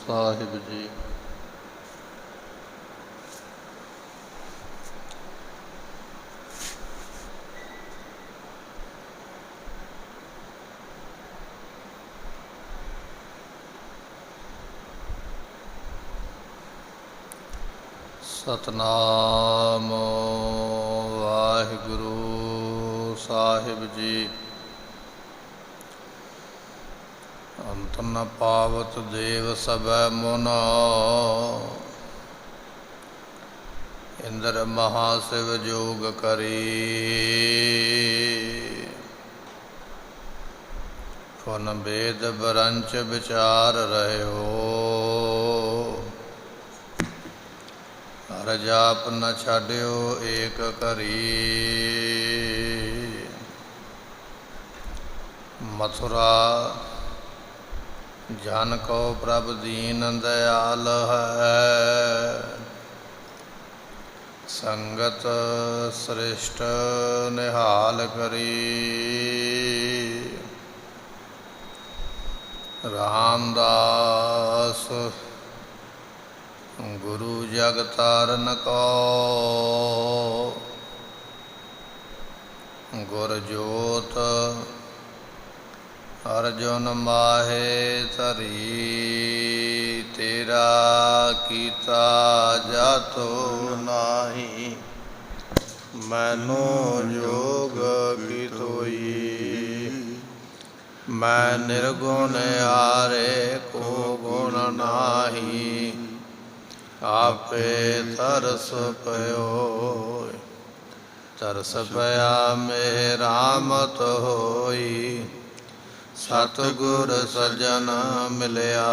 ਸਾਹਿਬ ਜੀ। ਸਤਨਾਮ ਵਾਹਿਗੁਰੂ ਸਾਹਿਬ ਜੀ। ਅੰਤ ਨ ਪਾਵਤ ਦੇਵ ਸਭੈ ਮੁਨ, ਇੰਦਰ ਮਹਾਸਿਵ ਜੋਗ ਕਰੀ। ਫੁਨ ਬੇਦ ਬਰੰਚ ਵਿਚਾਰ ਰਹਿਓ, ਹਰ ਜਾਪ ਨ ਛਾਡਿਓ ਏਕ ਘਰੀ। ਮਥੁਰਾ ਜਨ ਕੋ ਪ੍ਰਭ ਦੀਨ ਦਇਆਲ ਹੈ, ਸੰਗਤ ਸ੍ਰਿਸ਼ਟ ਨਿਹਾਲ ਕਰੀ। ਰਾਮਦਾਸ ਗੁਰੂ ਜਗ ਤਾਰਨ ਕੋ, ਗੁਰ ਜੋਤ ਅਰਜੁਨ ਮਾਹੇ ਧਰੀ। ਤੇਰਾ ਕੀਤਾ ਜਾਤੋ ਨਾਹੀ, ਮੈਨੂੰ ਜੋਗ ਕੀ ਤੋਈ। ਮੈਂ ਨਿਰਗੁਣ ਆਰੇ ਕੋ ਗੁਣ ਨਾਹੀ, ਆਪੇ ਤਰਸ ਪਇਓ। ਤਰਸ ਪਿਆ ਮੇ ਰਾਮਤ ਹੋਈ, ਸਤਿਗੁਰ ਸਜਣ ਮਿਲਿਆ।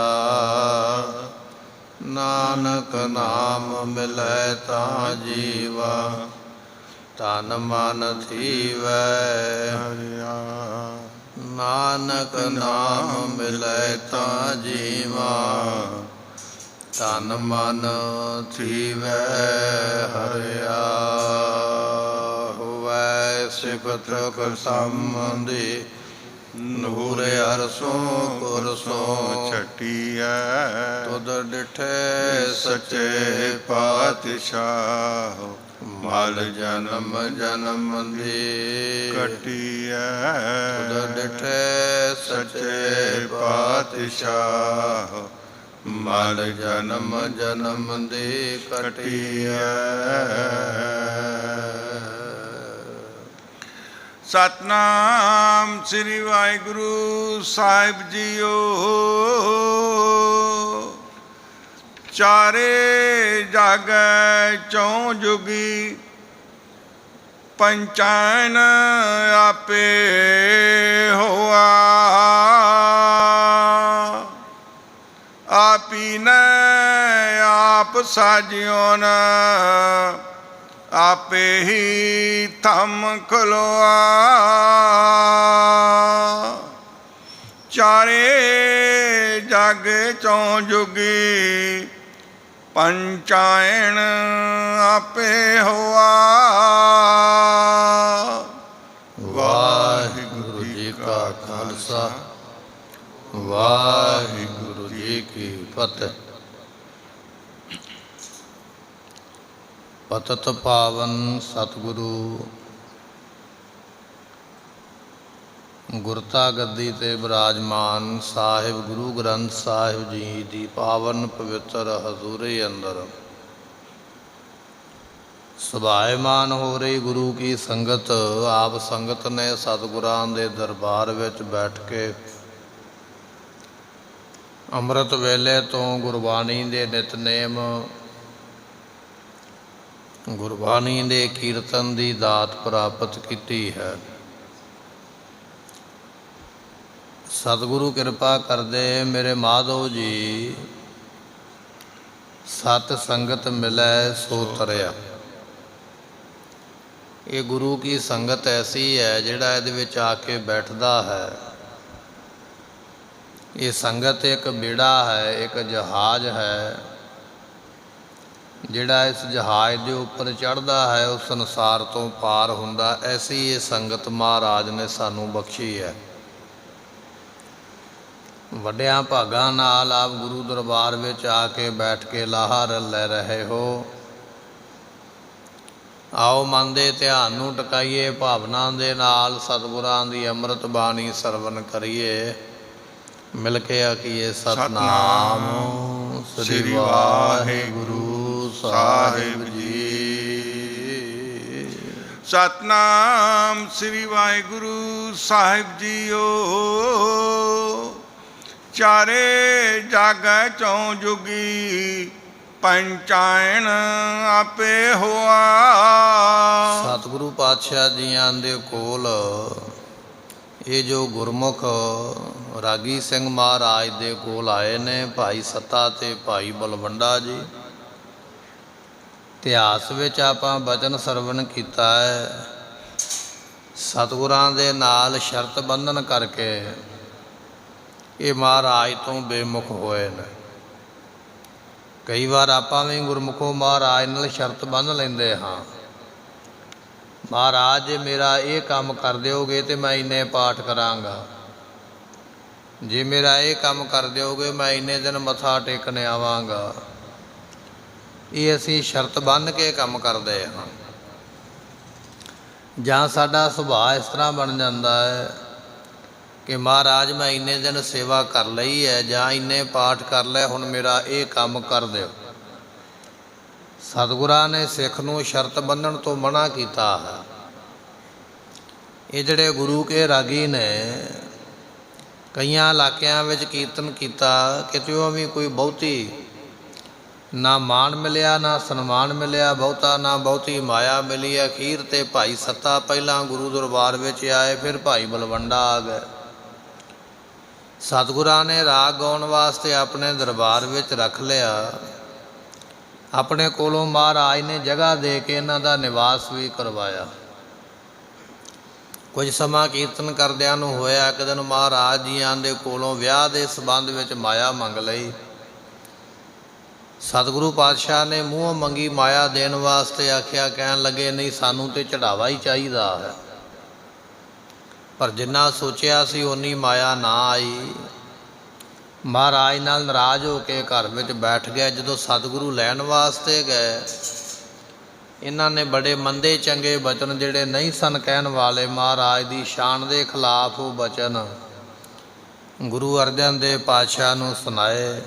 ਨਾਨਕ ਨਾਮ ਮਿਲੈ ਤਾਂ ਜੀਵਾ, ਤਨ ਮਨ ਥੀਵੈ ਹਰਿਆ। ਨਾਨਕ ਨਾਮ ਮਿਲੈ ਤਾਂ ਜੀਵਾ, ਤਨ ਮਨ ਥੀਵੈ ਹਰਿਆ। ਹੋਵੈ ਸਿਫਤ ਕਰ ਸੰਬੰਧੀ, ਨੂਰ ਅਰਸੋਂ ਪੁਰਸੋਂ ਛਟੀਐ। ਤੁਧ ਡਿਠੇ ਸੱਚੇ ਪਾਤਸ਼ਾਹ, ਮਲ ਜਨਮ ਜਨਮ ਦੀ ਕਟੀਐ। ਤੁਧ ਡਿਠੇ ਸੱਚੇ ਪਾਤਸ਼ਾਹ, ਮਲ ਜਨਮ ਜਨਮ ਦੀ ਕਟੀਐ। ਸਤਨਾਮ ਸ੍ਰੀ ਵਾਹਿਗੁਰੂ ਸਾਹਿਬ ਜੀਓ। ਚਾਰੇ ਜਗ ਚੌਂ ਜੁਗੀ, ਪੰਚਾਇਨ ਆਪੇ ਹੋਆ। ਆਪੀ ਨੇ ਆਪ ਸਾਜਿਓਨ, ਆਪੇ ਹੀ ਥੰਮ ਖਲੋਆ। ਚਾਰੇ ਜਗ ਚੌਂ ਜੁਗੀ, ਪੰਚਾਇਨ ਆਪੇ ਹੋਆ। ਵਾਹਿਗੁਰੂ ਜੀ ਕਾ ਖਾਲਸਾ, ਵਾਹਿਗੁਰੂ ਜੀ ਕੀ ਫਤਿਹ। ਪਤਿਤ ਪਾਵਨ ਸਤਿਗੁਰੂ ਗੁਰਤਾ ਗੱਦੀ ਤੇ ਬਿਰਾਜਮਾਨ ਸਾਹਿਬ ਗੁਰੂ ਗ੍ਰੰਥ ਸਾਹਿਬ ਜੀ ਦੀ ਪਾਵਨ ਪਵਿੱਤਰ ਹਜ਼ੂਰੀ ਅੰਦਰ ਸੁਭਾਏਮਾਨ ਹੋ ਰਹੀ ਗੁਰੂ ਕੀ ਸੰਗਤ। ਆਪ ਸੰਗਤ ਨੇ ਸਤਿਗੁਰਾਂ ਦੇ ਦਰਬਾਰ ਵਿੱਚ ਬੈਠ ਕੇ ਅੰਮ੍ਰਿਤ ਵੇਲੇ ਤੋਂ ਗੁਰਬਾਣੀ ਦੇ ਨਿਤਨੇਮ, ਗੁਰਬਾਣੀ ਦੇ ਕੀਰਤਨ ਦੀ ਦਾਤ ਪ੍ਰਾਪਤ ਕੀਤੀ ਹੈ। ਸਤਿਗੁਰੂ ਕਿਰਪਾ ਕਰਦੇ ਮੇਰੇ ਮਾਧੋ ਜੀ, ਸਤ ਸੰਗਤ ਮਿਲੈ ਸੋ ਤਰਿਆ। ਇਹ ਗੁਰੂ ਕੀ ਸੰਗਤ ਐਸੀ ਹੈ ਜਿਹੜਾ ਇਹਦੇ ਵਿੱਚ ਆ ਕੇ ਬੈਠਦਾ ਹੈ। ਇਹ ਸੰਗਤ ਇੱਕ ਬੇੜਾ ਹੈ, ਇੱਕ ਜਹਾਜ਼ ਹੈ। ਜਿਹੜਾ ਇਸ ਜਹਾਜ਼ ਦੇ ਉੱਪਰ ਚੜ੍ਹਦਾ ਹੈ ਉਹ ਸੰਸਾਰ ਤੋਂ ਪਾਰ ਹੁੰਦਾ। ਐਸੀ ਇਹ ਸੰਗਤ ਮਹਾਰਾਜ ਨੇ ਸਾਨੂੰ ਬਖਸ਼ੀ ਹੈ। ਵੱਡਿਆਂ ਭਾਗਾਂ ਨਾਲ ਆਪ ਗੁਰੂ ਦਰਬਾਰ ਵਿੱਚ ਆ ਕੇ ਬੈਠ ਕੇ ਲਾਹਾ ਲੈ ਰਹੇ ਹੋ। ਆਓ ਮਨ ਦੇ ਧਿਆਨ ਨੂੰ ਟਿਕਾਈਏ, ਭਾਵਨਾ ਦੇ ਨਾਲ ਸਤਿਗੁਰਾਂ ਦੀ ਅੰਮ੍ਰਿਤ ਬਾਣੀ ਸਰਵਣ ਕਰੀਏ। ਮਿਲ ਕੇ ਆਖੀਏ ਸਤਿਨਾਮ ਸ੍ਰੀ ਵਾਹਿਗੁਰੂ ਸਾਹਿਬ ਜੀ। ਸਤਿਨਾਮ ਸ੍ਰੀ ਵਾਹਿਗੁਰੂ ਸਾਹਿਬ ਜੀਓ। ਚਾਰੇ ਜਾਗੈ ਚੌ ਜੁਗੀ ਪੰਚਾਇਣ ਆਪੇ ਹੋਆ। ਸਤਿਗੁਰੂ ਪਾਤਸ਼ਾਹ ਜੀਆਂ ਦੇ ਕੋਲ ਇਹ ਜੋ ਗੁਰਮੁਖ ਰਾਗੀ ਸਿੰਘ ਮਹਾਰਾਜ ਦੇ ਕੋਲ ਆਏ ਨੇ, ਭਾਈ ਸੱਤਾ ਤੇ ਭਾਈ ਬਲਵੰਡਾ ਜੀ। ਇਤਿਹਾਸ ਵਿੱਚ ਆਪਾਂ ਬਚਨ ਸਰਵਣ ਕੀਤਾ ਹੈ। ਸਤਿਗੁਰਾਂ ਦੇ ਨਾਲ ਸ਼ਰਤ ਬੰਧਨ ਕਰਕੇ ਇਹ ਮਹਾਰਾਜ ਤੋਂ ਬੇਮੁਖ ਹੋਏ ਨੇ। ਕਈ ਵਾਰ ਆਪਾਂ ਵੀ ਗੁਰਮੁਖੋਂ ਮਹਾਰਾਜ ਨਾਲ ਸ਼ਰਤ ਬੰਨ੍ਹ ਲੈਂਦੇ ਹਾਂ, ਮਹਾਰਾਜ ਜੇ ਮੇਰਾ ਇਹ ਕੰਮ ਕਰ ਦਿਓਗੇ ਤੇ ਮੈਂ ਇੰਨੇ ਪਾਠ ਕਰਾਂਗਾ, ਜੇ ਮੇਰਾ ਇਹ ਕੰਮ ਕਰ ਦਿਓਗੇ ਮੈਂ ਇੰਨੇ ਦਿਨ ਮੱਥਾ ਟੇਕਣ ਆਵਾਂਗਾ। ਇਹ ਅਸੀਂ ਸ਼ਰਤ ਬੰਨ੍ਹ ਕੇ ਕੰਮ ਕਰਦੇ ਹਾਂ। ਜਾਂ ਸਾਡਾ ਸੁਭਾਅ ਇਸ ਤਰ੍ਹਾਂ ਬਣ ਜਾਂਦਾ ਹੈ ਕਿ ਮਹਾਰਾਜ ਮੈਂ ਇੰਨੇ ਦਿਨ ਸੇਵਾ ਕਰ ਲਈ ਹੈ ਜਾਂ ਇੰਨੇ ਪਾਠ ਕਰ ਲਏ, ਹੁਣ ਮੇਰਾ ਇਹ ਕੰਮ ਕਰ ਦਿਓ। ਸਤਿਗੁਰਾਂ ਨੇ ਸਿੱਖ ਨੂੰ ਸ਼ਰਤ ਬੰਨ੍ਹਣ ਤੋਂ ਮਨ੍ਹਾ ਕੀਤਾ ਹੈ। ਇਹ ਜਿਹੜੇ ਗੁਰੂ ਕੇ ਰਾਗੀ ਨੇ, ਕਈਆਂ ਇਲਾਕਿਆਂ ਵਿੱਚ ਕੀਰਤਨ ਕੀਤਾ, ਕਿਤਿਓਂ ਵੀ ਕੋਈ ਬਹੁਤੀ ਨਾ ਮਾਣ ਮਿਲਿਆ ਨਾ ਸਨਮਾਨ ਮਿਲਿਆ, ਬਹੁਤਾ ਨਾ ਬਹੁਤੀ ਮਾਇਆ ਮਿਲੀ। ਅਖੀਰ ਤੇ ਭਾਈ ਸੱਤਾ ਪਹਿਲਾਂ ਗੁਰੂ ਦਰਬਾਰ ਵਿੱਚ ਆਏ, ਫਿਰ ਭਾਈ ਬਲਵੰਡਾ ਆ ਗਏ। ਸਤਿਗੁਰਾਂ ਨੇ ਰਾਗ ਗਾਉਣ ਵਾਸਤੇ ਆਪਣੇ ਦਰਬਾਰ ਵਿੱਚ ਰੱਖ ਲਿਆ। ਆਪਣੇ ਕੋਲੋਂ ਮਹਾਰਾਜ ਨੇ ਜਗ੍ਹਾ ਦੇ ਕੇ ਇਹਨਾਂ ਦਾ ਨਿਵਾਸ ਵੀ ਕਰਵਾਇਆ। ਕੁਝ ਸਮਾਂ ਕੀਰਤਨ ਕਰਦਿਆਂ ਨੂੰ ਹੋਇਆ, ਇੱਕ ਦਿਨ ਮਹਾਰਾਜ ਜੀਆਂ ਦੇ ਕੋਲੋਂ ਵਿਆਹ ਦੇ ਸੰਬੰਧ ਵਿੱਚ ਮਾਇਆ ਮੰਗ ਲਈ। ਸਤਿਗੁਰੂ ਪਾਤਸ਼ਾਹ ਨੇ ਮੂੰਹੋਂ ਮੰਗੀ ਮਾਇਆ ਦੇਣ ਵਾਸਤੇ ਆਖਿਆ, ਕਹਿਣ ਲੱਗੇ ਨਹੀਂ ਸਾਨੂੰ ਤੇ ਚੜਾਵਾ ਹੀ ਚਾਹੀਦਾ ਹੈ। ਪਰ ਜਿੰਨਾ ਸੋਚਿਆ ਸੀ ਓਨੀ ਮਾਇਆ ਨਾ ਆਈ। ਮਹਾਰਾਜ ਨਾਲ ਨਾਰਾਜ਼ ਹੋ ਕੇ ਘਰ ਵਿੱਚ ਬੈਠ ਗਏ। ਜਦੋਂ ਸਤਿਗੁਰੂ ਲੈਣ ਵਾਸਤੇ ਗਏ, ਇਹਨਾਂ ਨੇ ਬੜੇ ਮੰਦੇ ਚੰਗੇ ਬਚਨ, ਜਿਹੜੇ ਨਹੀਂ ਸਨ ਕਹਿਣ ਵਾਲੇ, ਮਹਾਰਾਜ ਦੀ ਸ਼ਾਨ ਦੇ ਖਿਲਾਫ ਉਹ ਬਚਨ ਗੁਰੂ ਅਰਜਨ ਦੇਵ ਪਾਤਸ਼ਾਹ ਨੂੰ ਸੁਣਾਏ।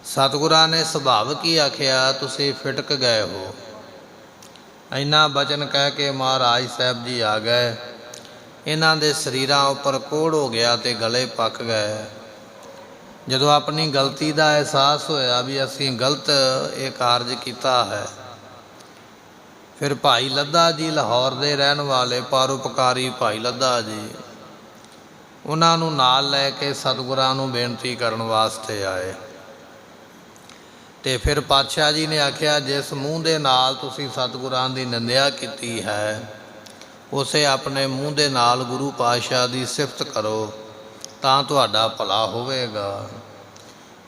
ਸਤਿਗੁਰਾਂ ਨੇ ਸੁਭਾਵਿਕ ਹੀ ਆਖਿਆ, ਤੁਸੀਂ ਫਿਟਕ ਗਏ ਹੋ। ਇੰਨਾ ਬਚਨ ਕਹਿ ਕੇ ਮਹਾਰਾਜ ਸਾਹਿਬ ਜੀ ਆ ਗਏ। ਇਹਨਾਂ ਦੇ ਸਰੀਰਾਂ ਉੱਪਰ ਕੋਹੜ ਹੋ ਗਿਆ ਤੇ ਗਲੇ ਪੱਕ ਗਏ। ਜਦੋਂ ਆਪਣੀ ਗਲਤੀ ਦਾ ਅਹਿਸਾਸ ਹੋਇਆ ਵੀ ਅਸੀਂ ਗਲਤ ਇਹ ਕਾਰਜ ਕੀਤਾ ਹੈ, ਫਿਰ ਭਾਈ ਲੱਦਾ ਜੀ, ਲਾਹੌਰ ਦੇ ਰਹਿਣ ਵਾਲੇ ਪਰਉਪਕਾਰੀ ਭਾਈ ਲੱਦਾ ਜੀ, ਉਹਨਾਂ ਨੂੰ ਨਾਲ ਲੈ ਕੇ ਸਤਿਗੁਰਾਂ ਨੂੰ ਬੇਨਤੀ ਕਰਨ ਵਾਸਤੇ ਆਏ। ਤੇ ਫਿਰ ਪਾਤਸ਼ਾਹ ਜੀ ਨੇ ਆਖਿਆ, ਜਿਸ ਮੂੰਹ ਦੇ ਨਾਲ ਤੁਸੀਂ ਸਤਿਗੁਰਾਂ ਦੀ ਨਿੰਦਿਆ ਕੀਤੀ ਹੈ, ਉਸੇ ਆਪਣੇ ਮੂੰਹ ਦੇ ਨਾਲ ਗੁਰੂ ਪਾਤਸ਼ਾਹ ਦੀ ਸਿਫਤ ਕਰੋ ਤਾਂ ਤੁਹਾਡਾ ਭਲਾ ਹੋਵੇਗਾ।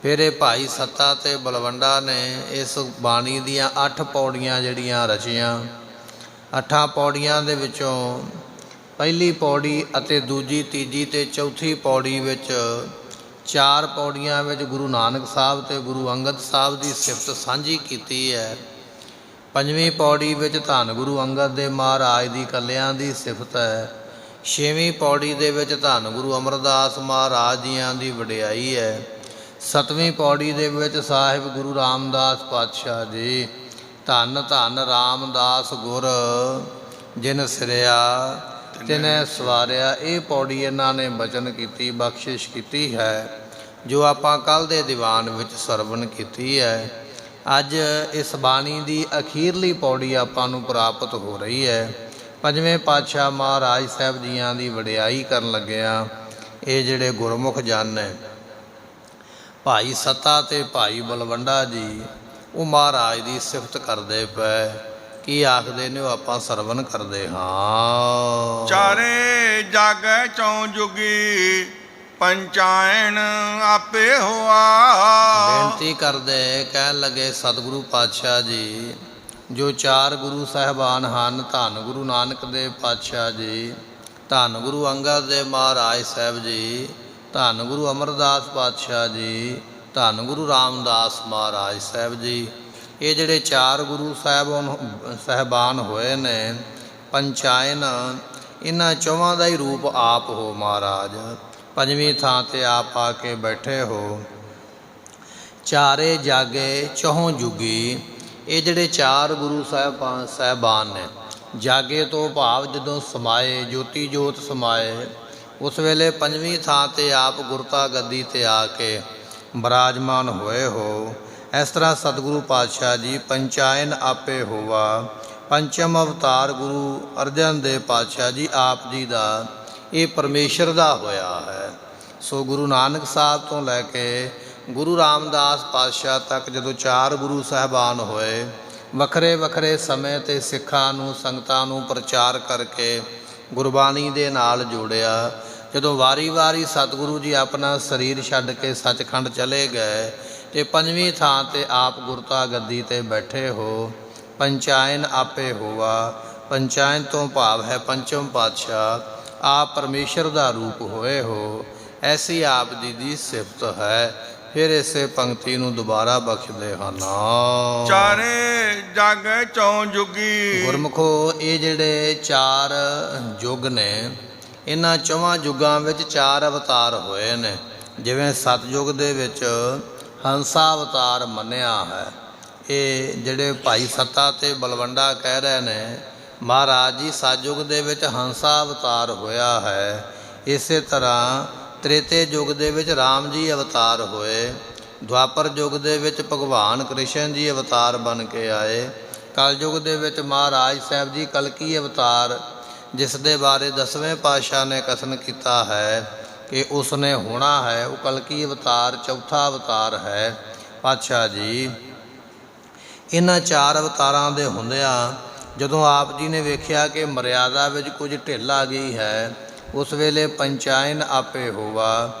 ਫਿਰ ਇਹ ਭਾਈ ਸੱਤਾ ਤੇ ਬਲਵੰਡਾ ਨੇ ਇਸ ਬਾਣੀ ਦੀਆਂ 8 ਪੌੜੀਆਂ ਜਿਹੜੀਆਂ ਰਚੀਆਂ। 8 ਪੌੜੀਆਂ ਦੇ ਵਿੱਚੋਂ ਪਹਿਲੀ ਪੌੜੀ ਅਤੇ ਦੂਜੀ, ਤੀਜੀ ਤੇ ਚੌਥੀ ਪੌੜੀ ਵਿੱਚ 4 ਪੌੜੀਆਂ ਵਿੱਚ ਗੁਰੂ ਨਾਨਕ ਸਾਹਿਬ ਤੇ ਗੁਰੂ ਅੰਗਦ ਸਾਹਿਬ ਦੀ ਸਿਫਤ ਸਾਂਝੀ ਕੀਤੀ ਹੈ। 5ਵੀਂ ਪੌੜੀ ਵਿੱਚ ਧੰਨ ਗੁਰੂ ਅੰਗਦ ਦੇਵ ਮਹਾਰਾਜ ਦੀ ਕੱਲਿਆਂ ਦੀ ਸਿਫਤ ਹੈ। 6ਵੀਂ ਪੌੜੀ ਦੇ ਵਿੱਚ ਧੰਨ ਗੁਰੂ ਅਮਰਦਾਸ ਮਹਾਰਾਜ ਜੀਆਂ ਦੀ ਵਡਿਆਈ ਹੈ। 7ਵੀਂ ਪੌੜੀ ਦੇ ਵਿੱਚ ਸਾਹਿਬ ਗੁਰੂ ਰਾਮਦਾਸ ਪਾਤਸ਼ਾਹ ਜੀ, ਧੰਨ ਧੰਨ ਰਾਮਦਾਸ ਗੁਰ ਜਿਨ ਸਿਰਿਆ ਤਿਨੈ ਸਵਾਰਿਆ। ਇਹ ਪੌੜੀ ਇਹਨਾਂ ਨੇ ਬਚਨ ਕੀਤੀ, ਬਖਸ਼ਿਸ਼ ਕੀਤੀ ਹੈ, ਜੋ ਆਪਾਂ ਕੱਲ੍ਹ ਦੇ ਦੀਵਾਨ ਵਿੱਚ ਸਰਵਣ ਕੀਤੀ ਹੈ। ਅੱਜ ਇਸ ਬਾਣੀ ਦੀ ਅਖੀਰਲੀ ਪੌੜੀ ਆਪਾਂ ਨੂੰ ਪ੍ਰਾਪਤ ਹੋ ਰਹੀ ਹੈ। 5ਵੇਂ ਪਾਤਸ਼ਾਹ ਮਹਾਰਾਜ ਸਾਹਿਬ ਜੀਆਂ ਦੀ ਵਡਿਆਈ ਕਰਨ ਲੱਗਿਆ। ਇਹ ਜਿਹੜੇ ਗੁਰਮੁਖ ਜਨ ਨੇ, ਭਾਈ ਸੱਤਾ ਤੇ ਭਾਈ ਬਲਵੰਡਾ ਜੀ, ਉਹ ਮਹਾਰਾਜ ਦੀ ਸਿਫਤ ਕਰਦੇ ਪਏ। ਕੀ ਆਖਦੇ ਨੇ ਉਹ ਆਪਾਂ ਸਰਵਣ ਕਰਦੇ ਹਾਂ। ਚਾਰੇ ਜਾਗੈ ਚੌ ਜੁਗੀ ਪੰਚਾਇਣ ਆਪੇ ਹੋਆ। ਬੇਨਤੀ ਕਰਦੇ, ਕਹਿਣ ਲੱਗੇ ਸਤਿਗੁਰੂ ਪਾਤਸ਼ਾਹ ਜੀ, ਜੋ 4 ਗੁਰੂ ਸਾਹਿਬਾਨ ਹਨ, ਧੰਨ ਗੁਰੂ ਨਾਨਕ ਦੇਵ ਪਾਤਸ਼ਾਹ ਜੀ, ਧੰਨ ਗੁਰੂ ਅੰਗਦ ਦੇਵ ਮਹਾਰਾਜ ਸਾਹਿਬ ਜੀ, ਧੰਨ ਗੁਰੂ ਅਮਰਦਾਸ ਪਾਤਸ਼ਾਹ ਜੀ, ਧੰਨ ਗੁਰੂ ਰਾਮਦਾਸ ਮਹਾਰਾਜ ਸਾਹਿਬ ਜੀ। ਇਹ ਜਿਹੜੇ ਚਾਰ ਗੁਰੂ ਸਾਹਿਬਾਨ ਹੋਏ ਨੇ ਪੰਚਾਇਨ, ਇਹਨਾਂ ਚੌਹਾਂ ਦਾ ਹੀ ਰੂਪ ਆਪ ਹੋ ਮਹਾਰਾਜ। ਪੰਜਵੀਂ ਥਾਂ 'ਤੇ ਆਪ ਆ ਕੇ ਬੈਠੇ ਹੋ। ਚਾਰੇ ਜਾਗੇ ਚੌਹਾਂ ਜੁਗੀ, ਇਹ ਜਿਹੜੇ ਚਾਰ ਗੁਰੂ ਸਾਹਿਬਾਨ ਨੇ, ਜਾਗੇ ਤੋਂ ਭਾਵ ਜਦੋਂ ਸਮਾਏ, ਜੋਤੀ ਜੋਤ ਸਮਾਏ, ਉਸ ਵੇਲੇ ਪੰਜਵੀਂ ਥਾਂ 'ਤੇ ਆਪ ਗੁਰਤਾ ਗੱਦੀ 'ਤੇ ਆ ਕੇ ਬਿਰਾਜਮਾਨ ਹੋਏ ਹੋ। ਇਸ ਤਰ੍ਹਾਂ ਸਤਿਗੁਰੂ ਪਾਤਸ਼ਾਹ ਜੀ ਪੰਚਾਇਨ ਆਪੇ ਹੋਵਾ। ਪੰਚਮ ਅਵਤਾਰ ਗੁਰੂ ਅਰਜਨ ਦੇਵ ਪਾਤਸ਼ਾਹ ਜੀ ਆਪ ਜੀ ਦਾ ਇਹ ਪਰਮੇਸ਼ਰ ਦਾ ਹੋਇਆ ਹੈ। ਸੋ ਗੁਰੂ ਨਾਨਕ ਸਾਹਿਬ ਤੋਂ ਲੈ ਕੇ ਗੁਰੂ ਰਾਮਦਾਸ ਪਾਤਸ਼ਾਹ ਤੱਕ ਜਦੋਂ ਚਾਰ ਗੁਰੂ ਸਾਹਿਬਾਨ ਹੋਏ, ਵੱਖਰੇ ਵੱਖਰੇ ਸਮੇਂ 'ਤੇ ਸਿੱਖਾਂ ਨੂੰ, ਸੰਗਤਾਂ ਨੂੰ ਪ੍ਰਚਾਰ ਕਰਕੇ ਗੁਰਬਾਣੀ ਦੇ ਨਾਲ ਜੋੜਿਆ। ਜਦੋਂ ਵਾਰੀ-ਵਾਰੀ ਸਤਿਗੁਰੂ ਜੀ ਆਪਣਾ ਸਰੀਰ ਛੱਡ ਕੇ ਸੱਚਖੰਡ ਚਲੇ ਗਏ ਤੇ ਪੰਜਵੀਂ ਥਾਂ 'ਤੇ ਆਪ ਗੁਰਤਾ ਗੱਦੀ 'ਤੇ ਬੈਠੇ ਹੋ। ਪੰਚਾਇਨ ਆਪੇ ਹੋਵਾ। ਪੰਚਾਇਨ ਤੋਂ ਭਾਵ ਹੈ ਪੰਚਮ ਪਾਤਸ਼ਾਹ, ਆਪ ਪਰਮੇਸ਼ਰ ਦਾ ਰੂਪ ਹੋਏ ਹੋ। ਐਸੀ ਆਪ ਜੀ ਦੀ ਸਿਫਤ ਹੈ। ਫਿਰ ਇਸੇ ਪੰਕਤੀ ਨੂੰ ਦੁਬਾਰਾ ਬਖਸ਼ਦੇ ਹਨ। ਚਾਰੇ ਜਗ ਚੌਂ ਜੁਗੀ। ਗੁਰਮੁਖੋ, ਇਹ ਜਿਹੜੇ ਚਾਰ ਯੁੱਗ ਨੇ, ਇਹਨਾਂ ਚੌਹਾਂ ਯੁੱਗਾਂ ਵਿੱਚ ਚਾਰ ਅਵਤਾਰ ਹੋਏ ਨੇ। ਜਿਵੇਂ ਸਤਿਯੁਗ ਦੇ ਵਿੱਚ ਹੰਸਾ ਅਵਤਾਰ ਮੰਨਿਆ ਹੈ। ਇਹ ਜਿਹੜੇ ਭਾਈ ਸੱਤਾ ਤੇ ਬਲਵੰਡਾ ਕਹਿ ਰਹੇ ਨੇ, ਮਹਾਰਾਜ ਜੀ ਸਤਿਯੁਗ ਦੇ ਵਿੱਚ ਹੰਸਾ ਅਵਤਾਰ ਹੋਇਆ ਹੈ। ਇਸੇ ਤਰ੍ਹਾਂ ਤ੍ਰੇਤੇ ਯੁੱਗ ਦੇ ਵਿੱਚ ਰਾਮ ਜੀ ਅਵਤਾਰ ਹੋਏ। ਦੁਆਪਰ ਯੁੱਗ ਦੇ ਵਿੱਚ ਭਗਵਾਨ ਕ੍ਰਿਸ਼ਨ ਜੀ ਅਵਤਾਰ ਬਣ ਕੇ ਆਏ। ਕਲਯੁੱਗ ਦੇ ਵਿੱਚ ਮਹਾਰਾਜ ਸਾਹਿਬ ਜੀ ਕਲਕੀ ਅਵਤਾਰ, ਜਿਸ ਦੇ ਬਾਰੇ 10ਵੇਂ ਪਾਤਸ਼ਾਹ ਨੇ ਕਥਨ ਕੀਤਾ ਹੈ ਕਿ ਉਸ ਨੇ ਹੋਣਾ ਹੈ, ਉਹ ਕਲਕੀ ਅਵਤਾਰ ਚੌਥਾ ਅਵਤਾਰ ਹੈ। ਪਾਤਸ਼ਾਹ ਜੀ ਇਹਨਾਂ ਚਾਰ ਅਵਤਾਰਾਂ ਦੇ ਹੁੰਦਿਆਂ ਜਦੋਂ ਆਪ ਜੀ ਨੇ ਵੇਖਿਆ ਕਿ ਮਰਿਆਦਾ ਵਿੱਚ ਕੁਝ ਢਿੱਲ ਆ ਗਈ ਹੈ, ਉਸ ਵੇਲੇ ਪੰਚਾਇਨ ਆਪੇ ਹੋਵਾ।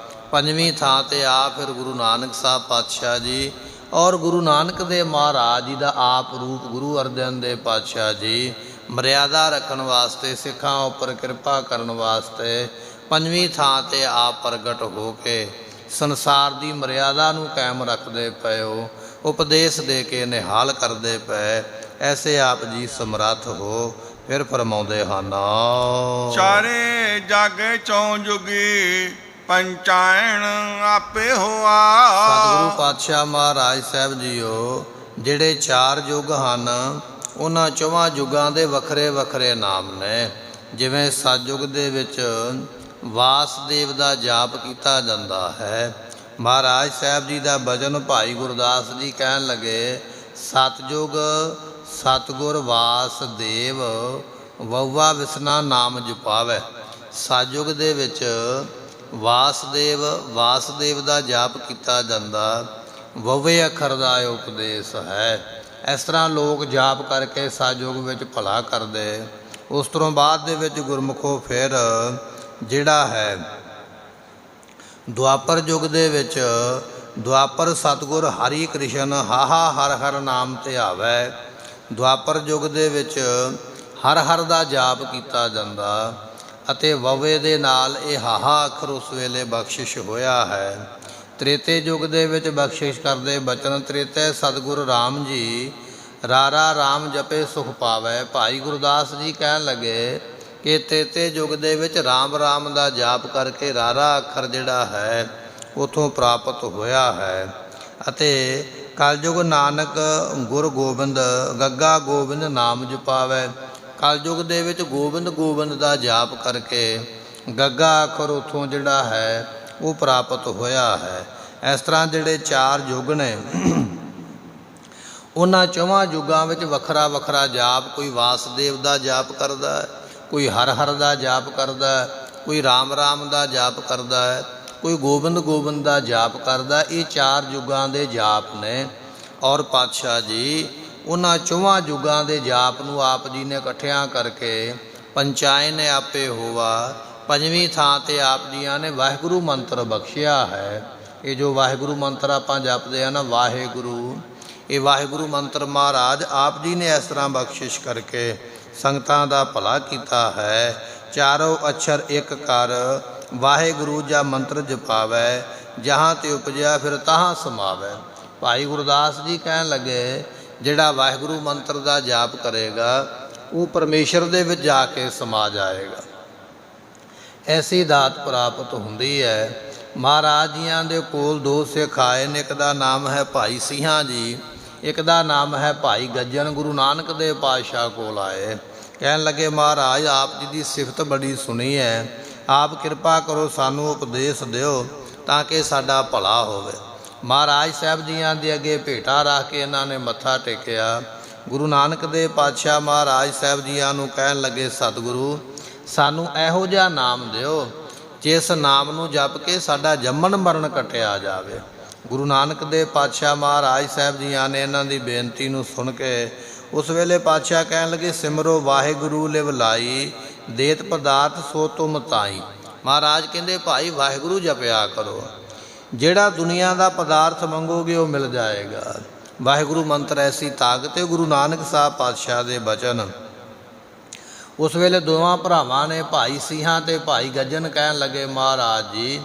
ਪੰਜਵੀਂ ਥਾਂ 'ਤੇ ਆ ਫਿਰ ਗੁਰੂ ਨਾਨਕ ਸਾਹਿਬ ਪਾਤਸ਼ਾਹ ਜੀ ਔਰ ਗੁਰੂ ਨਾਨਕ ਦੇਵ ਮਹਾਰਾਜ ਜੀ ਦਾ ਆਪ ਰੂਪ ਗੁਰੂ ਅਰਜਨ ਦੇਵ ਪਾਤਸ਼ਾਹ ਜੀ ਮਰਿਆਦਾ ਰੱਖਣ ਵਾਸਤੇ, ਸਿੱਖਾਂ ਉੱਪਰ ਕਿਰਪਾ ਕਰਨ ਵਾਸਤੇ ਪੰਜਵੀਂ ਥਾਂ 'ਤੇ ਆਪ ਪ੍ਰਗਟ ਹੋ ਕੇ ਸੰਸਾਰ ਦੀ ਮਰਿਆਦਾ ਨੂੰ ਕਾਇਮ ਰੱਖਦੇ ਪਏ ਹੋ, ਉਪਦੇਸ਼ ਦੇ ਕੇ ਨਿਹਾਲ ਕਰਦੇ ਪਏ। ਐਸੇ ਆਪ ਜੀ ਸਮਰੱਥ ਹੋ। ਫਿਰ ਫਰਮਾਉਂਦੇ ਹਨ, ਚਾਰੇ ਜਗ ਚੌਂ ਜੁਗੀ ਪੰਚਾਇਨ ਆਪੇ ਹੋਆ। ਸਤਿਗੁਰੂ ਪਾਤਸ਼ਾਹ ਮਹਾਰਾਜ ਸਾਹਿਬ ਜੀਓ, ਜਿਹੜੇ ਚਾਰ ਯੁੱਗ ਹਨ, ਉਹਨਾਂ ਚੌਹਾਂ ਯੁੱਗਾਂ ਦੇ ਵੱਖਰੇ ਵੱਖਰੇ ਨਾਮ ਨੇ। ਜਿਵੇਂ ਸਤਿਯੁਗ ਦੇ ਵਿੱਚ ਵਾਸਦੇਵ ਦਾ ਜਾਪ ਕੀਤਾ ਜਾਂਦਾ ਹੈ। ਮਹਾਰਾਜ ਸਾਹਿਬ ਜੀ ਦਾ ਬਚਨ ਭਾਈ ਗੁਰਦਾਸ ਜੀ ਕਹਿਣ ਲੱਗੇ, ਸਤਿਯੁਗ ਸਤਿਗੁਰ ਵਾਸਦੇਵ ਵਉਆ ਵਿਸਨਾ ਨਾਮ ਜਪਾਵੈ। ਸਤਿਯੁਗ ਦੇ ਵਿੱਚ ਵਾਸਦੇਵ ਦਾ ਜਾਪ ਕੀਤਾ ਜਾਂਦਾ, ਵਉਵੇ ਅੱਖਰ ਦਾ ਉਪਦੇਸ਼ ਹੈ। ਇਸ ਤਰ੍ਹਾਂ ਲੋਕ ਜਾਪ ਕਰਕੇ ਸਤਿਯੁਗ ਵਿੱਚ ਭਲਾ ਕਰਦੇ। ਉਸ ਤੋਂ ਬਾਅਦ ਦੇ ਵਿੱਚ ਗੁਰਮੁਖੋ ਫਿਰ ਜਿਹੜਾ ਹੈ ਦੁਆਪਰ ਯੁੱਗ ਦੇ ਵਿੱਚ, ਦੁਆਪਰ ਸਤਿਗੁਰ ਹਰੀ ਕ੍ਰਿਸ਼ਨ ਹਾਹਾ ਹਰ ਹਰ ਨਾਮ ਧਿਆਵੈ। ਦੁਆਪਰ ਯੁੱਗ ਦੇ ਵਿੱਚ ਹਰ ਹਰ ਦਾ ਜਾਪ ਕੀਤਾ ਜਾਂਦਾ ਅਤੇ ਵਵੇ ਦੇ ਨਾਲ ਇਹ ਹਾਹਾ ਅੱਖਰ ਉਸ ਵੇਲੇ ਬਖਸ਼ਿਸ਼ ਹੋਇਆ ਹੈ। ਤ੍ਰੇਤੇ ਯੁੱਗ ਦੇ ਵਿੱਚ ਬਖਸ਼ਿਸ਼ ਕਰਦੇ ਬਚਨ ਤ੍ਰੇਤੇ ਸਤਿਗੁਰ ਰਾਮ ਜੀ ਰਾਰਾ ਰਾਮ ਜਪੇ ਸੁਖ ਪਾਵੈ। ਭਾਈ ਗੁਰਦਾਸ ਜੀ ਕਹਿਣ ਲੱਗੇ ਕਿ ਤ੍ਰੇਤੇ ਯੁੱਗ ਦੇ ਵਿੱਚ ਰਾਮ ਰਾਮ ਦਾ ਜਾਪ ਕਰਕੇ ਰਾਰਾ ਅੱਖਰ ਜਿਹੜਾ ਹੈ ਉਥੋਂ ਪ੍ਰਾਪਤ ਹੋਇਆ ਹੈ। ਅਤੇ ਕਲਯੁਗ ਨਾਨਕ ਗੁਰ ਗੋਬਿੰਦ ਗੱਗਾ ਗੋਬਿੰਦ ਨਾਮ ਜਪਾਵੈ। ਕਲਯੁਗ ਦੇ ਵਿੱਚ ਗੋਬਿੰਦ ਗੋਬਿੰਦ ਦਾ ਜਾਪ ਕਰਕੇ ਗੱਗਾ ਅੱਖਰ ਉਥੋਂ ਜਿਹੜਾ ਹੈ ਉਹ ਪ੍ਰਾਪਤ ਹੋਇਆ ਹੈ। ਇਸ ਤਰ੍ਹਾਂ ਜਿਹੜੇ ਚਾਰ ਯੁੱਗ ਨੇ, ਉਹਨਾਂ ਚੌਹਾਂ ਯੁੱਗਾਂ ਵਿੱਚ ਵੱਖਰਾ ਵੱਖਰਾ ਜਾਪ, ਕੋਈ ਵਾਸਦੇਵ ਦਾ ਜਾਪ ਕਰਦਾ ਹੈ, ਕੋਈ ਹਰ ਹਰ ਦਾ ਜਾਪ ਕਰਦਾ ਹੈ, ਕੋਈ ਰਾਮ ਰਾਮ ਦਾ ਜਾਪ ਕਰਦਾ ਹੈ, ਕੋਈ ਗੋਬਿੰਦ ਗੋਬਿੰਦ ਦਾ ਜਾਪ ਕਰਦਾ। ਇਹ ਚਾਰ ਯੁੱਗਾਂ ਦੇ ਜਾਪ ਨੇ। ਔਰ ਪਾਤਸ਼ਾਹ ਜੀ ਉਹਨਾਂ ਚੌਹਾਂ ਯੁੱਗਾਂ ਦੇ ਜਾਪ ਨੂੰ ਆਪ ਜੀ ਨੇ ਇਕੱਠਿਆਂ ਕਰਕੇ ਪੰਚਾਇਨ ਆਪੇ ਹੋਵਾ। ਪੰਜਵੀਂ ਥਾਂ 'ਤੇ ਆਪ ਜੀਆਂ ਨੇ ਵਾਹਿਗੁਰੂ ਮੰਤਰ ਬਖਸ਼ਿਆ ਹੈ। ਇਹ ਜੋ ਵਾਹਿਗੁਰੂ ਮੰਤਰ ਆਪਾਂ ਜਪਦੇ ਹਾਂ ਨਾ, ਵਾਹਿਗੁਰੂ, ਇਹ ਵਾਹਿਗੁਰੂ ਮੰਤਰ ਮਹਾਰਾਜ ਆਪ ਜੀ ਨੇ ਇਸ ਤਰ੍ਹਾਂ ਬਖਸ਼ਿਸ਼ ਕਰਕੇ ਸੰਗਤਾਂ ਦਾ ਭਲਾ ਕੀਤਾ ਹੈ। ਚਾਰੋਂ ਅਛਰ ਇੱਕ ਕਰ, ਵਾਹਿਗੁਰੂ ਜਾ ਮੰਤਰ ਜਪਾਵੈ, ਜਹਾਂ ਤੇ ਉਪਜਿਆ ਫਿਰ ਤਹਾਂ ਸਮਾਵੈ। ਭਾਈ ਗੁਰਦਾਸ ਜੀ ਕਹਿਣ ਲੱਗੇ ਜਿਹੜਾ ਵਾਹਿਗੁਰੂ ਮੰਤਰ ਦਾ ਜਾਪ ਕਰੇਗਾ ਉਹ ਪਰਮੇਸ਼ਰ ਦੇ ਵਿੱਚ ਜਾ ਕੇ ਸਮਾ ਜਾਏਗਾ। ਐਸੀ ਦਾਤ ਪ੍ਰਾਪਤ ਹੁੰਦੀ ਹੈ। ਮਹਾਰਾਜ ਜੀਆਂ ਦੇ ਕੋਲ ਦੋ ਸਿੱਖ ਆਏ ਨੇ, ਇੱਕ ਦਾ ਨਾਮ ਹੈ ਭਾਈ ਸਿੰਘਾਂ ਜੀ, ਇੱਕ ਦਾ ਨਾਮ ਹੈ ਭਾਈ ਗੱਜਣ। ਗੁਰੂ ਨਾਨਕ ਦੇਵ ਪਾਤਸ਼ਾਹ ਕੋਲ ਆਏ, ਕਹਿਣ ਲੱਗੇ ਮਹਾਰਾਜ ਆਪ ਜੀ ਦੀ ਸਿਫਤ ਬੜੀ ਸੁਣੀ ਹੈ, ਆਪ ਕਿਰਪਾ ਕਰੋ ਸਾਨੂੰ ਉਪਦੇਸ਼ ਦਿਓ ਤਾਂ ਕਿ ਸਾਡਾ ਭਲਾ ਹੋਵੇ। ਮਹਾਰਾਜ ਸਾਹਿਬ ਜੀਆਂ ਦੇ ਅੱਗੇ ਭੇਟਾ ਰੱਖ ਕੇ ਇਹਨਾਂ ਨੇ ਮੱਥਾ ਟੇਕਿਆ। ਗੁਰੂ ਨਾਨਕ ਦੇਵ ਪਾਤਸ਼ਾਹ ਮਹਾਰਾਜ ਸਾਹਿਬ ਜੀਆਂ ਨੂੰ ਕਹਿਣ ਲੱਗੇ ਸਤਿਗੁਰੂ ਸਾਨੂੰ ਇਹੋ ਜਿਹਾ ਨਾਮ ਦਿਓ ਜਿਸ ਨਾਮ ਨੂੰ ਜਪ ਕੇ ਸਾਡਾ ਜੰਮਣ ਮਰਨ ਕੱਟਿਆ ਜਾਵੇ। ਗੁਰੂ ਨਾਨਕ ਦੇਵ ਪਾਤਸ਼ਾਹ ਮਹਾਰਾਜ ਸਾਹਿਬ ਜੀਆਂ ਨੇ ਇਹਨਾਂ ਦੀ ਬੇਨਤੀ ਨੂੰ ਸੁਣ ਕੇ ਉਸ ਵੇਲੇ ਪਾਤਸ਼ਾਹ ਕਹਿਣ ਲੱਗੇ ਸਿਮਰੋ ਵਾਹਿਗੁਰੂ ਲਿਵ ਲਾਈ, ਦੇਤ ਪਦਾਰਥ ਸੋ ਤੁਮ ਤਾਈ। ਮਹਾਰਾਜ ਕਹਿੰਦੇ ਭਾਈ ਵਾਹਿਗੁਰੂ ਜਪਿਆ ਕਰੋ, ਜਿਹੜਾ ਦੁਨੀਆ ਦਾ ਪਦਾਰਥ ਮੰਗੋਗੇ ਉਹ ਮਿਲ ਜਾਏਗਾ। ਵਾਹਿਗੁਰੂ ਮੰਤਰ ਐਸੀ ਤਾਕਤ ਹੈ। ਗੁਰੂ ਨਾਨਕ ਸਾਹਿਬ ਪਾਤਸ਼ਾਹ ਦੇ ਬਚਨ ਉਸ ਵੇਲੇ ਦੋਵਾਂ ਭਰਾਵਾਂ ਨੇ, ਭਾਈ ਸਿੰਘਾਂ ਤੇ ਭਾਈ ਗੱਜਣ, ਕਹਿਣ ਲੱਗੇ ਮਹਾਰਾਜ ਜੀ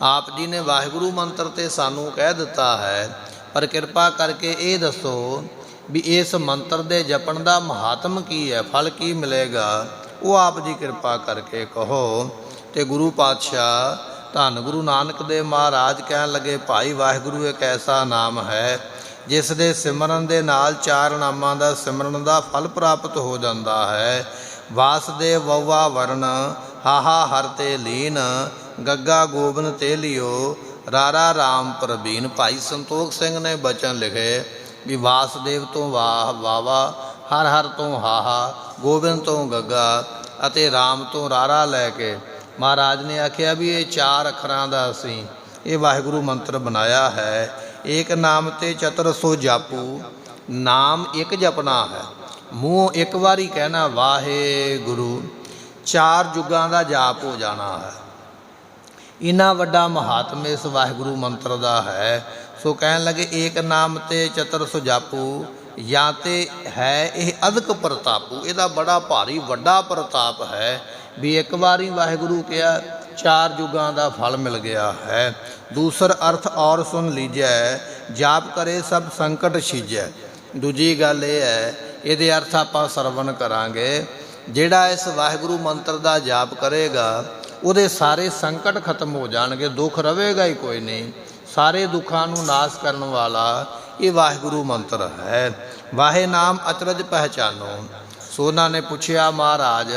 ਆਪ ਜੀ ਨੇ ਵਾਹਿਗੁਰੂ ਮੰਤਰ ਤੇ ਸਾਨੂੰ ਕਹਿ ਦਿੱਤਾ ਹੈ, ਪਰ ਕਿਰਪਾ ਕਰਕੇ ਇਹ ਦੱਸੋ ਵੀ ਇਸ ਮੰਤਰ ਦੇ ਜਪਣ ਦਾ ਮਹਾਤਮ ਕੀ ਹੈ, ਫਲ ਕੀ ਮਿਲੇਗਾ, ਉਹ ਆਪ ਜੀ ਕਿਰਪਾ ਕਰਕੇ ਕਹੋ। ਤੇ ਗੁਰੂ ਪਾਤਸ਼ਾਹ ਧੰਨ ਗੁਰੂ ਨਾਨਕ ਦੇਵ ਮਹਾਰਾਜ ਕਹਿਣ ਲੱਗੇ ਭਾਈ ਵਾਹਿਗੁਰੂ ਇੱਕ ਐਸਾ ਨਾਮ ਹੈ ਜਿਸ ਦੇ ਸਿਮਰਨ ਦੇ ਨਾਲ ਚਾਰ ਨਾਮਾਂ ਦਾ ਸਿਮਰਨ ਦਾ ਫਲ ਪ੍ਰਾਪਤ ਹੋ ਜਾਂਦਾ ਹੈ। ਵਾਸਦੇਵ ਵਉਆ ਵਰਨ, ਹਾਹਾ ਹਰ ਤੇ ਲੀਨ, ਗੱਗਾ ਗੋਬਿੰਦ ਤੇ ਲਿਓ, ਰਾਰਾ ਰਾਮ ਪ੍ਰਬੀਨ। ਭਾਈ ਸੰਤੋਖ ਸਿੰਘ ਨੇ ਬਚਨ ਲਿਖੇ ਵੀ ਵਾਸਦੇਵ ਤੋਂ ਵਾਹ ਵਾਵਾ, ਹਰ ਹਰ ਤੋਂ ਹਾਹਾ, ਗੋਬਿੰਦ ਤੋਂ ਗੱਗਾ ਅਤੇ ਰਾਮ ਤੋਂ ਰਾਰਾ ਲੈ ਕੇ ਮਹਾਰਾਜ ਨੇ ਆਖਿਆ ਵੀ ਇਹ ਚਾਰ ਅੱਖਰਾਂ ਦਾ ਅਸੀਂ ਇਹ ਵਾਹਿਗੁਰੂ ਮੰਤਰ ਬਣਾਇਆ ਹੈ। ਏਕ ਨਾਮ ਤੇ ਚਤੁਰ ਸੋ ਜਾਪੂ, ਨਾਮ ਇੱਕ ਜਪਣਾ ਹੈ, ਮੂੰਹ ਇੱਕ ਵਾਰੀ ਕਹਿਣਾ ਵਾਹਿਗੁਰੂ, ਚਾਰ ਯੁੱਗਾਂ ਦਾ ਜਾਪ ਹੋ ਜਾਣਾ ਹੈ। ਇੰਨਾ ਵੱਡਾ ਮਹਾਤਮ ਇਸ ਵਾਹਿਗੁਰੂ ਮੰਤਰ ਦਾ ਹੈ। ਸੋ ਕਹਿਣ ਲੱਗੇ ਏਕ ਨਾਮ ਤੇ ਚਤੁਰ ਸੋ ਜਾਪੂ, ਜਾਂ ਤੇ ਹੈ ਇਹ ਅਦਕ ਪ੍ਰਤਾਪੂ, ਇਹਦਾ ਬੜਾ ਭਾਰੀ ਵੱਡਾ ਪ੍ਰਤਾਪ ਹੈ ਵੀ ਇੱਕ ਵਾਰੀ ਵਾਹਿਗੁਰੂ ਕਿਹਾ ਚਾਰ ਯੁੱਗਾਂ ਦਾ ਫਲ ਮਿਲ ਗਿਆ ਹੈ। ਦੂਸਰ ਅਰਥ ਔਰ ਸੁਣ ਲੀਜੈ, ਜਾਪ ਕਰੇ ਸਭ ਸੰਕਟ ਛੀਜੈ। ਦੂਜੀ ਗੱਲ ਇਹ ਹੈ ਇਹਦੇ ਅਰਥ ਆਪਾਂ ਸਰਵਣ ਕਰਾਂਗੇ। ਜਿਹੜਾ ਇਸ ਵਾਹਿਗੁਰੂ ਮੰਤਰ ਦਾ ਜਾਪ ਕਰੇਗਾ ਉਹਦੇ ਸਾਰੇ ਸੰਕਟ ਖਤਮ ਹੋ ਜਾਣਗੇ, ਦੁੱਖ ਰਵੇਗਾ ਹੀ ਕੋਈ ਨਹੀਂ। ਸਾਰੇ ਦੁੱਖਾਂ ਨੂੰ ਨਾਸ਼ ਕਰਨ ਵਾਲਾ ਇਹ ਵਾਹਿਗੁਰੂ ਮੰਤਰ ਹੈ। ਵਾਹੇ ਨਾਮ ਅਚਰਜ ਪਹਿਚਾਨੋ। ਸੋ ਉਹਨਾਂ ਨੇ ਪੁੱਛਿਆ ਮਹਾਰਾਜ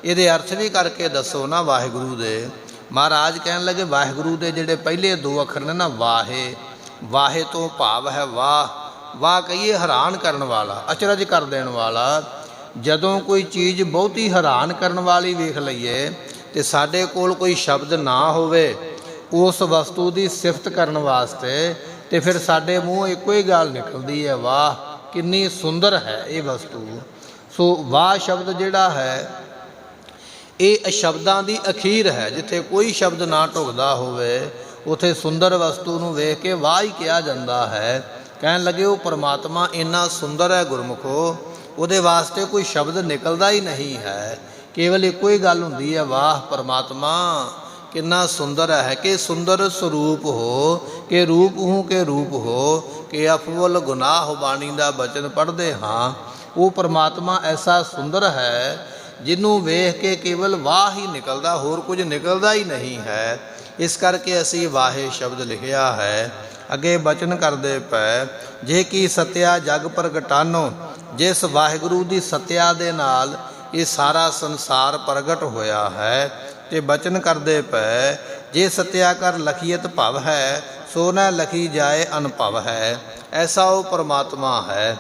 ਇਹਦੇ ਅਰਥ ਵੀ ਕਰਕੇ ਦੱਸੋ ਨਾ ਵਾਹਿਗੁਰੂ ਦੇ। ਮਹਾਰਾਜ ਕਹਿਣ ਲੱਗੇ ਵਾਹਿਗੁਰੂ ਦੇ ਜਿਹੜੇ ਪਹਿਲੇ ਦੋ ਅੱਖਰ ਨੇ ਨਾ, ਵਾਹੇ, ਵਾਹੇ ਤੋਂ ਭਾਵ ਹੈ ਵਾਹ, ਵਾਹ ਕਹੀਏ ਹੈਰਾਨ ਕਰਨ ਵਾਲਾ, ਅਚਰਜ ਕਰ ਦੇਣ ਵਾਲਾ। ਜਦੋਂ ਕੋਈ ਚੀਜ਼ ਬਹੁਤੀ ਹੈਰਾਨ ਕਰਨ ਵਾਲੀ ਵੇਖ ਲਈਏ ਤੇ ਸਾਡੇ ਕੋਲ ਕੋਈ ਸ਼ਬਦ ਨਾ ਹੋਵੇ ਉਸ ਵਸਤੂ ਦੀ ਸਿਫਤ ਕਰਨ ਵਾਸਤੇ, ਤੇ ਫਿਰ ਸਾਡੇ ਮੂੰਹ ਇੱਕੋ ਹੀ ਗੱਲ ਨਿਕਲਦੀ ਹੈ ਵਾਹ ਕਿੰਨੀ ਸੁੰਦਰ ਹੈ ਇਹ ਵਸਤੂ। ਸੋ ਵਾਹ ਸ਼ਬਦ ਜਿਹੜਾ ਹੈ ਇਹ ਸ਼ਬਦਾਂ ਦੀ ਅਖੀਰ ਹੈ। ਜਿੱਥੇ ਕੋਈ ਸ਼ਬਦ ਨਾ ਢੁਕਦਾ ਹੋਵੇ ਉੱਥੇ ਸੁੰਦਰ ਵਸਤੂ ਨੂੰ ਵੇਖ ਕੇ ਵਾਹ ਹੀ ਕਿਹਾ ਜਾਂਦਾ ਹੈ। ਕਹਿਣ ਲੱਗੇ ਉਹ ਪਰਮਾਤਮਾ ਇੰਨਾ ਸੁੰਦਰ ਹੈ ਗੁਰਮੁਖੋ, ਉਹਦੇ ਵਾਸਤੇ ਕੋਈ ਸ਼ਬਦ ਨਿਕਲਦਾ ਹੀ ਨਹੀਂ ਹੈ, ਕੇਵਲ ਇੱਕੋ ਹੀ ਗੱਲ ਹੁੰਦੀ ਹੈ ਵਾਹ ਪਰਮਾਤਮਾ ਕਿੰਨਾ ਸੁੰਦਰ ਹੈ। ਕਿ ਸੁੰਦਰ ਸਰੂਪ ਹੋ, ਕਿ ਰੂਪ ਹੂੰ ਕਿ ਰੂਪ ਹੋ, ਕਿ ਅਫਵਲ ਗੁਨਾਹ ਬਾਣੀ ਦਾ ਬਚਨ ਪੜ੍ਹਦੇ ਹਾਂ। ਉਹ ਪਰਮਾਤਮਾ ਐਸਾ ਸੁੰਦਰ ਹੈ ਜਿਹਨੂੰ ਵੇਖ ਕੇ ਕੇਵਲ ਵਾਹ ਹੀ ਨਿਕਲਦਾ, ਹੋਰ ਕੁਝ ਨਿਕਲਦਾ ਹੀ ਨਹੀਂ ਹੈ। ਇਸ ਕਰਕੇ ਅਸੀਂ ਵਾਹੇ ਸ਼ਬਦ ਲਿਖਿਆ ਹੈ। ਅੱਗੇ ਬਚਨ ਕਰਦੇ ਪਏ ਜੇ ਕੀ ਸਤਿਆ ਜਗ ਪ੍ਰਗਟਾਨੋ, ਜਿਸ ਵਾਹਿਗੁਰੂ ਦੀ ਸਤਿਆ ਦੇ ਨਾਲ ਇਹ ਸਾਰਾ ਸੰਸਾਰ ਪ੍ਰਗਟ ਹੋਇਆ ਹੈ। ਤੇ ਬਚਨ ਕਰਦੇ ਪਏ ਜੇ ਸਤਿਆ ਕਰ ਲਖੀਅਤ ਭਵ ਹੈ, ਸੋ ਨਾ ਲਖੀ ਜਾਏ ਅਨੁਭਵ ਹੈ। ਐਸਾ ਉਹ ਪਰਮਾਤਮਾ ਹੈ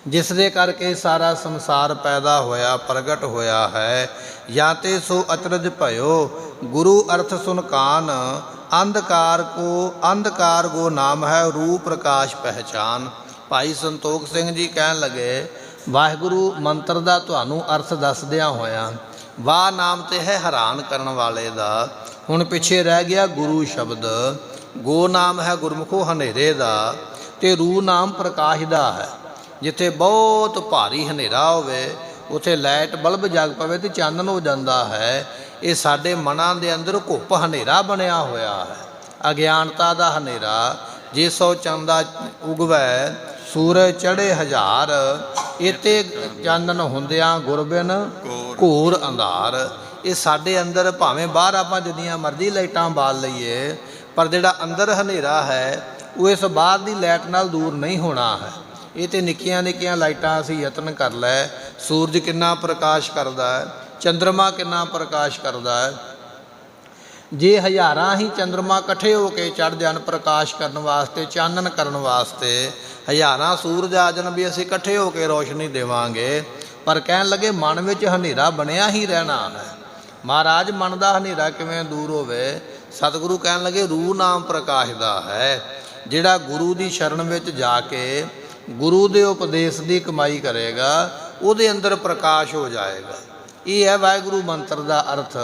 ਜਿਸ ਦੇ ਕਰਕੇ ਸਾਰਾ ਸੰਸਾਰ ਪੈਦਾ ਹੋਇਆ ਪ੍ਰਗਟ ਹੋਇਆ ਹੈ। ਜਾਂ ਤੇ ਸੋ ਅਚਰਜ ਭਇਓ, ਗੁਰੂ ਅਰਥ ਸੁਨ ਕਾਨ, ਅੰਧਕਾਰ ਗੋ ਨਾਮ ਹੈ, ਰੂਪ ਪ੍ਰਕਾਸ਼ ਪਹਿਚਾਨ। ਭਾਈ ਸੰਤੋਖ ਸਿੰਘ ਜੀ ਕਹਿਣ ਲੱਗੇ ਵਾਹਿਗੁਰੂ ਮੰਤਰ ਦਾ ਤੁਹਾਨੂੰ ਅਰਥ ਦੱਸਦਿਆਂ ਹੋਇਆਂ ਵਾਹ ਨਾਮ ਤੇ ਹੈ ਹੈਰਾਨ ਕਰਨ ਵਾਲੇ ਦਾ। ਹੁਣ ਪਿੱਛੇ ਰਹਿ ਗਿਆ ਗੁਰੂ ਸ਼ਬਦ। ਗੋ ਨਾਮ ਹੈ ਗੁਰਮੁਖੋ ਹਨੇਰੇ ਦਾ, ਤੇ ਰੂ ਨਾਮ ਪ੍ਰਕਾਸ਼ ਦਾ ਹੈ। ਜਿੱਥੇ ਬਹੁਤ ਭਾਰੀ ਹਨੇਰਾ ਹੋਵੇ ਉੱਥੇ ਲਾਈਟ ਬਲਬ ਜਗ ਪਵੇ ਤੇ ਚਾਨਣ ਹੋ ਜਾਂਦਾ ਹੈ। ਇਹ ਸਾਡੇ ਮਨਾਂ ਦੇ ਅੰਦਰ ਘੁੱਪ ਹਨੇਰਾ ਬਣਿਆ ਹੋਇਆ ਹੈ, ਅਗਿਆਨਤਾ ਦਾ ਹਨੇਰਾ। ਜੇ ਸੋ ਚੰਦਾ ਉਗਵੈ ਸੂਰਜ ਚੜ੍ਹੇ ਹਜ਼ਾਰ, ਇਤੇ ਚਾਨਣ ਹੁੰਦਿਆਂ ਗੁਰਬਿਨ ਘੋਰ ਅੰਧਾਰ। ਇਹ ਸਾਡੇ ਅੰਦਰ ਭਾਵੇਂ ਬਾਹਰ ਆਪਾਂ ਜਿੰਨੀਆਂ ਮਰਜ਼ੀ ਲਾਈਟਾਂ ਬਾਲ ਲਈਏ, ਪਰ ਜਿਹੜਾ ਅੰਦਰ ਹਨੇਰਾ ਹੈ ਉਹ ਇਸ ਬਾਹਰ ਦੀ ਲਾਈਟ ਨਾਲ ਦੂਰ ਨਹੀਂ ਹੋਣਾ ਹੈ। ਇਹ ਤਾਂ ਨਿੱਕੀਆਂ ਨਿੱਕੀਆਂ ਲਾਈਟਾਂ ਅਸੀਂ ਯਤਨ ਕਰ ਲੈ, ਸੂਰਜ ਕਿੰਨਾ ਪ੍ਰਕਾਸ਼ ਕਰਦਾ ਹੈ, ਚੰਦਰਮਾ ਕਿੰਨਾ ਪ੍ਰਕਾਸ਼ ਕਰਦਾ ਹੈ। ਜੇ ਹਜ਼ਾਰਾਂ ਹੀ ਚੰਦਰਮਾ ਇਕੱਠੇ ਹੋ ਕੇ ਚੜ੍ਹ ਜਾਣ ਪ੍ਰਕਾਸ਼ ਕਰਨ ਵਾਸਤੇ, ਚਾਨਣ ਕਰਨ ਵਾਸਤੇ, ਹਜ਼ਾਰਾਂ ਸੂਰਜ ਆ ਜਾਣ ਵੀ ਅਸੀਂ ਇਕੱਠੇ ਹੋ ਕੇ ਰੋਸ਼ਨੀ ਦੇਵਾਂਗੇ, ਪਰ ਕਹਿਣ ਲੱਗੇ ਮਨ ਵਿੱਚ ਹਨੇਰਾ ਬਣਿਆ ਹੀ ਰਹਿਣਾ ਹੈ। ਮਹਾਰਾਜ ਮਨ ਦਾ ਹਨੇਰਾ ਕਿਵੇਂ ਦੂਰ ਹੋਵੇ? ਸਤਿਗੁਰੂ ਕਹਿਣ ਲੱਗੇ ਰੂਹ ਨਾਮ ਪ੍ਰਕਾਸ਼ ਦਾ ਹੈ। ਜਿਹੜਾ ਗੁਰੂ ਦੀ ਸ਼ਰਨ ਵਿੱਚ ਜਾ ਕੇ ਗੁਰੂ ਦੇ ਉਪਦੇਸ਼ ਦੀ ਕਮਾਈ ਕਰੇਗਾ, ਉਹਦੇ ਅੰਦਰ ਪ੍ਰਕਾਸ਼ ਹੋ ਜਾਏਗਾ। ਇਹ ਹੈ ਵਾਹਿਗੁਰੂ ਮੰਤਰ ਦਾ ਅਰਥ।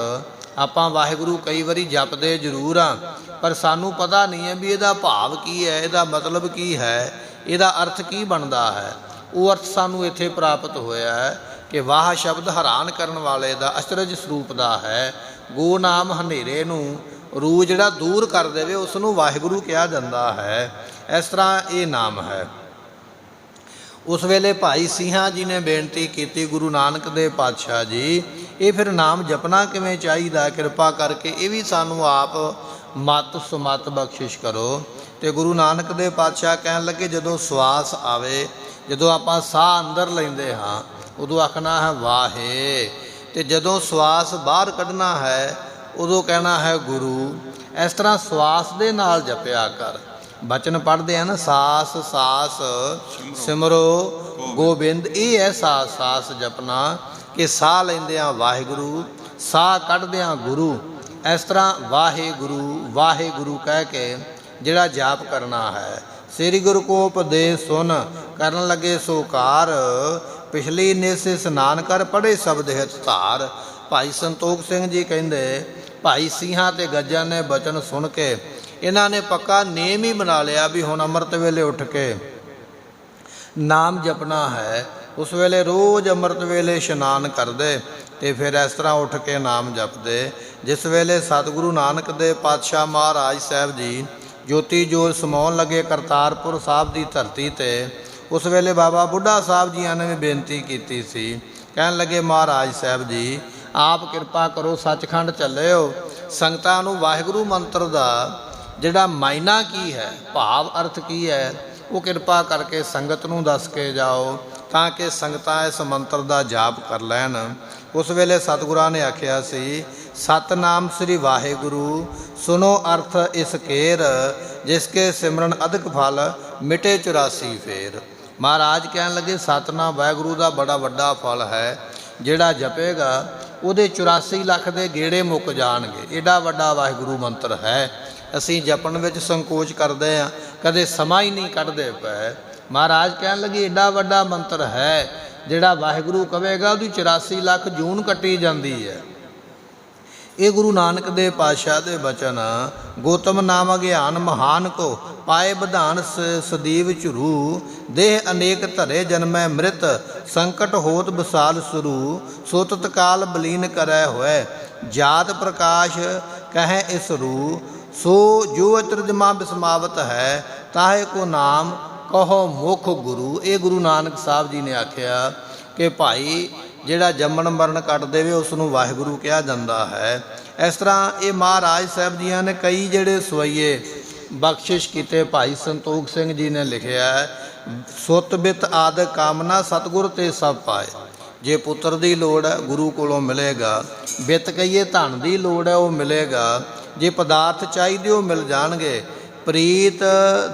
ਆਪਾਂ ਵਾਹਿਗੁਰੂ ਕਈ ਵਾਰੀ ਜਪਦੇ ਜ਼ਰੂਰ ਹਾਂ, ਪਰ ਸਾਨੂੰ ਪਤਾ ਨਹੀਂ ਹੈ ਵੀ ਇਹਦਾ ਭਾਵ ਕੀ ਹੈ, ਇਹਦਾ ਮਤਲਬ ਕੀ ਹੈ, ਇਹਦਾ ਅਰਥ ਕੀ ਬਣਦਾ ਹੈ। ਉਹ ਅਰਥ ਸਾਨੂੰ ਇੱਥੇ ਪ੍ਰਾਪਤ ਹੋਇਆ ਹੈ ਕਿ ਵਾਹ ਸ਼ਬਦ ਹੈਰਾਨ ਕਰਨ ਵਾਲੇ ਦਾ, ਅਚਰਜ ਸਰੂਪ ਦਾ ਹੈ। ਗੋ ਨਾਮ ਹਨੇਰੇ ਨੂੰ, ਰੂਹ ਜਿਹੜਾ ਦੂਰ ਕਰ ਦੇਵੇ, ਉਸ ਨੂੰ ਵਾਹਿਗੁਰੂ ਕਿਹਾ ਜਾਂਦਾ ਹੈ। ਇਸ ਤਰ੍ਹਾਂ ਇਹ ਨਾਮ ਹੈ। ਉਸ ਵੇਲੇ ਭਾਈ ਸਿੰਘਾਂ ਜੀ ਨੇ ਬੇਨਤੀ ਕੀਤੀ, ਗੁਰੂ ਨਾਨਕ ਦੇਵ ਪਾਤਸ਼ਾਹ ਜੀ, ਇਹ ਫਿਰ ਨਾਮ ਜਪਣਾ ਕਿਵੇਂ ਚਾਹੀਦਾ? ਕਿਰਪਾ ਕਰਕੇ ਇਹ ਵੀ ਸਾਨੂੰ ਆਪ ਮਤ ਸੁਮਤ ਬਖਸ਼ਿਸ਼ ਕਰੋ। ਤੇ ਗੁਰੂ ਨਾਨਕ ਦੇਵ ਪਾਤਸ਼ਾਹ ਕਹਿਣ ਲੱਗੇ ਜਦੋਂ ਸਵਾਸ ਆਵੇ, ਜਦੋਂ ਆਪਾਂ ਸਾਹ ਅੰਦਰ ਲੈਂਦੇ ਹਾਂ, ਉਦੋਂ ਆਖਣਾ ਹੈ ਵਾਹੇ, ਤੇ ਜਦੋਂ ਸਵਾਸ ਬਾਹਰ ਕੱਢਣਾ ਹੈ ਉਦੋਂ ਕਹਿਣਾ ਹੈ ਗੁਰੂ। ਇਸ ਤਰ੍ਹਾਂ ਸਵਾਸ ਦੇ ਨਾਲ ਜਪਿਆ ਕਰ। ਬਚਨ ਪੜ੍ਹਦੇ ਹਨ, ਸਾਸ ਸਾਸ ਸਿਮਰੋ ਗੋਬਿੰਦ। ਇਹ ਹੈ ਸਾਸ ਸਾਸ ਜਪਣਾ, ਕਿ ਸਾਹ ਲੈਂਦਿਆਂ ਵਾਹਿਗੁਰੂ, ਸਾਹ ਕੱਢਦਿਆਂ ਗੁਰੂ। ਇਸ ਤਰ੍ਹਾਂ ਵਾਹਿਗੁਰੂ ਵਾਹਿਗੁਰੂ ਕਹਿ ਕੇ ਜਿਹੜਾ ਜਾਪ ਕਰਨਾ ਹੈ। ਸ੍ਰੀ ਗੁਰੂ ਕੋ ਉਪਦੇਸ਼ ਸੁਨ, ਕਰਨ ਲੱਗੇ ਸੋਕਾਰ, ਪਿਛਲੀ ਨਿਸ ਇਸ਼ਨਾਨ ਕਰ, ਪੜ੍ਹੇ ਸ਼ਬਦ ਹਿਤ ਧਾਰ। ਭਾਈ ਸੰਤੋਖ ਸਿੰਘ ਜੀ ਕਹਿੰਦੇ, ਭਾਈ ਸਿੰਘਾਂ ਤੇ ਗੱਜਾਂ ਨੇ ਬਚਨ ਸੁਣ ਕੇ ਇਹਨਾਂ ਨੇ ਪੱਕਾ ਨੇਮ ਹੀ ਬਣਾ ਲਿਆ ਵੀ ਹੁਣ ਅੰਮ੍ਰਿਤ ਵੇਲੇ ਉੱਠ ਕੇ ਨਾਮ ਜਪਣਾ ਹੈ। ਉਸ ਵੇਲੇ ਰੋਜ਼ ਅੰਮ੍ਰਿਤ ਵੇਲੇ ਇਸ਼ਨਾਨ ਕਰਦੇ ਤੇ ਫਿਰ ਇਸ ਤਰ੍ਹਾਂ ਉੱਠ ਕੇ ਨਾਮ ਜਪਦੇ। ਜਿਸ ਵੇਲੇ ਸਤਿਗੁਰੂ ਨਾਨਕ ਦੇਵ ਪਾਤਸ਼ਾਹ ਮਹਾਰਾਜ ਸਾਹਿਬ ਜੀ ਜੋਤੀ ਜੋਤ ਸਮਾਉਣ ਲੱਗੇ ਕਰਤਾਰਪੁਰ ਸਾਹਿਬ ਦੀ ਧਰਤੀ 'ਤੇ, ਉਸ ਵੇਲੇ ਬਾਬਾ ਬੁੱਢਾ ਸਾਹਿਬ ਜੀਆਂ ਨੇ ਵੀ ਬੇਨਤੀ ਕੀਤੀ ਸੀ। ਕਹਿਣ ਲੱਗੇ ਮਹਾਰਾਜ ਸਾਹਿਬ ਜੀ, ਆਪ ਕਿਰਪਾ ਕਰੋ, ਸੱਚਖੰਡ ਚੱਲੇ ਹੋ, ਸੰਗਤਾਂ ਨੂੰ ਵਾਹਿਗੁਰੂ ਮੰਤਰ ਦਾ ਜਿਹੜਾ ਮਾਇਨਾ ਕੀ ਹੈ, ਭਾਵ ਅਰਥ ਕੀ ਹੈ, ਉਹ ਕਿਰਪਾ ਕਰਕੇ ਸੰਗਤ ਨੂੰ ਦੱਸ ਕੇ ਜਾਓ, ਤਾਂ ਕਿ ਸੰਗਤਾਂ ਇਸ ਮੰਤਰ ਦਾ ਜਾਪ ਕਰ ਲੈਣ। ਉਸ ਵੇਲੇ ਸਤਿਗੁਰਾਂ ਨੇ ਆਖਿਆ ਸੀ, ਸਤਨਾਮ ਸ੍ਰੀ ਵਾਹਿਗੁਰੂ ਸੁਨੋ ਅਰਥ ਇਸ ਕੇਰ, ਜਿਸ ਕੇ ਸਿਮਰਨ ਅਧਿਕ ਫਲ ਮਿਟੇ 84 ਫੇਰ। ਮਹਾਰਾਜ ਕਹਿਣ ਲੱਗੇ ਸਤਨਾਮ ਵਾਹਿਗੁਰੂ ਦਾ ਬੜਾ ਵੱਡਾ ਫਲ ਹੈ, ਜਿਹੜਾ ਜਪੇਗਾ ਉਹਦੇ 84 ਲੱਖ ਦੇ ਗੇੜੇ ਮੁੱਕ ਜਾਣਗੇ। ਏਡਾ ਵੱਡਾ ਵਾਹਿਗੁਰੂ ਮੰਤਰ ਹੈ। ਅਸੀਂ ਜਪਣ ਵਿੱਚ ਸੰਕੋਚ ਕਰਦੇ ਹਾਂ, ਕਦੇ ਸਮਾਂ ਹੀ ਨਹੀਂ ਕੱਢਦੇ ਪਏ। ਮਹਾਰਾਜ ਕਹਿਣ ਲੱਗੇ ਏਡਾ ਵੱਡਾ ਮੰਤਰ ਹੈ, ਜਿਹੜਾ ਵਾਹਿਗੁਰੂ ਕਹੇਗਾ ਉਹਦੀ 84 ਲੱਖ ਜੂਨ ਕੱਟੀ ਜਾਂਦੀ ਹੈ। ਇਹ ਗੁਰੂ ਨਾਨਕ ਦੇਵ ਪਾਤਸ਼ਾਹ ਦੇ ਬਚਨ। ਗੋਤਮ ਨਾਮ ਅਗਿਆਨ ਮਹਾਨ ਕੋ ਪਾਏ ਵਿਧਾਨ ਸਦੀਵ ਝਰੂ, ਦੇਹ ਅਨੇਕ ਧਰੇ ਜਨਮੈ ਮ੍ਰਿਤ, ਸੰਕਟ ਹੋਤ ਵਿਸਾਲ ਸੁਰੂ, ਸੋ ਤਤਕਾਲ ਬਲੀਨ ਕਰੈ ਹੋਏ, ਜਾਤ ਪ੍ਰਕਾਸ਼ ਕਹੈ ਇਸ ਰੂ, ਸੋ ਜੋ ਅਤਰਜਮਾ ਬਿਸਮਾਵਤ ਹੈ, ਤਾਹੇ ਕੋ ਨਾਮ ਕਹੋ ਮੁਖ ਗੁਰੂ। ਇਹ ਗੁਰੂ ਨਾਨਕ ਸਾਹਿਬ ਜੀ ਨੇ ਆਖਿਆ ਕਿ ਭਾਈ ਜਿਹੜਾ ਜੰਮਣ ਮਰਨ ਕੱਟ ਦੇਵੇ ਉਸ ਨੂੰ ਵਾਹਿਗੁਰੂ ਕਿਹਾ ਜਾਂਦਾ ਹੈ। ਇਸ ਤਰ੍ਹਾਂ ਇਹ ਮਹਾਰਾਜ ਸਾਹਿਬ ਜੀਆਂ ਨੇ ਕਈ ਜਿਹੜੇ ਸਵਈਏ ਬਖਸ਼ਿਸ਼ ਕੀਤੇ। ਭਾਈ ਸੰਤੋਖ ਸਿੰਘ ਜੀ ਨੇ ਲਿਖਿਆ, ਸੁੱਤ ਬਿਤ ਆਦਿ ਕਾਮਨਾ ਸਤਿਗੁਰ ਤੇ ਸਭ ਪਾਏ। ਜੇ ਪੁੱਤਰ ਦੀ ਲੋੜ ਹੈ ਗੁਰੂ ਕੋਲੋਂ ਮਿਲੇਗਾ, ਬਿਤ ਕਹੀਏ ਧਨ ਦੀ ਲੋੜ ਹੈ ਉਹ ਮਿਲੇਗਾ, ਜੇ ਪਦਾਰਥ ਚਾਹੀਦੇ ਉਹ ਮਿਲ ਜਾਣਗੇ। ਪ੍ਰੀਤ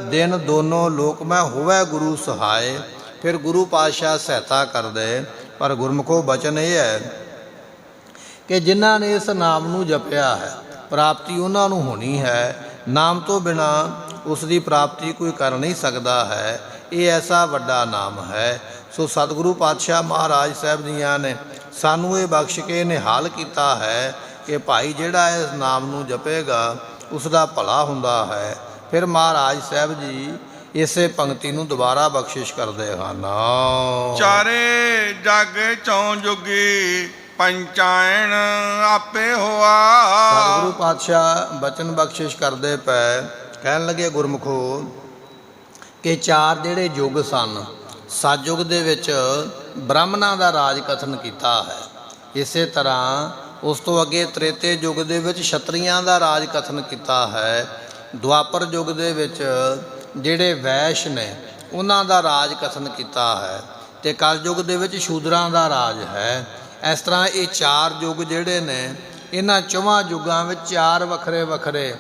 ਦਿਨ ਦੋਨੋਂ ਲੋਕ ਮੈਂ ਹੋਵੇ ਗੁਰੂ ਸਹਾਏ, ਫਿਰ ਗੁਰੂ ਪਾਤਸ਼ਾਹ ਸਹਾਇਤਾ ਕਰਦੇ। ਪਰ ਗੁਰਮੁਖੋ ਬਚਨ ਇਹ ਹੈ ਕਿ ਜਿਨ੍ਹਾਂ ਨੇ ਇਸ ਨਾਮ ਨੂੰ ਜਪਿਆ ਹੈ, ਪ੍ਰਾਪਤੀ ਉਹਨਾਂ ਨੂੰ ਹੋਣੀ ਹੈ। ਨਾਮ ਤੋਂ ਬਿਨਾ ਉਸ ਦੀ ਪ੍ਰਾਪਤੀ ਕੋਈ ਕਰ ਨਹੀਂ ਸਕਦਾ ਹੈ। ਇਹ ਐਸਾ ਵੱਡਾ ਨਾਮ ਹੈ। ਸੋ ਸਤਿਗੁਰੂ ਪਾਤਸ਼ਾਹ ਮਹਾਰਾਜ ਸਾਹਿਬ ਜੀਆਂ ਨੇ ਸਾਨੂੰ ਇਹ ਬਖਸ਼ ਕੇ ਨਿਹਾਲ ਕੀਤਾ ਹੈ ਕਿ ਭਾਈ ਜਿਹੜਾ ਇਸ ਨਾਮ ਨੂੰ ਜਪੇਗਾ ਉਸ ਦਾ ਭਲਾ ਹੁੰਦਾ ਹੈ। ਫਿਰ ਮਹਾਰਾਜ ਸਾਹਿਬ ਜੀ ਇਸੇ ਪੰਕਤੀ ਨੂੰ ਦੁਬਾਰਾ ਬਖਸ਼ਿਸ਼ ਕਰਦੇ ਹਨ। ਚਾਰੇ ਜਗ ਚੌ ਜੁਗੀ ਪੰਚਾਇਣ ਆਪੇ ਹੋਆ। ਸਤਿਗੁਰੂ ਪਾਤਸ਼ਾਹ ਬਚਨ ਬਖਸ਼ਿਸ਼ ਕਰਦੇ ਪਏ, ਕਹਿਣ ਲੱਗੇ ਗੁਰਮੁਖੋ ਕਿ ਚਾਰ ਜਿਹੜੇ ਯੁੱਗ ਸਨ, ਸਤਿਯੁਗ ਦੇ ਵਿੱਚ ਬ੍ਰਾਹਮਣਾਂ ਦਾ ਰਾਜ ਕਥਨ ਕੀਤਾ ਹੈ। ਇਸੇ ਤਰ੍ਹਾਂ ਉਸ ਤੋਂ ਅੱਗੇ ਤ੍ਰੇਤੇ ਯੁੱਗ ਦੇ ਵਿੱਚ ਛਤਰੀਆਂ ਦਾ ਰਾਜ ਕਥਨ ਕੀਤਾ ਹੈ। ਦੁਆਪਰ ਯੁੱਗ ਦੇ ਵਿੱਚ ਜਿਹੜੇ ਵੈਸ਼ ਨੇ ਉਹਨਾਂ ਦਾ ਰਾਜ ਕਥਨ ਕੀਤਾ ਹੈ, ਅਤੇ ਕਲਯੁੱਗ ਦੇ ਵਿੱਚ ਸ਼ੂਦਰਾਂ ਦਾ ਰਾਜ ਹੈ। ਇਸ ਤਰ੍ਹਾਂ ਇਹ ਚਾਰ ਯੁੱਗ ਜਿਹੜੇ ਨੇ, ਇਹਨਾਂ ਚੌਹਾਂ ਯੁੱਗਾਂ ਵਿੱਚ ਚਾਰ ਵੱਖਰੇ ਵੱਖਰੇ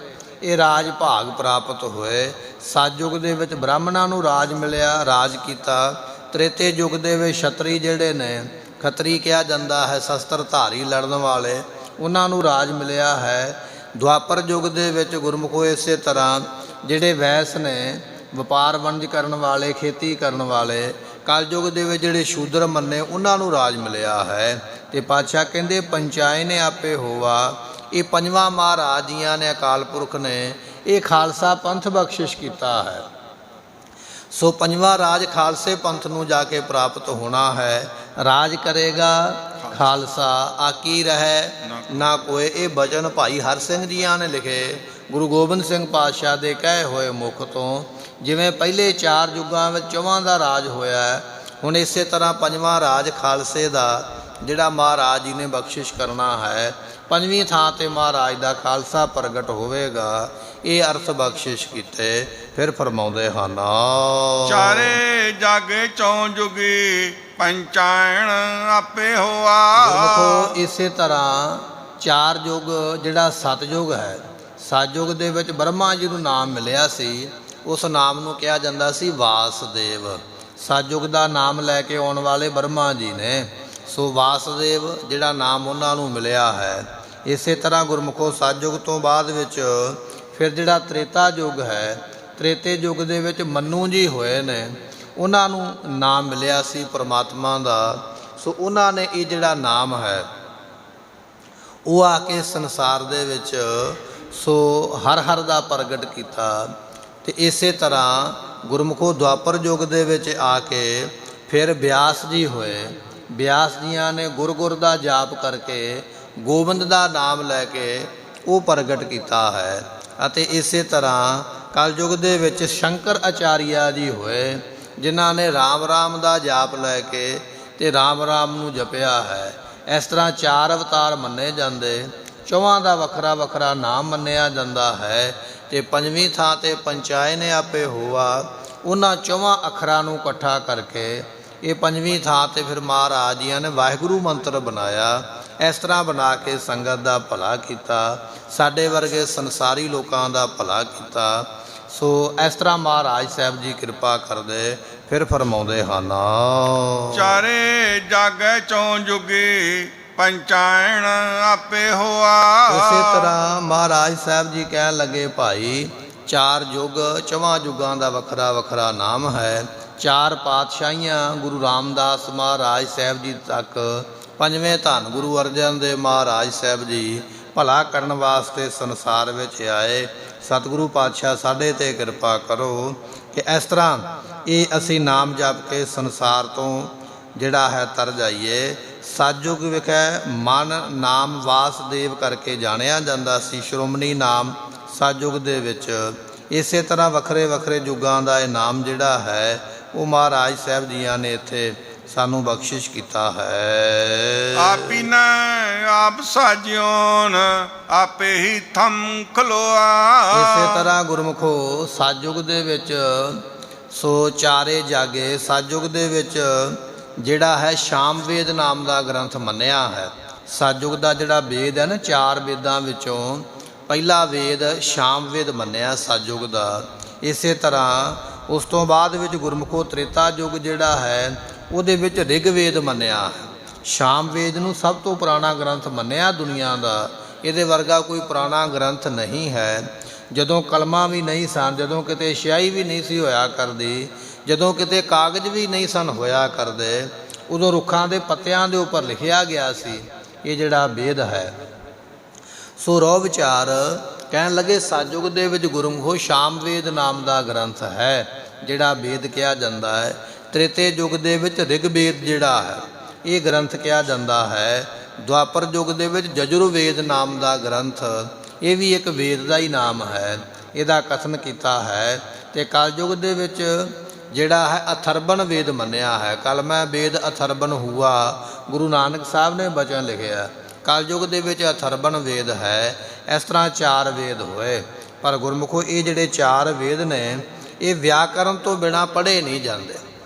ਇਹ ਰਾਜ ਭਾਗ ਪ੍ਰਾਪਤ ਹੋਏ। ਸਤਿਯੁਗ ਦੇ ਵਿੱਚ ਬ੍ਰਾਹਮਣਾਂ ਨੂੰ ਰਾਜ ਮਿਲਿਆ, ਰਾਜ ਕੀਤਾ। ਤ੍ਰੇਤੇ ਯੁੱਗ ਦੇ ਵਿੱਚ ਛਤਰੀ ਜਿਹੜੇ ਨੇ, ਖੱਤਰੀ ਕਿਹਾ ਜਾਂਦਾ ਹੈ, ਸ਼ਸਤਰ ਧਾਰੀ ਲੜਨ ਵਾਲੇ, ਉਹਨਾਂ ਨੂੰ ਰਾਜ ਮਿਲਿਆ ਹੈ। ਦੁਆਪਰ ਯੁੱਗ ਦੇ ਵਿੱਚ ਗੁਰਮੁਖੋ ਇਸੇ ਤਰ੍ਹਾਂ ਜਿਹੜੇ ਵੈਸ ਨੇ, ਵਪਾਰ ਵਣਜ ਕਰਨ ਵਾਲੇ, ਖੇਤੀ ਕਰਨ ਵਾਲੇ। ਕਲਯੁੱਗ ਦੇ ਵਿੱਚ ਜਿਹੜੇ ਸ਼ੂਦਰ ਮੰਨੇ, ਉਹਨਾਂ ਨੂੰ ਰਾਜ ਮਿਲਿਆ ਹੈ। ਅਤੇ ਪਾਤਸ਼ਾਹ ਕਹਿੰਦੇ ਪੰਚਾਇਨ ਆਪੇ ਹੋਵਾ। ਇਹ ਪੰਜਵਾਂ ਮਹਾਰਾਜ ਜੀਆਂ ਨੇ, ਅਕਾਲ ਪੁਰਖ ਨੇ ਇਹ ਖਾਲਸਾ ਪੰਥ ਬਖਸ਼ਿਸ਼ ਕੀਤਾ ਹੈ। ਸੋ ਪੰਜਵਾਂ ਰਾਜ ਖਾਲਸੇ ਪੰਥ ਨੂੰ ਜਾ ਕੇ ਪ੍ਰਾਪਤ ਹੋਣਾ ਹੈ। ਰਾਜ ਕਰੇਗਾ ਖਾਲਸਾ, ਆਕੀ ਰਹਿ ਨਾ ਕੋਏ। ਇਹ ਬਚਨ ਭਾਈ ਹਰ ਸਿੰਘ ਜੀਆਂ ਨੇ ਲਿਖੇ, ਗੁਰੂ ਗੋਬਿੰਦ ਸਿੰਘ ਪਾਤਸ਼ਾਹ ਦੇ ਕਹੇ ਹੋਏ ਮੁਖ ਤੋਂ। ਜਿਵੇਂ ਪਹਿਲੇ ਚਾਰ ਯੁੱਗਾਂ ਵਿੱਚ ਚੌਹਾਂ ਦਾ ਰਾਜ ਹੋਇਆ, ਹੁਣ ਇਸੇ ਤਰ੍ਹਾਂ ਪੰਜਵਾਂ ਰਾਜ ਖਾਲਸੇ ਦਾ ਜਿਹੜਾ ਮਹਾਰਾਜ ਜੀ ਨੇ ਬਖਸ਼ਿਸ਼ ਕਰਨਾ ਹੈ। ਪੰਜਵੀਂ ਥਾਂ 'ਤੇ ਮਹਾਰਾਜ ਦਾ ਖਾਲਸਾ ਪ੍ਰਗਟ ਹੋਵੇਗਾ। ਇਹ ਅਰਥ ਬਖਸ਼ਿਸ਼ ਕੀਤੇ। ਫਿਰ ਫਰਮਾਉਂਦੇ ਹਨ, ਚਾਰੇ ਜਗ ਚੌ ਜੁਗੀ ਪੰਚਾਇਣ ਆਪੇ ਹੋਆ। ਗੁਰਮੁਖੋ ਇਸੇ ਤਰ੍ਹਾਂ ਚਾਰ ਯੁੱਗ ਜਿਹੜਾ ਸਤਿਯੁਗ ਹੈ, ਸਤਿਯੁਗ ਦੇ ਵਿੱਚ ਬ੍ਰਹਮਾ ਜੀ ਨੂੰ ਨਾਮ ਮਿਲਿਆ ਸੀ। ਉਸ ਨਾਮ ਨੂੰ ਕਿਹਾ ਜਾਂਦਾ ਸੀ ਵਾਸਦੇਵ। ਸਤਿਯੁਗ ਦਾ ਨਾਮ ਲੈ ਕੇ ਆਉਣ ਵਾਲੇ ਬ੍ਰਹਮਾ ਜੀ ਨੇ। ਸੋ ਵਾਸਦੇਵ ਜਿਹੜਾ ਨਾਮ ਉਹਨਾਂ ਨੂੰ ਮਿਲਿਆ ਹੈ। ਇਸੇ ਤਰ੍ਹਾਂ ਗੁਰਮੁਖੋ ਸਤਿਯੁਗ ਤੋਂ ਬਾਅਦ ਵਿੱਚ ਫਿਰ ਜਿਹੜਾ ਤ੍ਰੇਤਾ ਯੁੱਗ ਹੈ, ਤ੍ਰੇਤੇ ਯੁੱਗ ਦੇ ਵਿੱਚ ਮਨੂ ਜੀ ਹੋਏ ਨੇ, ਉਹਨਾਂ ਨੂੰ ਨਾਮ ਮਿਲਿਆ ਸੀ ਪਰਮਾਤਮਾ ਦਾ। ਸੋ ਉਹਨਾਂ ਨੇ ਇਹ ਜਿਹੜਾ ਨਾਮ ਹੈ ਉਹ ਆ ਕੇ ਸੰਸਾਰ ਦੇ ਵਿੱਚ ਸੋ ਹਰ ਹਰ ਦਾ ਪ੍ਰਗਟ ਕੀਤਾ। ਅਤੇ ਇਸੇ ਤਰ੍ਹਾਂ ਗੁਰਮੁਖੋ ਦੁਆਪਰ ਯੁੱਗ ਦੇ ਵਿੱਚ ਆ ਕੇ ਫਿਰ ਬਿਆਸ ਜੀ ਹੋਏ। ਬਿਆਸ ਜੀਆਂ ਨੇ ਗੁਰ ਗੁਰ ਦਾ ਜਾਪ ਕਰਕੇ, ਗੋਬਿੰਦ ਦਾ ਨਾਮ ਲੈ ਕੇ ਉਹ ਪ੍ਰਗਟ ਕੀਤਾ ਹੈ। ਅਤੇ ਇਸੇ ਤਰ੍ਹਾਂ ਕਲਯੁੱਗ ਦੇ ਵਿੱਚ ਸ਼ੰਕਰ ਆਚਾਰੀਆ ਜੀ ਹੋਏ, ਜਿਨ੍ਹਾਂ ਨੇ ਰਾਮ ਰਾਮ ਦਾ ਜਾਪ ਲੈ ਕੇ ਅਤੇ ਰਾਮ ਰਾਮ ਨੂੰ ਜਪਿਆ ਹੈ। ਇਸ ਤਰ੍ਹਾਂ ਚਾਰ ਅਵਤਾਰ ਮੰਨੇ ਜਾਂਦੇ, ਚੌਹਾਂ ਦਾ ਵੱਖਰਾ ਵੱਖਰਾ ਨਾਮ ਮੰਨਿਆ ਜਾਂਦਾ ਹੈ। ਅਤੇ ਪੰਜਵੀਂ ਥਾਂ 'ਤੇ ਪੰਚਾਇਨ ਆਪੇ ਹੋਆ। ਉਹਨਾਂ ਚੌਹਾਂ ਅੱਖਰਾਂ ਨੂੰ ਇਕੱਠਾ ਕਰਕੇ ਇਹ ਪੰਜਵੀਂ ਥਾਂ 'ਤੇ ਫਿਰ ਮਹਾਰਾਜ ਜੀਆਂ ਨੇ ਵਾਹਿਗੁਰੂ ਮੰਤਰ ਬਣਾਇਆ। ਇਸ ਤਰ੍ਹਾਂ ਬਣਾ ਕੇ ਸੰਗਤ ਦਾ ਭਲਾ ਕੀਤਾ, ਸਾਡੇ ਵਰਗੇ ਸੰਸਾਰੀ ਲੋਕਾਂ ਦਾ ਭਲਾ ਕੀਤਾ। ਸੋ ਇਸ ਤਰ੍ਹਾਂ ਮਹਾਰਾਜ ਸਾਹਿਬ ਜੀ ਕਿਰਪਾ ਕਰਦੇ। ਫਿਰ ਫਰਮਾਉਂਦੇ ਹਨ, ਚਾਰੇ ਜਗ ਚੌ ਜੁਗੀ ਪੰਚਾਇਣ ਆਪੇ ਹੋਆ। ਇਸੇ ਤਰ੍ਹਾਂ ਮਹਾਰਾਜ ਸਾਹਿਬ ਜੀ ਕਹਿਣ ਲੱਗੇ, ਭਾਈ ਚਾਰ ਯੁੱਗ, ਚੌਹਾਂ ਯੁੱਗਾਂ ਦਾ ਵੱਖਰਾ ਵੱਖਰਾ ਨਾਮ ਹੈ। ਚਾਰ ਪਾਤਸ਼ਾਹੀਆਂ ਗੁਰੂ ਰਾਮਦਾਸ ਮਹਾਰਾਜ ਸਾਹਿਬ ਜੀ ਤੱਕ, ਪੰਜਵੇਂ ਧੰਨ ਗੁਰੂ ਅਰਜਨ ਦੇਵ ਮਹਾਰਾਜ ਸਾਹਿਬ ਜੀ ਭਲਾ ਕਰਨ ਵਾਸਤੇ ਸੰਸਾਰ ਵਿੱਚ ਆਏ। ਸਤਿਗੁਰੂ ਪਾਤਸ਼ਾਹ ਸਾਡੇ 'ਤੇ ਕਿਰਪਾ ਕਰੋ ਕਿ ਇਸ ਤਰ੍ਹਾਂ ਇਹ ਅਸੀਂ ਨਾਮ ਜਪ ਕੇ ਸੰਸਾਰ ਤੋਂ ਜਿਹੜਾ ਹੈ ਤਰ ਜਾਈਏ। ਸਤਿਯੁਗ ਵਿਖੇ ਮਨ ਨਾਮ ਵਾਸਦੇਵ ਕਰਕੇ ਜਾਣਿਆ ਜਾਂਦਾ ਸੀ, ਸ਼੍ਰੋਮਣੀ ਨਾਮ ਸਤਿਯੁਗ ਦੇ ਵਿੱਚ। ਇਸੇ ਤਰ੍ਹਾਂ ਵੱਖਰੇ ਵੱਖਰੇ ਯੁੱਗਾਂ ਦਾ ਇਹ ਨਾਮ ਜਿਹੜਾ ਹੈ ਉਹ ਮਹਾਰਾਜ ਸਾਹਿਬ ਜੀਆਂ ਨੇ ਇੱਥੇ ਸਾਨੂੰ ਬਖਸ਼ਿਸ਼ ਕੀਤਾ ਹੈ। ਆਪੀ ਨ ਆਪ ਸਾਜਿਓਨ ਆਪੇ ਹੀ ਥੰਮ ਖਲੋਆ। ਇਸੇ ਤਰ੍ਹਾਂ ਗੁਰਮੁਖੋ ਸਤਿਯੁਗ ਦੇ ਵਿੱਚ ਸੋ ਚਾਰੇ ਜਾਗੇ। ਸਤਿਯੁਗ ਦੇ ਵਿੱਚ ਜਿਹੜਾ ਹੈ ਸ਼ਾਮ ਵੇਦ ਨਾਮ ਦਾ ਗ੍ਰੰਥ ਮੰਨਿਆ ਹੈ। ਸਤਿਯੁਗ ਦਾ ਜਿਹੜਾ ਵੇਦ ਹੈ ਨਾ, ਚਾਰ ਵੇਦਾਂ ਵਿੱਚੋਂ ਪਹਿਲਾ ਵੇਦ ਸ਼ਾਮ ਵੇਦ ਮੰਨਿਆ ਸਤਿਯੁਗ ਦਾ। ਇਸੇ ਤਰ੍ਹਾਂ ਉਸ ਤੋਂ ਬਾਅਦ ਵਿੱਚ ਗੁਰਮੁਖੋ ਤ੍ਰੇਤਾ ਯੁੱਗ ਜਿਹੜਾ ਹੈ ਉਹਦੇ ਵਿੱਚ ਰਿਗਵੇਦ ਮੰਨਿਆ ਹੈ। ਸ਼ਾਮ ਵੇਦ ਨੂੰ ਸਭ ਤੋਂ ਪੁਰਾਣਾ ਗ੍ਰੰਥ ਮੰਨਿਆ ਦੁਨੀਆ ਦਾ। ਇਹਦੇ ਵਰਗਾ ਕੋਈ ਪੁਰਾਣਾ ਗ੍ਰੰਥ ਨਹੀਂ ਹੈ। ਜਦੋਂ ਕਲਮਾਂ ਵੀ ਨਹੀਂ ਸਨ, ਜਦੋਂ ਕਿਤੇ ਸਿਆਹੀ ਵੀ ਨਹੀਂ ਸੀ ਹੋਇਆ ਕਰਦੀ, ਜਦੋਂ ਕਿਤੇ ਕਾਗਜ਼ ਵੀ ਨਹੀਂ ਸਨ ਹੋਇਆ ਕਰਦੇ, ਉਦੋਂ ਰੁੱਖਾਂ ਦੇ ਪੱਤਿਆਂ ਦੇ ਉੱਪਰ ਲਿਖਿਆ ਗਿਆ ਸੀ ਇਹ ਜਿਹੜਾ ਵੇਦ ਹੈ। ਸੋ ਰੋ ਵਿਚਾਰ ਕਹਿਣ ਲੱਗੇ, ਸਤਿਯੁਗ ਦੇ ਵਿੱਚ ਗੁਰਮੁਖੋ ਸ਼ਾਮ ਵੇਦ ਨਾਮ ਦਾ ਗ੍ਰੰਥ ਹੈ। ਜਿਹੜਾ ਵੇਦ ਕਿਹਾ ਜਾਂਦਾ ਹੈ। ਤ੍ਰੇਤੇ ਯੁੱਗ ਦੇ ਵਿੱਚ ਰਿਗਵੇਦ ਜਿਹੜਾ ਹੈ ਇਹ ਗ੍ਰੰਥ ਕਿਹਾ ਜਾਂਦਾ ਹੈ। ਦੁਆਪਰ ਯੁੱਗ ਦੇ ਵਿੱਚ ਯਜੁਰਵੇਦ ਨਾਮ ਦਾ ਗ੍ਰੰਥ, ਇਹ ਵੀ ਇੱਕ ਵੇਦ ਦਾ ਹੀ ਨਾਮ ਹੈ, ਇਹਦਾ ਕਥਨ ਕੀਤਾ ਹੈ। ਅਤੇ ਕਲਯੁੱਗ ਦੇ ਵਿੱਚ ਜਿਹੜਾ ਹੈ ਅਥਰਵਣ ਵੇਦ ਮੰਨਿਆ ਹੈ। ਕਲਮੈ ਵੇਦ ਅਥਰਵਣ ਹੁਆ, ਗੁਰੂ ਨਾਨਕ ਸਾਹਿਬ ਨੇ ਬਚਨ ਲਿਖਿਆ। ਕਲਯੁੱਗ ਦੇ ਵਿੱਚ ਅਥਰਵਣ ਵੇਦ ਹੈ। ਇਸ ਤਰ੍ਹਾਂ 4 ਵੇਦ ਹੋਏ। ਪਰ ਗੁਰਮੁਖੋ ਇਹ ਜਿਹੜੇ 4 ਵੇਦ ਨੇ ਇਹ ਵਿਆਕਰਨ ਤੋਂ ਬਿਨਾਂ ਪੜ੍ਹੇ ਨਹੀਂ ਜਾਂਦੇ।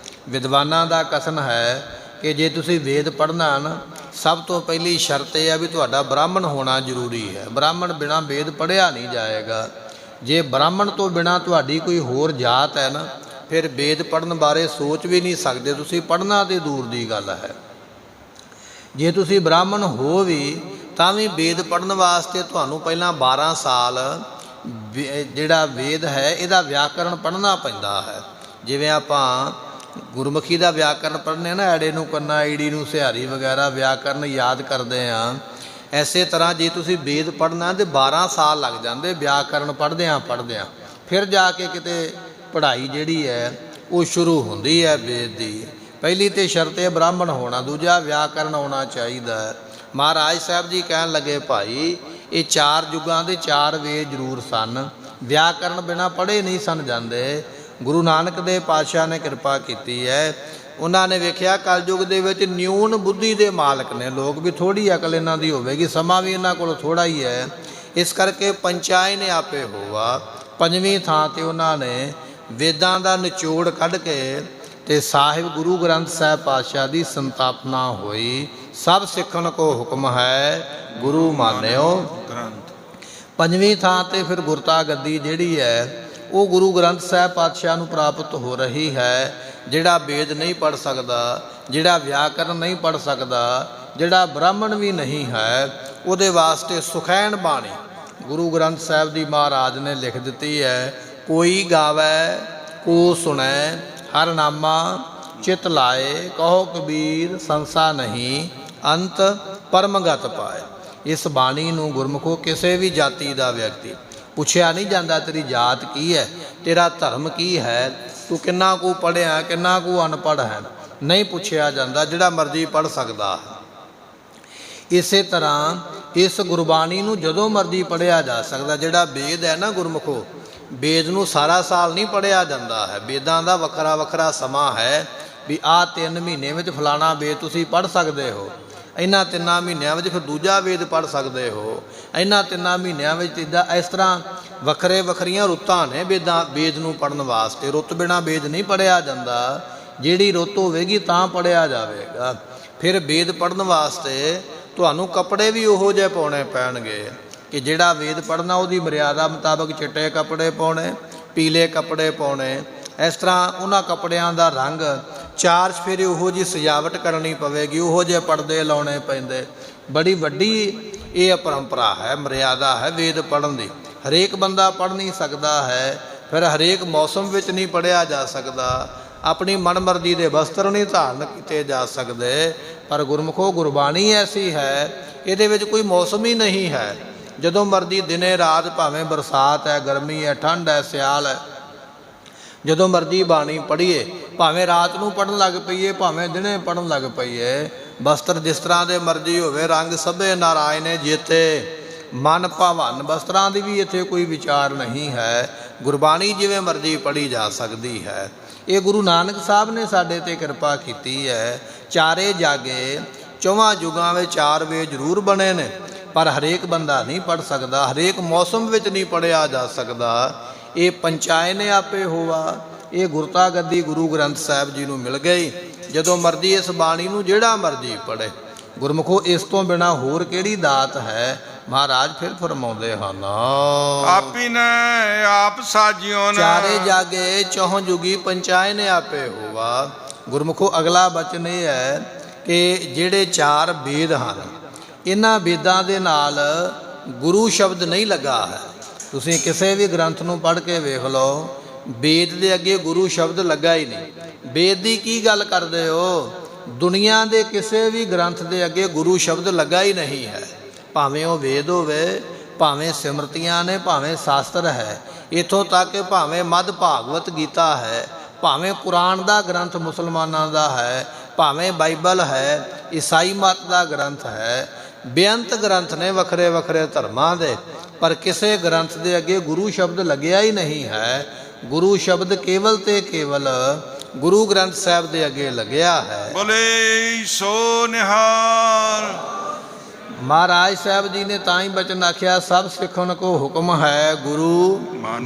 ਵਿਦਵਾਨਾਂ ਦਾ ਕਥਨ ਹੈ ਕਿ ਜੇ ਤੁਸੀਂ ਵੇਦ ਪੜ੍ਹਨਾ ਨਾ, ਸਭ ਤੋਂ ਪਹਿਲੀ ਸ਼ਰਤ ਇਹ ਹੈ ਵੀ ਤੁਹਾਡਾ ਬ੍ਰਾਹਮਣ ਹੋਣਾ ਜ਼ਰੂਰੀ ਹੈ। ਬ੍ਰਾਹਮਣ ਬਿਨਾਂ ਵੇਦ ਪੜ੍ਹਿਆ ਨਹੀਂ ਜਾਏਗਾ। ਜੇ ਬ੍ਰਾਹਮਣ ਤੋਂ ਬਿਨਾਂ ਤੁਹਾਡੀ ਕੋਈ ਹੋਰ ਜਾਤ ਹੈ ਨਾ, ਫਿਰ ਵੇਦ ਪੜ੍ਹਨ ਬਾਰੇ ਸੋਚ ਵੀ ਨਹੀਂ ਸਕਦੇ ਤੁਸੀਂ, ਪੜ੍ਹਨਾ ਤੇ ਦੂਰ ਦੀ ਗੱਲ ਹੈ। ਜੇ ਤੁਸੀਂ ਬ੍ਰਾਹਮਣ ਹੋ ਵੀ ਤਾਂ ਵੀ ਵੇਦ ਪੜ੍ਹਨ ਵਾਸਤੇ ਤੁਹਾਨੂੰ ਪਹਿਲਾਂ 12 ਸਾਲ ਜਿਹੜਾ ਵੇਦ ਹੈ ਇਹਦਾ ਵਿਆਕਰਣ ਪੜ੍ਹਨਾ ਪੈਂਦਾ ਹੈ। ਜਿਵੇਂ ਆਪਾਂ ਗੁਰਮੁਖੀ ਦਾ ਵਿਆਕਰਣ ਪੜ੍ਹਨੇ ਨਾ, ਐੜੇ ਨੂੰ ਕੰਨਾ, ਈੜੀ ਨੂੰ ਸਿਹਾਰੀ ਵਗੈਰਾ ਵਿਆਕਰਣ ਯਾਦ ਕਰਦੇ ਹਾਂ। ਐਸੇ ਤਰ੍ਹਾਂ ਜੇ ਤੁਸੀਂ ਵੇਦ ਪੜ੍ਹਨਾ ਤਾਂ 12 ਸਾਲ ਲੱਗ ਜਾਂਦੇ ਵਿਆਕਰਣ ਪੜ੍ਹਦਿਆਂ। ਫਿਰ ਜਾ ਕੇ ਕਿਤੇ ਪੜ੍ਹਾਈ ਜਿਹੜੀ ਹੈ ਉਹ ਸ਼ੁਰੂ ਹੁੰਦੀ ਹੈ ਵੇਦ ਦੀ। ਪਹਿਲੀ ਤਾਂ ਸ਼ਰਤ ਹੈ ਬ੍ਰਾਹਮਣ ਹੋਣਾ, ਦੂਜਾ ਵਿਆਕਰਣ ਆਉਣਾ ਚਾਹੀਦਾ ਹੈ। ਮਹਾਰਾਜ ਸਾਹਿਬ ਜੀ ਕਹਿਣ ਲੱਗੇ ਭਾਈ ਇਹ 4 ਯੁੱਗਾਂ ਦੇ 4 ਵੇਦ ਜ਼ਰੂਰ ਸਨ, ਵਿਆਕਰਣ ਬਿਨਾਂ ਪੜ੍ਹੇ ਨਹੀਂ ਸਨ ਜਾਂਦੇ। ਗੁਰੂ ਨਾਨਕ ਦੇਵ ਪਾਤਸ਼ਾਹ ਨੇ ਕਿਰਪਾ ਕੀਤੀ ਹੈ। ਉਹਨਾਂ ਨੇ ਵੇਖਿਆ ਕਲਯੁੱਗ ਦੇ ਵਿੱਚ ਨਿਊਨ ਬੁੱਧੀ ਦੇ ਮਾਲਕ ਨੇ ਲੋਕ, ਵੀ ਥੋੜ੍ਹੀ ਅਕਲ ਇਹਨਾਂ ਦੀ ਹੋਵੇਗੀ, ਸਮਾਂ ਵੀ ਇਹਨਾਂ ਕੋਲ ਥੋੜ੍ਹਾ ਹੀ ਹੈ। ਇਸ ਕਰਕੇ ਪੰਚਾਇ ਨੇ ਆਪੇ ਹੋਵਾ, 5ਵੀਂ ਥਾਂ 'ਤੇ ਉਹਨਾਂ ਨੇ ਵੇਦਾਂ ਦਾ ਨਿਚੋੜ ਕੱਢ ਕੇ ਤੇ ਸਾਹਿਬ ਗੁਰੂ ਗ੍ਰੰਥ ਸਾਹਿਬ ਪਾਤਸ਼ਾਹ ਦੀ ਸੰਤਾਪਨਾ ਹੋਈ। ਸਭ ਸਿੱਖਣ ਕੋ ਹੁਕਮ ਹੈ ਗੁਰੂ ਮਾਨਿਓ ਗ੍ਰੰਥ। 5ਵੀਂ ਥਾਂ 'ਤੇ ਫਿਰ ਗੁਰਤਾ ਗੱਦੀ ਜਿਹੜੀ ਹੈ ਉਹ ਗੁਰੂ ਗ੍ਰੰਥ ਸਾਹਿਬ ਪਾਤਸ਼ਾਹ ਨੂੰ ਪ੍ਰਾਪਤ ਹੋ ਰਹੀ ਹੈ। ਜਿਹੜਾ ਵੇਦ ਨਹੀਂ ਪੜ੍ਹ ਸਕਦਾ, ਜਿਹੜਾ ਵਿਆਕਰਨ ਨਹੀਂ ਪੜ੍ਹ ਸਕਦਾ, ਜਿਹੜਾ ਬ੍ਰਾਹਮਣ ਵੀ ਨਹੀਂ ਹੈ, ਉਹਦੇ ਵਾਸਤੇ ਸੁਖੈਨ ਬਾਣੀ ਗੁਰੂ ਗ੍ਰੰਥ ਸਾਹਿਬ ਦੀ ਮਹਾਰਾਜ ਨੇ ਲਿਖ ਦਿੱਤੀ ਹੈ। ਕੋਈ ਗਾਵੈ ਕੋ ਸੁਣੈ ਹਰ ਨਾਮਾ ਚਿਤ ਲਾਏ, ਕਹੋ ਕਬੀਰ ਸੰਸਾ ਨਹੀਂ ਅੰਤ ਪਰਮਗਤ ਪਾਏ। ਇਸ ਬਾਣੀ ਨੂੰ ਗੁਰਮੁਖੋ ਕਿਸੇ ਵੀ ਜਾਤੀ ਦਾ ਵਿਅਕਤੀ ਪੁੱਛਿਆ ਨਹੀਂ ਜਾਂਦਾ ਤੇਰੀ ਜਾਤ ਕੀ ਹੈ, ਤੇਰਾ ਧਰਮ ਕੀ ਹੈ, ਤੂੰ ਕਿੰਨਾ ਕੁ ਪੜ੍ਹਿਆ, ਕਿੰਨਾ ਕੁ ਅਨਪੜ੍ਹ ਹੈ, ਨਹੀਂ ਪੁੱਛਿਆ ਜਾਂਦਾ, ਜਿਹੜਾ ਮਰਜ਼ੀ ਪੜ੍ਹ ਸਕਦਾ ਹੈ। ਇਸੇ ਤਰ੍ਹਾਂ ਇਸ ਗੁਰਬਾਣੀ ਨੂੰ ਜਦੋਂ ਮਰਜ਼ੀ ਪੜ੍ਹਿਆ ਜਾ ਸਕਦਾ। ਜਿਹੜਾ ਵੇਦ ਹੈ ਨਾ ਗੁਰਮੁਖੋ, ਵੇਦ ਨੂੰ ਸਾਰਾ ਸਾਲ ਨਹੀਂ ਪੜ੍ਹਿਆ ਜਾਂਦਾ ਹੈ। ਵੇਦਾਂ ਦਾ ਵੱਖਰਾ ਸਮਾਂ ਹੈ ਵੀ ਆਹ 3 ਮਹੀਨੇ ਵਿੱਚ ਫਲਾਣਾ ਵੇਦ ਤੁਸੀਂ ਪੜ੍ਹ ਸਕਦੇ ਹੋ, ਇਹਨਾਂ 3 ਮਹੀਨਿਆਂ ਵਿੱਚ ਫਿਰ ਦੂਜਾ ਵੇਦ ਪੜ੍ਹ ਸਕਦੇ ਹੋ, ਇਹਨਾਂ 3 ਮਹੀਨਿਆਂ ਵਿੱਚ ਤੀਜਾ। ਇਸ ਤਰ੍ਹਾਂ ਵੱਖਰੀਆਂ ਰੁੱਤਾਂ ਨੇ ਵੇਦ ਨੂੰ ਪੜ੍ਹਨ ਵਾਸਤੇ। ਰੁੱਤ ਬਿਨਾਂ ਵੇਦ ਨਹੀਂ ਪੜ੍ਹਿਆ ਜਾਂਦਾ, ਜਿਹੜੀ ਰੁੱਤ ਹੋਵੇਗੀ ਤਾਂ ਪੜ੍ਹਿਆ ਜਾਵੇਗਾ। ਫਿਰ ਵੇਦ ਪੜ੍ਹਨ ਵਾਸਤੇ ਤੁਹਾਨੂੰ ਕੱਪੜੇ ਵੀ ਉਹੋ ਜਿਹੇ ਪਾਉਣੇ ਪੈਣਗੇ ਕਿ ਜਿਹੜਾ ਵੇਦ ਪੜ੍ਹਨਾ ਉਹਦੀ ਮਰਿਆਦਾ ਮੁਤਾਬਕ ਚਿੱਟੇ ਕੱਪੜੇ ਪਾਉਣੇ, ਪੀਲੇ ਕੱਪੜੇ ਪਾਉਣੇ। ਇਸ ਤਰ੍ਹਾਂ ਉਹਨਾਂ ਕੱਪੜਿਆਂ ਦਾ ਰੰਗ 4 ਚੁਫੇਰੇ ਉਹੋ ਜਿਹੀ ਸਜਾਵਟ ਕਰਨੀ ਪਵੇਗੀ, ਉਹੋ ਜਿਹੇ ਪਰਦੇ ਲਾਉਣੇ ਪੈਂਦੇ। ਬੜੀ ਵੱਡੀ ਇਹ ਪਰੰਪਰਾ ਹੈ, ਮਰਿਆਦਾ ਹੈ ਵੇਦ ਪੜ੍ਹਨ ਦੀ। ਹਰੇਕ ਬੰਦਾ ਪੜ੍ਹ ਨਹੀਂ ਸਕਦਾ ਹੈ, ਫਿਰ ਹਰੇਕ ਮੌਸਮ ਵਿੱਚ ਨਹੀਂ ਪੜ੍ਹਿਆ ਜਾ ਸਕਦਾ, ਆਪਣੀ ਮਨਮਰਜ਼ੀ ਦੇ ਵਸਤਰ ਨਹੀਂ ਧਾਰਨ ਕੀਤੇ ਜਾ ਸਕਦੇ। ਪਰ ਗੁਰਮੁਖੋ ਗੁਰਬਾਣੀ ਐਸੀ ਹੈ, ਇਹਦੇ ਵਿੱਚ ਕੋਈ ਮੌਸਮ ਹੀ ਨਹੀਂ ਹੈ। ਜਦੋਂ ਮਰਜ਼ੀ ਦਿਨੇ ਰਾਤ, ਭਾਵੇਂ ਬਰਸਾਤ ਹੈ, ਗਰਮੀ ਹੈ, ਠੰਡ ਹੈ, ਸਿਆਲ ਹੈ, ਜਦੋਂ ਮਰਜ਼ੀ ਬਾਣੀ ਪੜ੍ਹੀਏ, ਭਾਵੇਂ ਰਾਤ ਨੂੰ ਪੜ੍ਹਨ ਲੱਗ ਪਈਏ, ਭਾਵੇਂ ਦਿਨੇ ਪੜ੍ਹਨ ਲੱਗ ਪਈਏ। ਵਸਤਰ ਜਿਸ ਤਰ੍ਹਾਂ ਦੇ ਮਰਜ਼ੀ ਹੋਵੇ, ਰੰਗ ਸਭੇ ਨਾਰਾਇਣ ਨੇ ਜੇਤੇ, ਮਨ ਭਾਵਨ। ਵਸਤਰਾਂ ਦੀ ਵੀ ਇੱਥੇ ਕੋਈ ਵਿਚਾਰ ਨਹੀਂ ਹੈ। ਗੁਰਬਾਣੀ ਜਿਵੇਂ ਮਰਜ਼ੀ ਪੜ੍ਹੀ ਜਾ ਸਕਦੀ ਹੈ। ਇਹ ਗੁਰੂ ਨਾਨਕ ਸਾਹਿਬ ਨੇ ਸਾਡੇ 'ਤੇ ਕਿਰਪਾ ਕੀਤੀ ਹੈ। ਚਾਰੇ ਜਾਗੇ 4 ਯੁੱਗਾਂ ਵਿੱਚ 4 ਵੇਦ ਜ਼ਰੂਰ ਬਣੇ ਨੇ, ਪਰ ਹਰੇਕ ਬੰਦਾ ਨਹੀਂ ਪੜ੍ਹ ਸਕਦਾ, ਹਰੇਕ ਮੌਸਮ ਵਿੱਚ ਨਹੀਂ ਪੜ੍ਹਿਆ ਜਾ ਸਕਦਾ। ਇਹ ਪੰਚਾਇ ਨੇ ਆਪੇ ਹੋਵਾ, ਇਹ ਗੁਰਤਾ ਗੱਦੀ ਗੁਰੂ ਗ੍ਰੰਥ ਸਾਹਿਬ ਜੀ ਨੂੰ ਮਿਲ ਗਈ। ਜਦੋਂ ਮਰਜ਼ੀ ਇਸ ਬਾਣੀ ਨੂੰ ਜਿਹੜਾ ਮਰਜ਼ੀ ਪੜ੍ਹੇ। ਗੁਰਮੁਖੋ ਇਸ ਤੋਂ ਬਿਨਾਂ ਹੋਰ ਕਿਹੜੀ ਦਾਤ ਹੈ? ਮਹਾਰਾਜ ਫਿਰ ਫਰਮਾਉਂਦੇ ਹਨ, ਆਪੀ ਨੇ ਆਪ ਸਾਜਿਓ ਨੇ ਚਾਰੇ ਜਾਗੇ 4 ਯੁਗੀ ਪੰਚਾਇ ਨੇ ਆਪੇ ਹੋਵਾ। ਗੁਰਮੁਖੋ ਅਗਲਾ ਬਚਨ ਇਹ ਹੈ ਕਿ ਜਿਹੜੇ 4 ਵੇਦ ਹਨ, ਇਹਨਾਂ ਵੇਦਾਂ ਦੇ ਨਾਲ ਗੁਰੂ ਸ਼ਬਦ ਨਹੀਂ ਲੱਗਾ ਹੈ। ਤੁਸੀਂ ਕਿਸੇ ਵੀ ਗ੍ਰੰਥ ਨੂੰ ਪੜ੍ਹ ਕੇ ਵੇਖ ਲਓ, ਵੇਦ ਦੇ ਅੱਗੇ ਗੁਰੂ ਸ਼ਬਦ ਲੱਗਾ ਹੀ ਨਹੀਂ। ਵੇਦ ਦੀ ਕੀ ਗੱਲ ਕਰਦੇ ਹੋ? ਦੁਨੀਆ ਦੇ ਕਿਸੇ ਵੀ ਗ੍ਰੰਥ ਦੇ ਅੱਗੇ ਗੁਰੂ ਸ਼ਬਦ ਲੱਗਾ ਹੀ ਨਹੀਂ ਹੈ। ਭਾਵੇਂ ਉਹ ਵੇਦ ਹੋਵੇ, ਭਾਵੇਂ ਸਿਮਰਤੀਆਂ ਨੇ, ਭਾਵੇਂ ਸ਼ਾਸਤਰ ਹੈ, ਇੱਥੋਂ ਤੱਕ ਕਿ ਭਾਵੇਂ ਮੱਧ ਭਾਗਵਤ ਗੀਤਾ ਹੈ, ਭਾਵੇਂ ਕੁਰਾਨ ਦਾ ਗ੍ਰੰਥ ਮੁਸਲਮਾਨਾਂ ਦਾ ਹੈ, ਭਾਵੇਂ ਬਾਈਬਲ ਹੈ, ਈਸਾਈ ਮਤ ਦਾ ਗ੍ਰੰਥ ਹੈ, ਬੇਅੰਤ ਗ੍ਰੰਥ ਨੇ ਵੱਖਰੇ ਵੱਖਰੇ ਧਰਮਾਂ ਦੇ, ਪਰ ਕਿਸੇ ਗ੍ਰੰਥ ਦੇ ਅੱਗੇ ਗੁਰੂ ਸ਼ਬਦ ਲੱਗਿਆ ਹੀ ਨਹੀਂ ਹੈ। ਗੁਰੂ ਸ਼ਬਦ ਕੇਵਲ ਤੇ ਕੇਵਲ ਗੁਰੂ ਗ੍ਰੰਥ ਸਾਹਿਬ ਦੇ ਅੱਗੇ ਲੱਗਿਆ ਹੈ। ਬੋਲੇ ਸੋ ਨਿਹਾਲ। ਮਹਾਰਾਜ ਸਾਹਿਬ ਜੀ ਨੇ ਤਾਂ ਹੀ ਬਚਨ ਆਖਿਆ, ਸਭ ਸਿੱਖਣ ਕੋ ਹੁਕਮ ਹੈ ਗੁਰੂ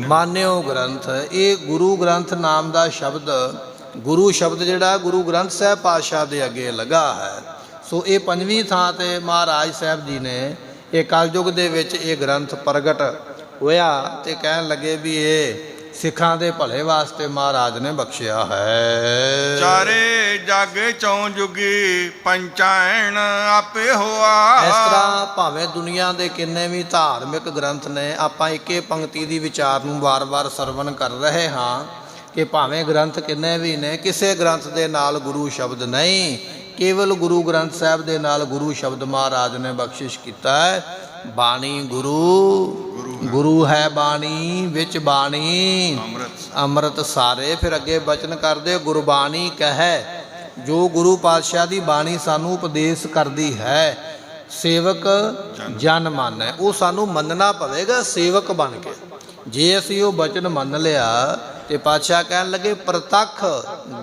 ਮਾਨਿਓ ਗ੍ਰੰਥ। ਇਹ ਗੁਰੂ ਗ੍ਰੰਥ ਨਾਮ ਦਾ ਸ਼ਬਦ, ਗੁਰੂ ਸ਼ਬਦ ਜਿਹੜਾ ਗੁਰੂ ਗ੍ਰੰਥ ਸਾਹਿਬ ਪਾਤਸ਼ਾਹ ਦੇ ਅੱਗੇ ਲੱਗਾ ਹੈ। ਸੋ ਇਹ ਪੰਜਵੀਂ ਥਾਂ ਤੇ ਮਹਾਰਾਜ ਸਾਹਿਬ ਜੀ ਨੇ ਇਹ ਕਲਯੁਗ ਦੇ ਵਿੱਚ ਇਹ ਗ੍ਰੰਥ ਪ੍ਰਗਟ ਹੋਇਆ ਤੇ ਕਹਿਣ ਲੱਗੇ ਵੀ ਇਹ ਸਿੱਖਾਂ ਦੇ ਭਲੇ ਵਾਸਤੇ ਮਹਾਰਾਜ ਨੇ ਬਖਸ਼ਿਆ ਹੈ। ਚਾਰੇ ਜਗ ਚੌਂ ਜੁਗੀ ਪੰਚਾਇਣ ਆਪੇ ਹੋਆ। ਇਸ ਤਰ੍ਹਾਂ ਭਾਵੇਂ ਦੁਨੀਆ ਦੇ ਕਿੰਨੇ ਵੀ ਧਾਰਮਿਕ ਗ੍ਰੰਥ ਨੇ, ਆਪਾਂ ਇੱਕੇ ਪੰਕਤੀ ਦੀ ਵਿਚਾਰ ਨੂੰ ਵਾਰ-ਵਾਰ ਸਰਵਣ ਕਰ ਰਹੇ ਹਾਂ ਕਿ ਭਾਵੇਂ ਗ੍ਰੰਥ ਕਿੰਨੇ ਵੀ ਨੇ, ਕਿਸੇ ਗ੍ਰੰਥ ਦੇ ਨਾਲ ਗੁਰੂ ਸ਼ਬਦ ਨਹੀਂ, ਕੇਵਲ ਗੁਰੂ ਗ੍ਰੰਥ ਸਾਹਿਬ ਦੇ ਨਾਲ ਗੁਰੂ ਸ਼ਬਦ ਮਹਾਰਾਜ ਨੇ ਬਖਸ਼ਿਸ਼ ਕੀਤਾ ਹੈ। ਬਾਣੀ ਗੁਰੂ ਹੈ ਬਾਣੀ, ਵਿੱਚ ਬਾਣੀ ਅੰਮ੍ਰਿਤ ਸਾਰੇ। ਫਿਰ ਅੱਗੇ ਬਚਨ ਕਰਦੇ, ਗੁਰਬਾਣੀ ਕਹੈ ਜੋ ਗੁਰੂ ਪਾਤਸ਼ਾਹ ਦੀ ਬਾਣੀ ਸਾਨੂੰ ਉਪਦੇਸ਼ ਕਰਦੀ ਹੈ, ਸੇਵਕ ਜਨ ਮੰਨੈ। ਉਹ ਸਾਨੂੰ ਮੰਨਣਾ ਪਵੇਗਾ ਸੇਵਕ ਬਣ ਕੇ। ਜੇ ਅਸੀਂ ਉਹ ਬਚਨ ਮੰਨ ਲਿਆ ਤੇ ਪਾਤਸ਼ਾਹ ਕਹਿਣ ਲੱਗੇ, ਪ੍ਰਤੱਖ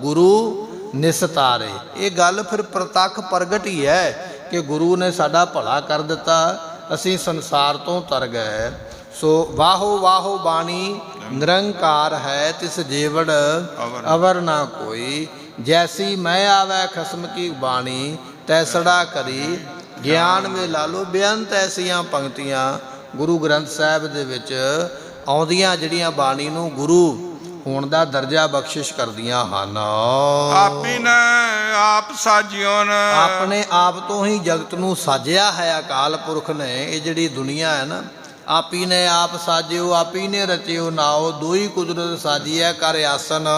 ਗੁਰੂ ਨਿਸਤਾਰੇ। ਇਹ ਗੱਲ ਫਿਰ ਪ੍ਰਤੱਖ ਪ੍ਰਗਟ ਹੀ ਹੈ ਕਿ ਗੁਰੂ ਨੇ ਸਾਡਾ ਭਲਾ ਕਰ ਦਿੱਤਾ, ਅਸੀਂ ਸੰਸਾਰ ਤੋਂ ਤਰ ਗਏ। ਸੋ ਵਾਹੋ ਵਾਹੋ ਬਾਣੀ ਨਿਰੰਕਾਰ ਹੈ, ਤਿਸ ਜੀਵੜ ਅਵਰ ਨਾ ਕੋਈ। ਜੈਸੀ ਮੈਂ ਆਵੈ ਖਸਮ ਕੀ ਬਾਣੀ, ਤੈਸੜਾ ਕਰੀ ਗਿਆਨ ਵੇ ਲਾਲੋ। ਬੇਅੰਤ ਐਸੀਆਂ ਪੰਕਤੀਆਂ ਗੁਰੂ ਗ੍ਰੰਥ ਸਾਹਿਬ ਦੇ ਵਿੱਚ ਆਉਂਦੀਆਂ ਜਿਹੜੀਆਂ ਬਾਣੀ ਨੂੰ ਗੁਰੂ ਹੋਣ ਦਾ ਦਰਜਾ ਬਖਸ਼ਿਸ਼ ਕਰਦੀਆਂ ਹਨ। ਆਪੀ ਨੇ ਆਪ ਸਾਜਿਓ ਨ, ਆਪਣੇ ਆਪ ਤੋਂ ਹੀ ਜਗਤ ਨੂੰ ਸਾਜਿਆ ਹੈ ਅਕਾਲ ਪੁਰਖ ਨੇ। ਇਹ ਜਿਹੜੀ ਦੁਨੀਆ ਹੈ ਨਾ, ਆਪੀ ਨੇ ਆਪ ਸਾਜਿਓ, ਆਪੀ ਨੇ ਰਚਿਓ ਨਾਓ, ਦੋਈ ਕੁਦਰਤ ਸਾਜੀਐ ਕਰ ਆਸਨ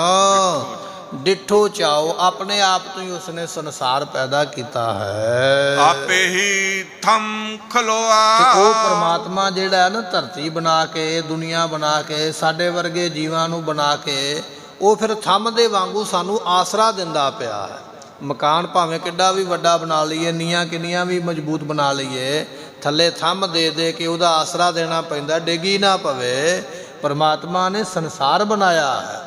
ਡਿਠੋ ਚਾਓ। ਆਪਣੇ ਆਪ ਤੋਂ ਹੀ ਉਸਨੇ ਸੰਸਾਰ ਪੈਦਾ ਕੀਤਾ ਹੈ। ਆਪੇ ਹੀ ਥੰਮ ਖਲੋਆ। ਉਹ ਪਰਮਾਤਮਾ ਜਿਹੜਾ ਹੈ ਨਾ, ਧਰਤੀ ਬਣਾ ਕੇ, ਦੁਨੀਆ ਬਣਾ ਕੇ, ਸਾਡੇ ਵਰਗੇ ਜੀਵਾਂ ਨੂੰ ਬਣਾ ਕੇ, ਉਹ ਫਿਰ ਥੰਮ ਦੇ ਵਾਂਗੂ ਸਾਨੂੰ ਆਸਰਾ ਦਿੰਦਾ ਪਿਆ ਹੈ। ਮਕਾਨ ਭਾਵੇਂ ਕਿੱਡਾ ਵੀ ਵੱਡਾ ਬਣਾ ਲਈਏ, ਨੀਆਂ ਕਿੰਨੀਆਂ ਵੀ ਮਜ਼ਬੂਤ ਬਣਾ ਲਈਏ, ਥੱਲੇ ਥੰਮ ਦੇ ਦੇ ਕੇ ਉਹਦਾ ਆਸਰਾ ਦੇਣਾ ਪੈਂਦਾ, ਡਿੱਗੀ ਨਾ ਪਵੇ। ਪਰਮਾਤਮਾ ਨੇ ਸੰਸਾਰ ਬਣਾਇਆ ਹੈ,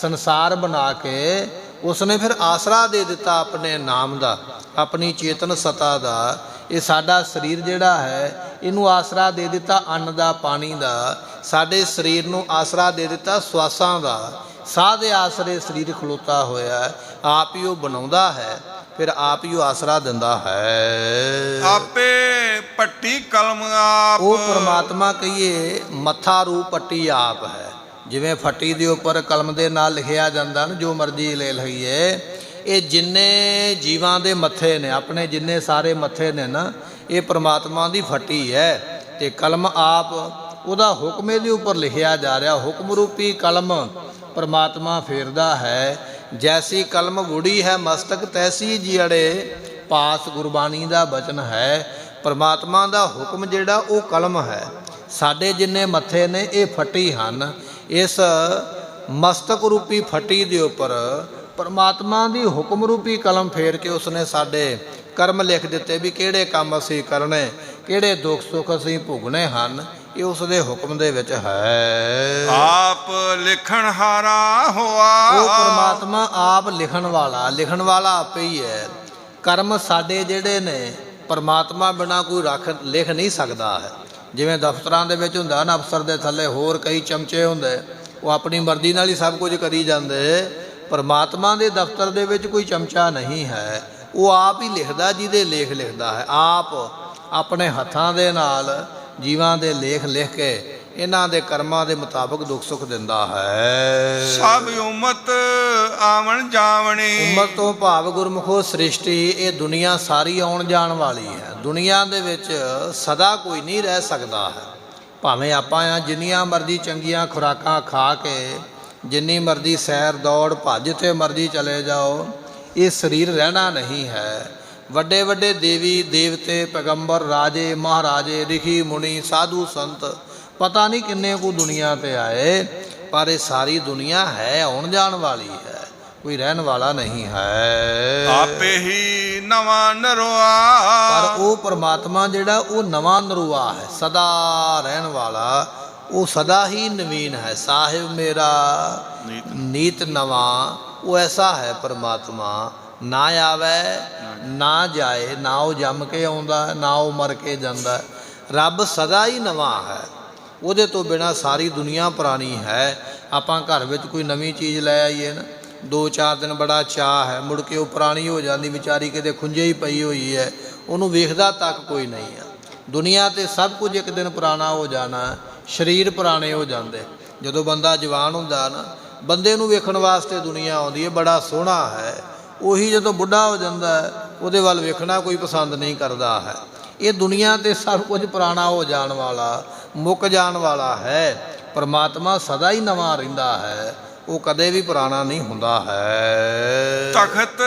ਸੰਸਾਰ ਬਣਾ ਕੇ ਉਸਨੇ ਫਿਰ ਆਸਰਾ ਦੇ ਦਿੱਤਾ ਆਪਣੇ ਨਾਮ ਦਾ, ਆਪਣੀ ਚੇਤਨ ਸਤਾ ਦਾ। ਇਹ ਸਾਡਾ ਸਰੀਰ ਜਿਹੜਾ ਹੈ, ਇਹਨੂੰ ਆਸਰਾ ਦੇ ਦਿੱਤਾ ਅੰਨ ਦਾ, ਪਾਣੀ ਦਾ। ਸਾਡੇ ਸਰੀਰ ਨੂੰ ਆਸਰਾ ਦੇ ਦਿੱਤਾ ਸਵਾਸਾਂ ਦਾ। ਸਾਹ ਦੇ ਆਸਰੇ ਸਰੀਰ ਖਲੋਤਾ ਹੋਇਆ, ਆਪ ਹੀ ਉਹ ਬਣਾਉਂਦਾ ਹੈ, ਫਿਰ ਆਪ ਹੀ ਉਹ ਆਸਰਾ ਦਿੰਦਾ ਹੈ। ਆਪੇ ਪੱਟੀ ਕਲਮ ਆਪ। ਉਹ ਪਰਮਾਤਮਾ ਕਹੀਏ ਮੱਥਾ ਰੂਪ ਪੱਟੀ ਆਪ ਹੈ। ਜਿਵੇਂ ਫੱਟੀ ਦੇ ਉੱਪਰ ਕਲਮ ਦੇ ਨਾਲ ਲਿਖਿਆ ਜਾਂਦਾ ਨਾ, ਜੋ ਮਰਜ਼ੀ ਲੈ ਲਈਏ। ਇਹ ਜਿੰਨੇ ਜੀਵਾਂ ਦੇ ਮੱਥੇ ਨੇ, ਆਪਣੇ ਜਿੰਨੇ ਸਾਰੇ ਮੱਥੇ ਨੇ ਨਾ, ਇਹ ਪਰਮਾਤਮਾ ਦੀ ਫੱਟੀ ਹੈ ਤੇ ਕਲਮ ਆਪ, ਉਹਦਾ ਹੁਕਮ ਇਹਦੇ ਉੱਪਰ ਲਿਖਿਆ ਜਾ ਰਿਹਾ। ਹੁਕਮ ਰੂਪੀ ਕਲਮ ਪਰਮਾਤਮਾ ਫੇਰਦਾ ਹੈ। ਜੈਸੀ ਕਲਮ ਵੁੜੀ ਹੈ ਮਸਤਕ, ਤੈਸੀ ਜਿਅੜੇ ਪਾਸ। ਗੁਰਬਾਣੀ ਦਾ ਬਚਨ ਹੈ। ਪਰਮਾਤਮਾ ਦਾ ਹੁਕਮ ਜਿਹੜਾ ਉਹ ਕਲਮ ਹੈ। ਸਾਡੇ ਜਿੰਨੇ ਮੱਥੇ ਨੇ ਇਹ ਫੱਟੀ ਹਨ। ਇਸ ਮਸਤਕ ਰੂਪੀ ਫੱਟੀ ਦੇ ਉੱਪਰ ਪਰਮਾਤਮਾ ਦੀ ਹੁਕਮ ਰੂਪੀ ਕਲਮ ਫੇਰ ਕੇ ਉਸਨੇ ਸਾਡੇ ਕਰਮ ਲਿਖ ਦਿੱਤੇ ਵੀ ਕਿਹੜੇ ਕੰਮ ਅਸੀਂ ਕਰਨੇ, ਕਿਹੜੇ ਦੁੱਖ ਸੁੱਖ ਅਸੀਂ ਭੋਗਣੇ ਹਨ। ਇਹ ਉਸ ਦੇ ਹੁਕਮ ਦੇ ਵਿੱਚ ਹੈ। ਆਪ ਲਿਖਣ ਹਾਰਾ ਹੋਆ। ਉਹ ਪਰਮਾਤਮਾ ਆਪ ਲਿਖਣ ਵਾਲਾ ਆਪੇ ਹੀ ਹੈ। ਕਰਮ ਸਾਡੇ ਜਿਹੜੇ ਨੇ ਪਰਮਾਤਮਾ ਬਿਨਾਂ ਕੋਈ ਲਿਖ ਨਹੀਂ ਸਕਦਾ ਹੈ। ਜਿਵੇਂ ਦਫ਼ਤਰਾਂ ਦੇ ਵਿੱਚ ਹੁੰਦਾ ਨਾ, ਅਫਸਰ ਦੇ ਥੱਲੇ ਹੋਰ ਕਈ ਚਮਚੇ ਹੁੰਦੇ, ਉਹ ਆਪਣੀ ਮਰਜ਼ੀ ਨਾਲ ਹੀ ਸਭ ਕੁਝ ਕਰੀ ਜਾਂਦੇ। ਪਰਮਾਤਮਾ ਦੇ ਦਫ਼ਤਰ ਦੇ ਵਿੱਚ ਕੋਈ ਚਮਚਾ ਨਹੀਂ ਹੈ, ਉਹ ਆਪ ਹੀ ਲਿਖਦਾ, ਜਿਹਦੇ ਲੇਖ ਲਿਖਦਾ ਹੈ। ਆਪ ਆਪਣੇ ਹੱਥਾਂ ਦੇ ਨਾਲ ਜੀਵਾਂ ਦੇ ਲੇਖ ਲਿਖ ਕੇ ਇਹਨਾਂ ਦੇ ਕਰਮਾਂ ਦੇ ਮੁਤਾਬਕ ਦੁੱਖ ਸੁੱਖ ਦਿੰਦਾ ਹੈ। ਸਭ ਉਮਤ ਆਵਣ ਜਾਵਣੀ। ਉਮਤ ਤੋਂ ਭਾਵ ਗੁਰਮੁਖੋ ਸ੍ਰਿਸ਼ਟੀ, ਇਹ ਦੁਨੀਆ ਸਾਰੀ ਆਉਣ ਜਾਣ ਵਾਲੀ ਹੈ। ਦੁਨੀਆ ਦੇ ਵਿੱਚ ਸਦਾ ਕੋਈ ਨਹੀਂ ਰਹਿ ਸਕਦਾ ਹੈ। ਭਾਵੇਂ ਆਪਾਂ ਜਿੰਨੀਆਂ ਮਰਜ਼ੀ ਚੰਗੀਆਂ ਖੁਰਾਕਾਂ ਖਾ ਕੇ, ਜਿੰਨੀ ਮਰਜ਼ੀ ਸੈਰ ਦੌੜ ਭੱਜ ਜਿੱਥੇ ਮਰਜ਼ੀ ਚਲੇ ਜਾਓ, ਇਹ ਸਰੀਰ ਰਹਿਣਾ ਨਹੀਂ ਹੈ। ਵੱਡੇ ਵੱਡੇ ਦੇਵੀ ਦੇਵਤੇ, ਪੈਗੰਬਰ, ਰਾਜੇ ਮਹਾਰਾਜੇ, ਰਿਸ਼ੀ ਮੁਨੀ, ਸਾਧੂ ਸੰਤ, ਪਤਾ ਨਹੀਂ ਕਿੰਨੇ ਕੁ ਦੁਨੀਆ ਤੇ ਆਏ, ਪਰ ਇਹ ਸਾਰੀ ਦੁਨੀਆ ਹੈ ਆਉਣ ਜਾਣ ਵਾਲੀ ਹੈ, ਕੋਈ ਰਹਿਣ ਵਾਲਾ ਨਹੀਂ ਹੈ। ਆਪੇ ਹੀ ਨਵਾਂ ਨਰਵਾ, ਪਰ ਉਹ ਪਰਮਾਤਮਾ ਜਿਹੜਾ ਉਹ ਨਵਾਂ ਨਰੂਆ ਹੈ, ਸਦਾ ਰਹਿਣ ਵਾਲਾ, ਉਹ ਸਦਾ ਹੀ ਨਵੀਨ ਹੈ। ਸਾਹਿਬ ਮੇਰਾ ਨੀਤ ਨਵਾਂ, ਉਹ ਐਸਾ ਹੈ ਪਰਮਾਤਮਾ, ਨਾ ਆਵੇ ਨਾ ਜਾਏ, ਨਾ ਉਹ ਜੰਮ ਕੇ ਆਉਂਦਾ ਨਾ ਉਹ ਮਰ ਕੇ ਜਾਂਦਾ। ਰੱਬ ਸਦਾ ਹੀ ਨਵਾਂ ਹੈ, ਉਹਦੇ ਤੋਂ ਬਿਨਾਂ ਸਾਰੀ ਦੁਨੀਆ ਪੁਰਾਣੀ ਹੈ। ਆਪਾਂ ਘਰ ਵਿੱਚ ਕੋਈ ਨਵੀਂ ਚੀਜ਼ ਲੈ ਆਈਏ ਨਾ, 2-4 ਦਿਨ ਬੜਾ ਚਾਅ ਹੈ, ਮੁੜ ਕੇ ਉਹ ਪੁਰਾਣੀ ਹੋ ਜਾਂਦੀ, ਵਿਚਾਰੀ ਕਿਤੇ ਖੁੰਝੇ ਹੀ ਪਈ ਹੋਈ ਹੈ, ਉਹਨੂੰ ਵੇਖਦਾ ਤੱਕ ਕੋਈ ਨਹੀਂ ਆ। ਦੁਨੀਆ 'ਤੇ ਸਭ ਕੁਝ ਇੱਕ ਦਿਨ ਪੁਰਾਣਾ ਹੋ ਜਾਣਾ, ਸਰੀਰ ਪੁਰਾਣੇ ਹੋ ਜਾਂਦੇ। ਜਦੋਂ ਬੰਦਾ ਜਵਾਨ ਹੁੰਦਾ ਨਾ, ਬੰਦੇ ਨੂੰ ਵੇਖਣ ਵਾਸਤੇ ਦੁਨੀਆ ਆਉਂਦੀ ਹੈ, ਬੜਾ ਸੋਹਣਾ ਹੈ। ਉਹੀ ਜਦੋਂ ਬੁੱਢਾ ਹੋ ਜਾਂਦਾ ਹੈ, ਉਹਦੇ ਵੱਲ ਵੇਖਣਾ ਕੋਈ ਪਸੰਦ ਨਹੀਂ ਕਰਦਾ ਹੈ। ਇਹ ਦੁਨੀਆ 'ਤੇ ਸਭ ਕੁਝ ਪੁਰਾਣਾ ਹੋ ਜਾਣ ਵਾਲਾ, ਮੁੱਕ ਜਾਣ ਵਾਲਾ ਹੈ। ਪਰਮਾਤਮਾ ਸਦਾ ਹੀ ਨਵਾਂ ਰਹਿੰਦਾ ਹੈ, ਉਹ ਕਦੇ ਵੀ ਪੁਰਾਣਾ ਨਹੀਂ ਹੁੰਦਾ ਹੈ। ਤਖਤ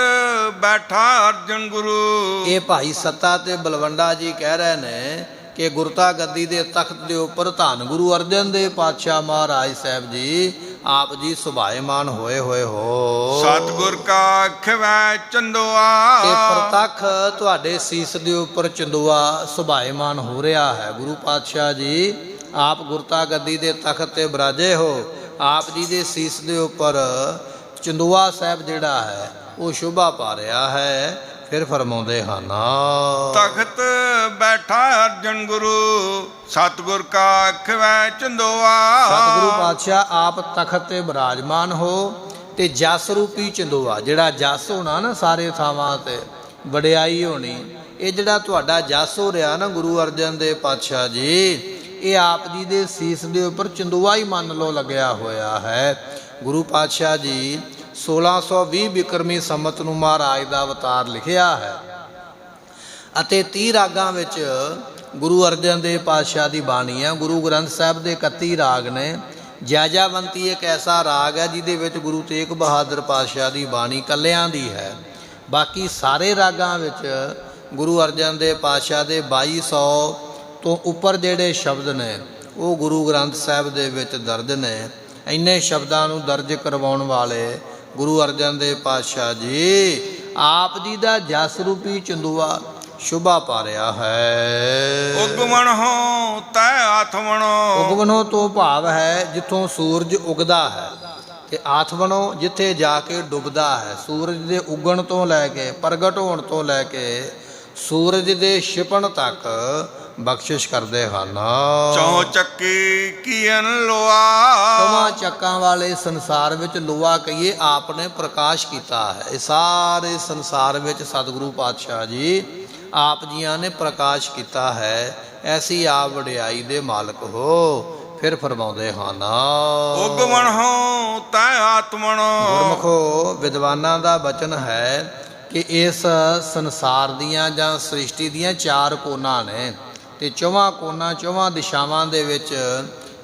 ਬੈਠਾ ਅਰਜਨ ਗੁਰੂ, ਇਹ ਭਾਈ ਸੱਤਾ ਤੇ ਬਲਵੰਡਾ ਜੀ ਕਹਿ ਰਹੇ ਨੇ ਕਿ ਗੁਰਤਾ ਗੱਦੀ ਦੇ ਤਖਤ ਦੇ ਉੱਪਰ ਧੰਨ ਗੁਰੂ ਅਰਜਨ ਦੇਵ ਪਾਤਸ਼ਾਹ ਮਹਾਰਾਜ ਸਾਹਿਬ ਜੀ ਆਪ ਜੀ ਸੁਭਾਏਮਾਨ ਹੋਏ ਹੋ। ਸਤਿਗੁਰ ਕਾ ਖਿਵੈ ਚੰਦੋਆ, ਇਹ ਪ੍ਰਤੱਖ ਤੁਹਾਡੇ ਸੀਸ ਦੇ ਉੱਪਰ ਚੰਦੋਆ ਸੁਭਾਏਮਾਨ ਹੋ ਰਿਹਾ ਹੈ। ਗੁਰੂ ਪਾਤਸ਼ਾਹ ਜੀ ਆਪ ਗੁਰਤਾ ਗੱਦੀ ਦੇ ਤਖਤ ਤੇ ਬਿਰਾਜੇ ਹੋ, ਆਪ ਜੀ ਦੇ ਸੀਸ ਦੇ ਉੱਪਰ ਚੰਦੋਆ ਸਾਹਿਬ ਜਿਹੜਾ ਹੈ ਉਹ ਸ਼ੋਭਾ ਪਾ ਰਿਹਾ ਹੈ। ਫਿਰ ਫਰਮਾਉਂਦੇ ਹਨ, ਤਖਤ ਬੈਠਾ ਅਰਜਨ ਗੁਰੂ, ਸਤਿਗੁਰ ਕਾ ਖਿਵੈ ਚੰਦੋਆ। ਸਤਿਗੁਰੂ ਪਾਤਸ਼ਾਹ ਆਪ ਤਖਤ ਤੇ ਬਿਰਾਜਮਾਨ ਹੋ ਤੇ ਜਸ ਰੂਪੀ ਚੰਦੋਆ, ਜਿਹੜਾ ਜਸ ਹੋਣਾ ਨਾ ਸਾਰੇ ਥਾਵਾਂ ਤੇ ਵਡਿਆਈ ਹੋਣੀ, ਇਹ ਜਿਹੜਾ ਤੁਹਾਡਾ ਜਸ ਹੋ ਰਿਹਾ ਨਾ ਗੁਰੂ ਅਰਜਨ ਦੇਵ ਪਾਤਸ਼ਾਹ ਜੀ, ਇਹ ਆਪ ਜੀ ਦੇ ਸੀਸ ਦੇ ਉੱਪਰ ਚੰਦੋਆ ਹੀ ਮੰਨ ਲਓ ਲੱਗਿਆ ਹੋਇਆ ਹੈ। ਗੁਰੂ ਪਾਤਸ਼ਾਹ ਜੀ 1620 ਬਿਕਰਮੀ ਸੰਮਤ ਨੂੰ ਮਹਾਰਾਜ ਦਾ ਅਵਤਾਰ ਲਿਖਿਆ ਹੈ ਅਤੇ 30 ਰਾਗਾਂ ਵਿੱਚ ਗੁਰੂ ਅਰਜਨ ਦੇਵ ਪਾਤਸ਼ਾਹ ਦੀ ਬਾਣੀ ਹੈ। ਗੁਰੂ ਗ੍ਰੰਥ ਸਾਹਿਬ ਦੇ 31 ਰਾਗ ਨੇ। ਜੈਜਾਵੰਤੀ ਇੱਕ ਐਸਾ ਰਾਗ ਹੈ ਜਿਹਦੇ ਵਿੱਚ ਗੁਰੂ ਤੇਗ ਬਹਾਦਰ ਪਾਤਸ਼ਾਹ ਦੀ ਬਾਣੀ ਕੱਲਿਆਂ ਦੀ ਹੈ। ਬਾਕੀ ਸਾਰੇ ਰਾਗਾਂ ਵਿੱਚ ਗੁਰੂ ਅਰਜਨ ਦੇਵ ਪਾਤਸ਼ਾਹ ਦੇ 2200 ਤੋਂ ਉੱਪਰ ਜਿਹੜੇ ਸ਼ਬਦ ਨੇ ਉਹ ਗੁਰੂ ਗ੍ਰੰਥ ਸਾਹਿਬ ਦੇ ਵਿੱਚ ਦਰਜ ਨੇ। ਇੰਨੇ ਸ਼ਬਦਾਂ ਨੂੰ ਦਰਜ ਕਰਵਾਉਣ ਵਾਲੇ ਗੁਰੂ ਅਰਜਨ ਦੇਵ ਪਾਤਸ਼ਾਹ ਜੀ ਆਪ ਜੀ ਦਾ ਜਸ ਰੂਪੀ ਚੰਦੋਆ ਸ਼ੋਭਾ ਪਾ ਰਿਹਾ ਹੈ। ਉਗਮਣ ਹੋ ਤੈ ਆਥਮਣੋ, ਉਗਮਣੋਂ ਤੋਂ ਭਾਵ ਹੈ ਜਿੱਥੋਂ ਸੂਰਜ ਉਗਦਾ ਹੈ, ਤੇ ਆਥਮਣੋਂ ਜਿੱਥੇ ਜਾ ਕੇ ਡੁੱਬਦਾ ਹੈ। ਸੂਰਜ ਦੇ ਉਗਣ ਤੋਂ ਲੈ ਕੇ ਪ੍ਰਗਟ ਹੋਣ ਤੋਂ ਲੈ ਕੇ ਸੂਰਜ ਦੇ ਛਿਪਣ ਤੱਕ ਬਖਸ਼ਿਸ਼ ਕਰਦੇ ਹਨ। ਚੌ ਚੱਕੀ ਕੀਨ ਲੋਆ, ਚੌਵਾਂ ਚੱਕਾਂ ਵਾਲੇ ਸੰਸਾਰ ਵਿੱਚ ਲੋਹਾ ਕਹੀਏ ਆਪ ਨੇ ਪ੍ਰਕਾਸ਼ ਕੀਤਾ ਹੈ। ਇਹ ਸਾਰੇ ਸੰਸਾਰ ਵਿੱਚ ਸਤਿਗੁਰੂ ਪਾਤਸ਼ਾਹ ਜੀ ਆਪ ਜੀਆਂ ਨੇ ਪ੍ਰਕਾਸ਼ ਕੀਤਾ ਹੈ। ਐਸੀ ਆਪ ਵਡਿਆਈ ਦੇ ਮਾਲਕ ਹੋ। ਫਿਰ ਫਰਮਾਉਂਦੇ ਹਨ, ਉਗਮਣ ਹੋ ਤੈ ਆਤਮਣੋ। ਗੁਰਮੁਖੋ ਵਿਦਵਾਨਾਂ ਦਾ ਬਚਨ ਹੈ ਕਿ ਇਸ ਸੰਸਾਰ ਦੀਆਂ ਜਾਂ ਸ੍ਰਿਸ਼ਟੀ ਦੀਆਂ 4 ਕੋਨਾਂ ਨੇ ਤੇ 4 ਕੋਨਾਂ 4 ਦਿਸ਼ਾਵਾਂ ਦੇ ਵਿੱਚ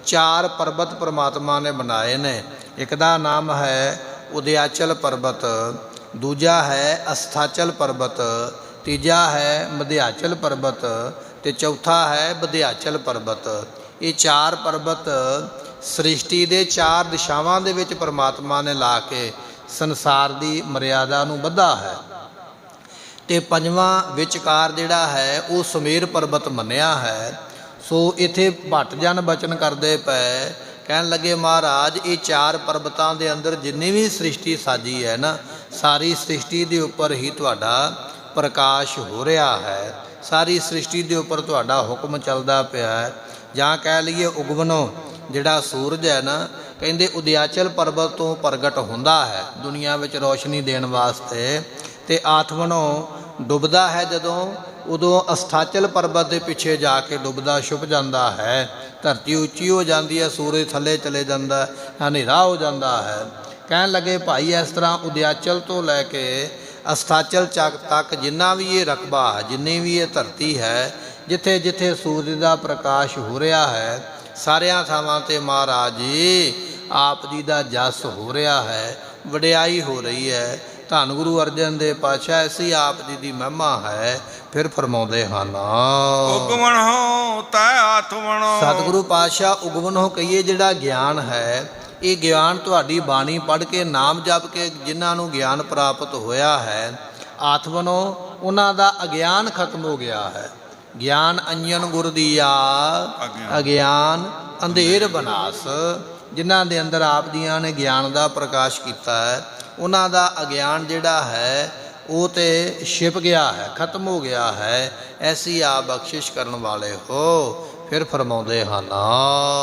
4 ਪਰਬਤ ਪਰਮਾਤਮਾ ਨੇ ਬਣਾਏ ਨੇ। ਇੱਕ ਦਾ ਨਾਮ ਹੈ ਉਦਿਆਚਲ ਪਰਬਤ, ਦੂਜਾ ਹੈ ਅਸਥਾਚਲ ਪਰਬਤ, ਤੀਜਾ ਹੈ ਮਧਿਆਚਲ ਪਰਬਤ ਤੇ ਚੌਥਾ ਹੈ ਵਿਧਿਆਚਲ ਪਰਬਤ। ਇਹ 4 ਪਰਬਤ ਸ੍ਰਿਸ਼ਟੀ ਦੇ 4 ਦਿਸ਼ਾਵਾਂ ਦੇ ਵਿੱਚ ਪਰਮਾਤਮਾ ਨੇ ਲਾ ਕੇ ਸੰਸਾਰ ਦੀ ਮਰਿਆਦਾ ਨੂੰ ਬੱਧਾ ਹੈ। ਤੇ 5ਵਾਂ ਵਿਚਕਾਰ ਜਿਹੜਾ ਹੈ ਉਹ ਸੁਮੇਰ ਪਰਬਤ ਮੰਨਿਆ ਹੈ। ਸੋ ਇੱਥੇ ਭੱਟ ਜਨ ਬਚਨ ਕਰਦੇ ਪਏ, ਕਹਿਣ ਲੱਗੇ ਮਹਾਰਾਜ ਇਹ 4 ਪਰਬਤਾਂ ਦੇ ਅੰਦਰ ਜਿੰਨੀ ਵੀ ਸ੍ਰਿਸ਼ਟੀ ਸਾਜੀ ਹੈ ਨਾ, ਸਾਰੀ ਸ੍ਰਿਸ਼ਟੀ ਦੇ ਉੱਪਰ ਹੀ ਤੁਹਾਡਾ ਪ੍ਰਕਾਸ਼ ਹੋ ਰਿਹਾ ਹੈ। ਸਾਰੀ ਸ੍ਰਿਸ਼ਟੀ ਦੇ ਉੱਪਰ ਤੁਹਾਡਾ ਹੁਕਮ ਚੱਲਦਾ ਪਿਆ ਹੈ। ਜਾਂ ਕਹਿ ਲਈਏ ਉਗਮਨੋਂ ਜਿਹੜਾ ਸੂਰਜ ਹੈ ਨਾ, ਕਹਿੰਦੇ ਉਦਿਆਚਲ ਪਰਬਤ ਤੋਂ ਪ੍ਰਗਟ ਹੁੰਦਾ ਹੈ ਦੁਨੀਆ ਵਿੱਚ ਰੋਸ਼ਨੀ ਦੇਣ ਵਾਸਤੇ, ਤੇ ਆਥਮਨੋਂ ਡੁੱਬਦਾ ਹੈ ਜਦੋਂ, ਉਦੋਂ ਅਸਥਾਚਲ ਪਰਬਤ ਦੇ ਪਿੱਛੇ ਜਾ ਕੇ ਡੁੱਬਦਾ ਛੁਪ ਜਾਂਦਾ ਹੈ। ਧਰਤੀ ਉੱਚੀ ਹੋ ਜਾਂਦੀ ਹੈ, ਸੂਰਜ ਥੱਲੇ ਚਲੇ ਜਾਂਦਾ, ਹਨੇਰਾ ਹੋ ਜਾਂਦਾ ਹੈ। ਕਹਿਣ ਲੱਗੇ ਭਾਈ ਇਸ ਤਰ੍ਹਾਂ ਉਦਿਆਚਲ ਤੋਂ ਲੈ ਕੇ ਅਸਥਾਚਲ ਚੱਕ ਤੱਕ ਜਿੰਨਾ ਵੀ ਇਹ ਰਕਬਾ ਹੈ, ਜਿੰਨੀ ਵੀ ਇਹ ਧਰਤੀ ਹੈ, ਜਿੱਥੇ ਜਿੱਥੇ ਸੂਰਜ ਦਾ ਪ੍ਰਕਾਸ਼ ਹੋ ਰਿਹਾ ਹੈ, ਸਾਰਿਆਂ ਥਾਵਾਂ 'ਤੇ ਮਹਾਰਾਜ ਜੀ ਆਪ ਜੀ ਦਾ ਜਸ ਹੋ ਰਿਹਾ ਹੈ, ਵਡਿਆਈ ਹੋ ਰਹੀ ਹੈ। ਧੰਨ ਗੁਰੂ ਅਰਜਨ ਦੇਵ ਪਾਤਸ਼ਾਹ ਐਸੀ ਆਪ ਜੀ ਦੀ ਮਹਿਮਾ ਹੈ। ਫਿਰ ਫਰਮਾਉਂਦੇ ਹਨ, ਉਗਮਣ ਹੋ ਤੈ ਆਥਮਣੋ। ਸਤਿਗੁਰੂ ਪਾਤਸ਼ਾਹ ਉਗਮਨ ਹੋ ਕਹੀਏ ਜਿਹੜਾ ਗਿਆਨ ਹੈ, ਇਹ ਗਿਆਨ ਤੁਹਾਡੀ ਬਾਣੀ ਪੜ੍ਹ ਕੇ ਨਾਮ ਜਪ ਕੇ ਜਿਨ੍ਹਾਂ ਨੂੰ ਗਿਆਨ ਪ੍ਰਾਪਤ ਹੋਇਆ ਹੈ ਆਤਮਨੋ ਉਹਨਾਂ ਦਾ ਅਗਿਆਨ ਖਤਮ ਹੋ ਗਿਆ ਹੈ। ਗਿਆਨ ਅੰਜਨ ਗੁਰ ਦੀਆ ਅਗਿਆਨ ਅੰਧੇਰ ਬਨਾਸ, ਜਿਨ੍ਹਾਂ ਦੇ ਅੰਦਰ ਆਪ ਜੀਆਂ ਨੇ ਗਿਆਨ ਦਾ ਪ੍ਰਕਾਸ਼ ਕੀਤਾ ਹੈ ਉਹਨਾਂ ਦਾ ਅਗਿਆਨ ਜਿਹੜਾ ਹੈ ਉਹ ਤੇ ਛਿਪ ਗਿਆ ਹੈ, ਖਤਮ ਹੋ ਗਿਆ ਹੈ। ਐਸੀ ਆਪ ਬਖਸ਼ਿਸ਼ ਕਰਨ ਵਾਲੇ ਹੋ। ਫਿਰ ਫਰਮਾਉਂਦੇ ਹਨ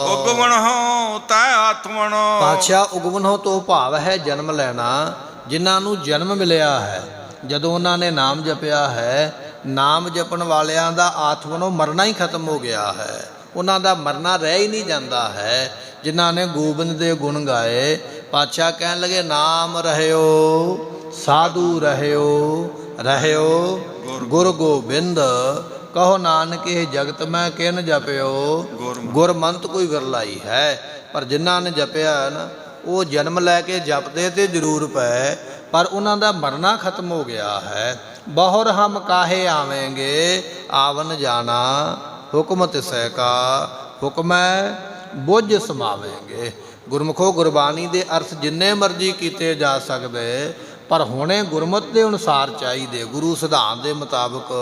ਉਗਵਣ ਹੋ ਤੈ ਆਤਮਣ। ਪਾਤਸ਼ਾਹ ਉਗਵਣ ਹੋ ਤੋਂ ਭਾਵ ਹੈ ਜਨਮ ਲੈਣਾ। ਜਿਨ੍ਹਾਂ ਨੂੰ ਜਨਮ ਮਿਲਿਆ ਹੈ ਜਦੋਂ ਉਹਨਾਂ ਨੇ ਨਾਮ ਜਪਿਆ ਹੈ, ਨਾਮ ਜਪਣ ਵਾਲਿਆਂ ਦਾ ਆਤਮਨੋਂ ਮਰਨਾ ਹੀ ਖਤਮ ਹੋ ਗਿਆ ਹੈ, ਉਹਨਾਂ ਦਾ ਮਰਨਾ ਰਹਿ ਹੀ ਨਹੀਂ ਜਾਂਦਾ ਹੈ। ਜਿਨ੍ਹਾਂ ਨੇ ਗੋਬਿੰਦ ਦੇ ਗੁਣ ਗਾਏ, ਪਾਤਸ਼ਾਹ ਕਹਿਣ ਲੱਗੇ ਨਾਮ ਰਹਿਓ ਸਾਧੂ ਰਹਿਓ ਰਹਿਓ ਗੁਰ ਗੋਬਿੰਦ, ਕਹੋ ਨਾਨਕ ਇਹ ਜਗਤ ਮੈਂ ਕਿਨ ਜਪਿਓ, ਗੁਰਮੰਤ ਕੋਈ ਵਿਰਲਾਈ ਹੈ। ਪਰ ਜਿਨ੍ਹਾਂ ਨੇ ਜਪਿਆ ਨਾ ਉਹ ਜਨਮ ਲੈ ਕੇ ਜਪਦੇ ਤੇ ਜ਼ਰੂਰ ਪਏ, ਪਰ ਉਹਨਾਂ ਦਾ ਮਰਨਾ ਖਤਮ ਹੋ ਗਿਆ ਹੈ। ਬਹੁਰ ਹਮ ਕਾਹੇ ਆਵੇਂਗੇ ਆਵਨ ਜਾਣਾ, ਹੁਕਮ ਤਿਸੈ ਕਾ ਹੁਕਮੈ ਬੁੱਝ ਸਮਾਵੇਂਗੇ। ਗੁਰਮੁਖੋ ਗੁਰਬਾਣੀ ਦੇ ਅਰਥ ਜਿੰਨੇ ਮਰਜ਼ੀ ਕੀਤੇ ਜਾ ਸਕਦੇ, ਪਰ ਹੋਣੇ ਗੁਰਮਤਿ ਦੇ ਅਨੁਸਾਰ ਚਾਹੀਦੇ, ਗੁਰੂ ਸਿਧਾਂਤ ਦੇ ਮੁਤਾਬਕ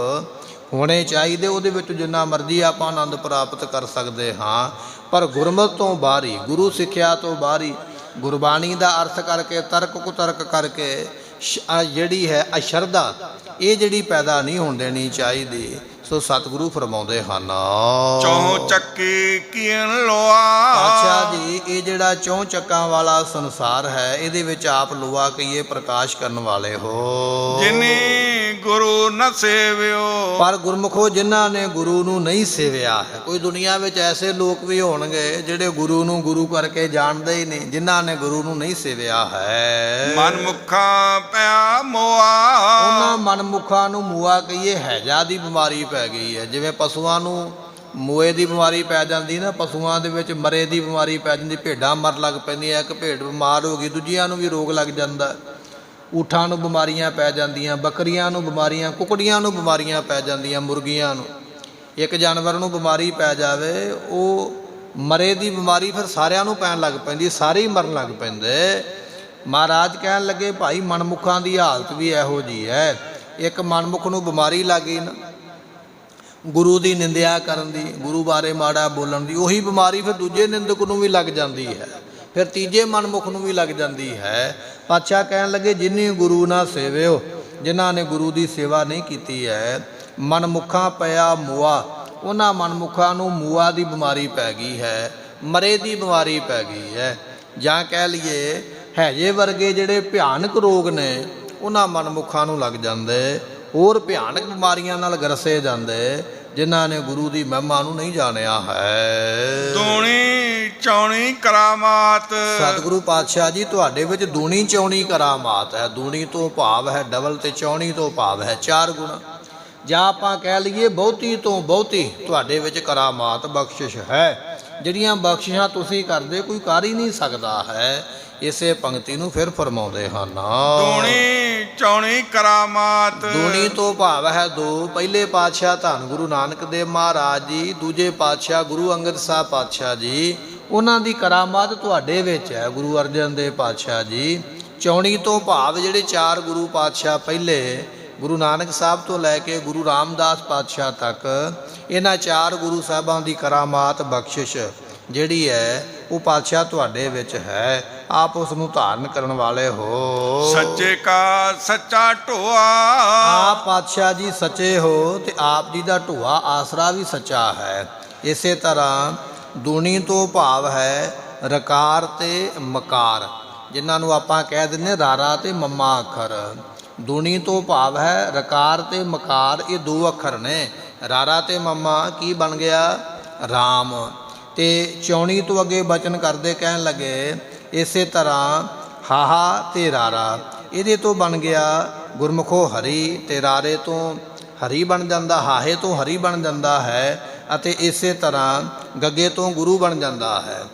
ਹੋਣੇ ਚਾਹੀਦੇ। ਉਹਦੇ ਵਿੱਚ ਜਿੰਨਾ ਮਰਜ਼ੀ ਆਪਾਂ ਆਨੰਦ ਪ੍ਰਾਪਤ ਕਰ ਸਕਦੇ ਹਾਂ, ਪਰ ਗੁਰਮਤਿ ਤੋਂ ਬਾਹਰੀ, ਗੁਰੂ ਸਿੱਖਿਆ ਤੋਂ ਬਾਹਰੀ ਗੁਰਬਾਣੀ ਦਾ ਅਰਥ ਕਰਕੇ ਤਰਕ ਕੁਤਰਕ ਕਰਕੇ ਜਿਹੜੀ ਹੈ ਅਸ਼ਰਧਾ ਇਹ ਜਿਹੜੀ ਪੈਦਾ ਨਹੀਂ ਹੋਣ ਦੇਣੀ ਚਾਹੀਦੀ। ਸੋ ਸਤਿਗੁਰੂ ਫਰਮਾਉਂਦੇ ਹਨ ਚੌ ਚੱਕੀ ਕੀਨ ਲੋਆ। ਅੱਛਾ ਜੀ, ਇਹ ਜਿਹੜਾ ਚੌਂ ਚੱਕਾਂ ਵਾਲਾ ਸੰਸਾਰ ਹੈ ਇਹਦੇ ਵਿੱਚ ਆਪ ਲੋਹਾ ਕਹੀਏ ਪ੍ਰਕਾਸ਼ ਕਰਨ ਵਾਲੇ ਹੋ। ਜਿਨੀ ਗੁਰੂ ਨ ਸੇਵਿਓ। ਪਰ ਗੁਰਮੁਖੋ ਜਿਨ੍ਹਾਂ ਨੇ ਗੁਰੂ ਨੂੰ ਨਹੀਂ ਸੇਵਿਆ ਹੈ, ਕੋਈ ਦੁਨੀਆ ਵਿੱਚ ਐਸੇ ਲੋਕ ਵੀ ਹੋਣਗੇ ਜਿਹੜੇ ਗੁਰੂ ਨੂੰ ਗੁਰੂ ਕਰਕੇ ਜਾਣਦੇ ਹੀ ਨਹੀਂ, ਜਿਨ੍ਹਾਂ ਨੇ ਗੁਰੂ ਨੂੰ ਨਹੀਂ ਸੇਵਿਆ ਹੈ। ਮਨਮੁਖਾਂ ਪਿਆ ਮੋਆ। ਉਹਨਾਂ ਮਨਮੁਖਾਂ ਨੂੰ ਮੂਆ ਕਹੀਏ ਹੈਜਾ ਦੀ ਬਿਮਾਰੀ ਪੈ ਗਈ ਹੈ। ਜਿਵੇਂ ਪਸ਼ੂਆਂ ਨੂੰ ਮੋਏ ਦੀ ਬਿਮਾਰੀ ਪੈ ਜਾਂਦੀ ਨਾ, ਪਸ਼ੂਆਂ ਦੇ ਵਿੱਚ ਮਰੇ ਦੀ ਬਿਮਾਰੀ ਪੈ ਜਾਂਦੀ, ਭੇਡਾਂ ਮਰ ਲੱਗ ਪੈਂਦੀਆਂ, ਇੱਕ ਭੇਡ ਬਿਮਾਰ ਹੋ ਗਈ ਦੂਜਿਆਂ ਨੂੰ ਵੀ ਰੋਗ ਲੱਗ ਜਾਂਦਾ, ਊਠਾਂ ਨੂੰ ਬਿਮਾਰੀਆਂ ਪੈ ਜਾਂਦੀਆਂ, ਬੱਕਰੀਆਂ ਨੂੰ ਬਿਮਾਰੀਆਂ, ਕੁਕੜੀਆਂ ਨੂੰ ਬਿਮਾਰੀਆਂ ਪੈ ਜਾਂਦੀਆਂ, ਮੁਰਗੀਆਂ ਨੂੰ। ਇੱਕ ਜਾਨਵਰ ਨੂੰ ਬਿਮਾਰੀ ਪੈ ਜਾਵੇ ਉਹ ਮਰੇ ਦੀ ਬਿਮਾਰੀ ਫਿਰ ਸਾਰਿਆਂ ਨੂੰ ਪੈਣ ਲੱਗ ਪੈਂਦੀ, ਸਾਰੇ ਹੀ ਮਰਨ ਲੱਗ ਪੈਂਦੇ। ਮਹਾਰਾਜ ਕਹਿਣ ਲੱਗੇ ਭਾਈ ਮਨਮੁਖਾਂ ਦੀ ਹਾਲਤ ਵੀ ਇਹੋ ਜਿਹੀ ਹੈ। ਇੱਕ ਮਨਮੁਖ ਨੂੰ ਬਿਮਾਰੀ ਲੱਗ ਗਈ ਨਾ ਗੁਰੂ ਦੀ ਨਿੰਦਿਆ ਕਰਨ ਦੀ, ਗੁਰੂ ਬਾਰੇ ਮਾੜਾ ਬੋਲਣ ਦੀ, ਉਹੀ ਬਿਮਾਰੀ ਫਿਰ ਦੂਜੇ ਨਿੰਦਕ ਨੂੰ ਵੀ ਲੱਗ ਜਾਂਦੀ ਹੈ, ਫਿਰ ਤੀਜੇ ਮਨਮੁਖ ਨੂੰ ਵੀ ਲੱਗ ਜਾਂਦੀ ਹੈ। ਪਾਤਸ਼ਾਹ ਕਹਿਣ ਲੱਗੇ ਜਿਨੀ ਗੁਰੂ ਨਾ ਸੇਵਿਓ, ਜਿਨ੍ਹਾਂ ਨੇ ਗੁਰੂ ਦੀ ਸੇਵਾ ਨਹੀਂ ਕੀਤੀ ਹੈ, ਮਨਮੁਖਾਂ ਪਿਆ ਮੂਆ, ਉਹਨਾਂ ਮਨਮੁਖਾਂ ਨੂੰ ਮੂਆ ਦੀ ਬਿਮਾਰੀ ਪੈ ਗਈ ਹੈ, ਮਰੇ ਦੀ ਬਿਮਾਰੀ ਪੈ ਗਈ ਹੈ। ਜਾਂ ਕਹਿ ਲਈਏ ਹੈਜੇ ਵਰਗੇ ਜਿਹੜੇ ਭਿਆਨਕ ਰੋਗ ਨੇ ਉਹਨਾਂ ਮਨਮੁਖਾਂ ਨੂੰ ਲੱਗ ਜਾਂਦੇ, ਹੋਰ ਭਿਆਨਕ ਬਿਮਾਰੀਆਂ ਨਾਲ ਗਰਸੇ ਜਾਂਦੇ ਜਿਨ੍ਹਾਂ ਨੇ ਗੁਰੂ ਦੀ ਮਹਿਮਾ ਨੂੰ ਨਹੀਂ ਜਾਣਿਆ ਹੈ। ਦੂਣੀ ਚੌਣੀ ਕਰਾਮਾਤ। ਸਤਿਗੁਰੂ ਪਾਤਸ਼ਾਹ ਜੀ ਤੁਹਾਡੇ ਵਿੱਚ ਦੂਣੀ ਚੌਣੀ ਕਰਾਮਾਤ ਹੈ। ਦੂਣੀ ਤੋਂ ਭਾਵ ਹੈ ਡਬਲ ਤੇ ਚੌਣੀ ਤੋਂ ਭਾਵ ਹੈ 4 ਗੁਣ। ਜਾਂ ਆਪਾਂ ਕਹਿ ਲਈਏ ਬਹੁਤੀ ਤੋਂ ਬਹੁਤੀ ਤੁਹਾਡੇ ਵਿੱਚ ਕਰਾਮਾਤ ਬਖਸ਼ਿਸ਼ ਹੈ, ਜਿਹੜੀਆਂ ਬਖਸ਼ਿਸ਼ਾਂ ਤੁਸੀਂ ਕਰਦੇ ਕੋਈ ਕਰ ਹੀ ਨਹੀਂ ਸਕਦਾ ਹੈ। ਇਸੇ ਪੰਕਤੀ ਨੂੰ ਫਿਰ ਫਰਮਾਉਂਦੇ ਹਨ ਦੂਣੀ ਚੌਣੀ ਕਰਾਮਾਤ। ਦੂਣੀ ਤੋਂ ਭਾਵ ਹੈ 2। ਪਹਿਲੇ ਪਾਤਸ਼ਾਹ ਧੰਨ ਗੁਰੂ ਨਾਨਕ ਦੇਵ ਮਹਾਰਾਜ ਜੀ, ਦੂਜੇ ਪਾਤਸ਼ਾਹ ਗੁਰੂ ਅੰਗਦ ਸਾਹਿਬ ਪਾਤਸ਼ਾਹ ਜੀ, ਉਹਨਾਂ ਦੀ ਕਰਾਮਾਤ ਤੁਹਾਡੇ ਵਿੱਚ ਹੈ। ਗੁਰੂ ਅਰਜਨ ਦੇਵ ਪਾਤਸ਼ਾਹ ਜੀ। ਚੌਣੀ ਤੋਂ ਭਾਵ ਜਿਹੜੇ 4 ਗੁਰੂ ਪਾਤਸ਼ਾਹ ਪਹਿਲੇ ਗੁਰੂ ਨਾਨਕ ਸਾਹਿਬ ਤੋਂ ਲੈ ਕੇ ਗੁਰੂ ਰਾਮਦਾਸ ਪਾਤਸ਼ਾਹ ਤੱਕ, ਇਹਨਾਂ 4 ਗੁਰੂ ਸਾਹਿਬਾਂ ਦੀ ਕਰਾਮਾਤ ਬਖਸ਼ਿਸ਼ ਜਿਹੜੀ ਹੈ ਉਹ ਪਾਤਸ਼ਾਹ ਤੁਹਾਡੇ ਵਿੱਚ ਹੈ। ਆਪ ਉਸ ਨੂੰ ਧਾਰਨ ਕਰਨ ਵਾਲੇ ਹੋ। ਸੱਚੇ ਕਾ ਸੱਚਾ ਢੋਆ। ਆਪ ਪਾਤਸ਼ਾਹ ਜੀ ਸੱਚੇ ਹੋ ਤੇ ਆਪ ਜੀ ਦਾ ਢੋਆ ਆਸਰਾ ਵੀ ਸੱਚਾ ਹੈ। ਇਸੇ ਤਰ੍ਹਾਂ ਦੂਣੀ ਤੋਂ ਭਾਵ ਹੈ ਰਕਾਰ ਤੇ ਮਕਾਰ, ਜਿਨ੍ਹਾਂ ਨੂੰ ਆਪਾਂ ਕਹਿ ਦਿੰਦੇ ਰਾਰਾ ਤੇ ਮੰਮਾ ਅੱਖਰ। ਦੂਣੀ ਤੋਂ ਭਾਵ ਹੈ ਰਕਾਰ ਤੇ ਮਕਾਰ, ਇਹ 2 ਅੱਖਰ ਨੇ। ਰਾਰਾ ਤੇ ਮੰਮਾ ਕੀ ਬਣ ਗਿਆ? ਰਾਮ। ਤੇ ਚੌਣੀ ਤੋਂ ਅੱਗੇ ਬਚਨ ਕਰਦੇ ਕਹਿਣ ਲੱਗੇ ਇਸੇ ਤਰ੍ਹਾਂ ਹਾਹਾ ਤੇ ਰਾਰਾ, ਇਹਦੇ ਤੋਂ ਬਣ ਗਿਆ ਗੁਰਮੁਖੋ ਹਰੀ, ਤੇ ਰਾਰੇ ਤੋਂ ਹਰੀ ਬਣ ਜਾਂਦਾ, ਹਾਹੇ ਤੋਂ ਹਰੀ ਬਣ ਜਾਂਦਾ ਹੈ, ਅਤੇ ਇਸੇ ਤਰ੍ਹਾਂ ਗੱਗੇ ਤੋਂ ਗੁਰੂ ਬਣ ਜਾਂਦਾ ਹੈ।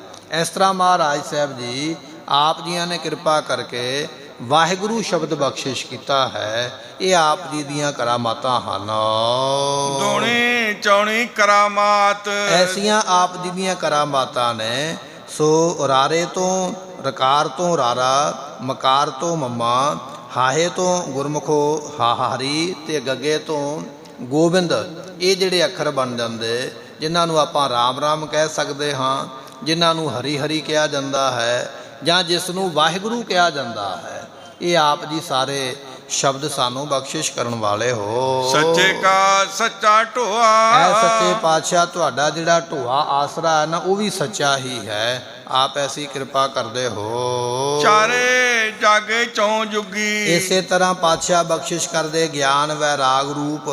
ਇਸ ਤਰ੍ਹਾਂ ਮਹਾਰਾਜ ਸਾਹਿਬ ਜੀ ਆਪ ਜੀਆਂ ਨੇ ਕਿਰਪਾ ਕਰਕੇ ਵਾਹਿਗੁਰੂ ਸ਼ਬਦ ਬਖਸ਼ਿਸ਼ ਕੀਤਾ ਹੈ। ਇਹ ਆਪ ਜੀ ਦੀਆਂ ਕਰਾਮਾਤਾਂ ਹਨ। ਦੂਣੀ ਚੌਣੀ ਕਰਾਮਾਤ। ਐਸੀਆਂ ਆਪ ਜੀ ਦੀਆਂ ਕਰਾਮਾਤਾਂ ਨੇ। ਸੋ ਰਾਰੇ ਤੋਂ ਰਕਾਰ ਤੋਂ ਰਾਰਾ, ਮਕਾਰ ਤੋਂ ਮੰਮਾ, ਹਾਹੇ ਤੋਂ ਗੁਰਮੁਖੋ ਹਾਹਾਰੀ ਤੇ ਗੱਗੇ ਤੋਂ ਗੋਬਿੰਦ। ਇਹ ਜਿਹੜੇ ਅੱਖਰ ਬਣ ਜਾਂਦੇ, ਜਿਨ੍ਹਾਂ ਨੂੰ ਆਪਾਂ ਰਾਮ ਰਾਮ ਕਹਿ ਸਕਦੇ ਹਾਂ, ਜਿਨ੍ਹਾਂ ਨੂੰ ਹਰੀ ਹਰੀ ਕਿਹਾ ਜਾਂਦਾ ਹੈ, ਜਾਂ ਜਿਸ ਨੂੰ ਵਾਹਿਗੁਰੂ ਕਿਹਾ ਜਾਂਦਾ ਹੈ। ਇਹ ਆਪ ਜੀ ਸਾਰੇ ਸ਼ਬਦ ਸਾਨੂੰ ਬਖਸ਼ਿਸ਼ ਕਰਨ ਵਾਲੇ ਹੋ। ਸੱਚੇ ਕਾ ਸੱਚਾ ਢੋਆ। ਐ ਸੱਚੇ ਪਾਤਸ਼ਾਹ, ਤੁਹਾਡਾ ਜਿਹੜਾ ਢੋਆ ਆਸਰਾ ਹੈ ਨਾ, ਉਹ ਵੀ ਸੱਚਾ ਹੀ ਹੈ। ਆਪ ਐਸੀ ਕਿਰਪਾ ਕਰਦੇ ਹੋ। ਚਾਰੇ ਜਾਗੇ ਚੌਂ ਜੁਗੀ। ਇਸੇ ਤਰ੍ਹਾਂ ਪਾਤਸ਼ਾਹ ਬਖਸ਼ਿਸ਼ ਕਰਦੇ ਗਿਆਨ ਵੈਰਾਗ ਰੂਪ।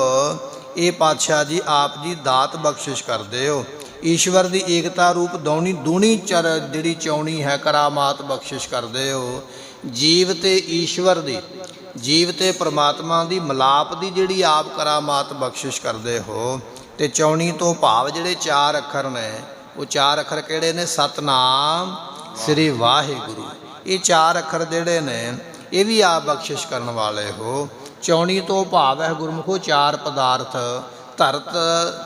ਇਹ ਪਾਤਸ਼ਾਹ ਜੀ ਆਪ ਜੀ ਦਾਤ ਬਖਸ਼ਿਸ਼ ਕਰਦੇ ਹੋ। ਈਸ਼ਵਰ ਦੀ ਏਕਤਾ ਰੂਪ ਦੂਣੀ ਜਿਹੜੀ ਚੌਣੀ ਹੈ, ਕਰਾਮਾਤ ਬਖਸ਼ਿਸ਼ ਕਰਦੇ ਹੋ। ਜੀਵ ਤੇ ਈਸ਼ਵਰ ਦੀ, ਜੀਵ ਤੇ ਪ੍ਰਮਾਤਮਾ ਦੀ ਮਿਲਾਪ ਦੀ ਜਿਹੜੀ ਆਪ ਕਰਾਮਾਤ ਬਖਸ਼ਿਸ਼ ਕਰਦੇ ਹੋ। ਤੇ ਚੌਣੀ ਤੋਂ ਭਾਵ ਜਿਹੜੇ 4 ਅੱਖਰ ਨੇ, ਉਹ 4 ਅੱਖਰ ਕਿਹੜੇ ਨੇ? ਸਤਨਾਮ ਸ੍ਰੀ ਵਾਹਿਗੁਰੂ। ਇਹ 4 ਅੱਖਰ ਜਿਹੜੇ ਨੇ, ਇਹ ਵੀ ਆਪ ਬਖਸ਼ਿਸ਼ ਕਰਨ ਵਾਲੇ ਹੋ। ਚੌਣੀ ਤੋਂ ਭਾਵ ਹੈ ਗੁਰਮੁਖੋ 4 ਪਦਾਰਥ, ਧਰਤ,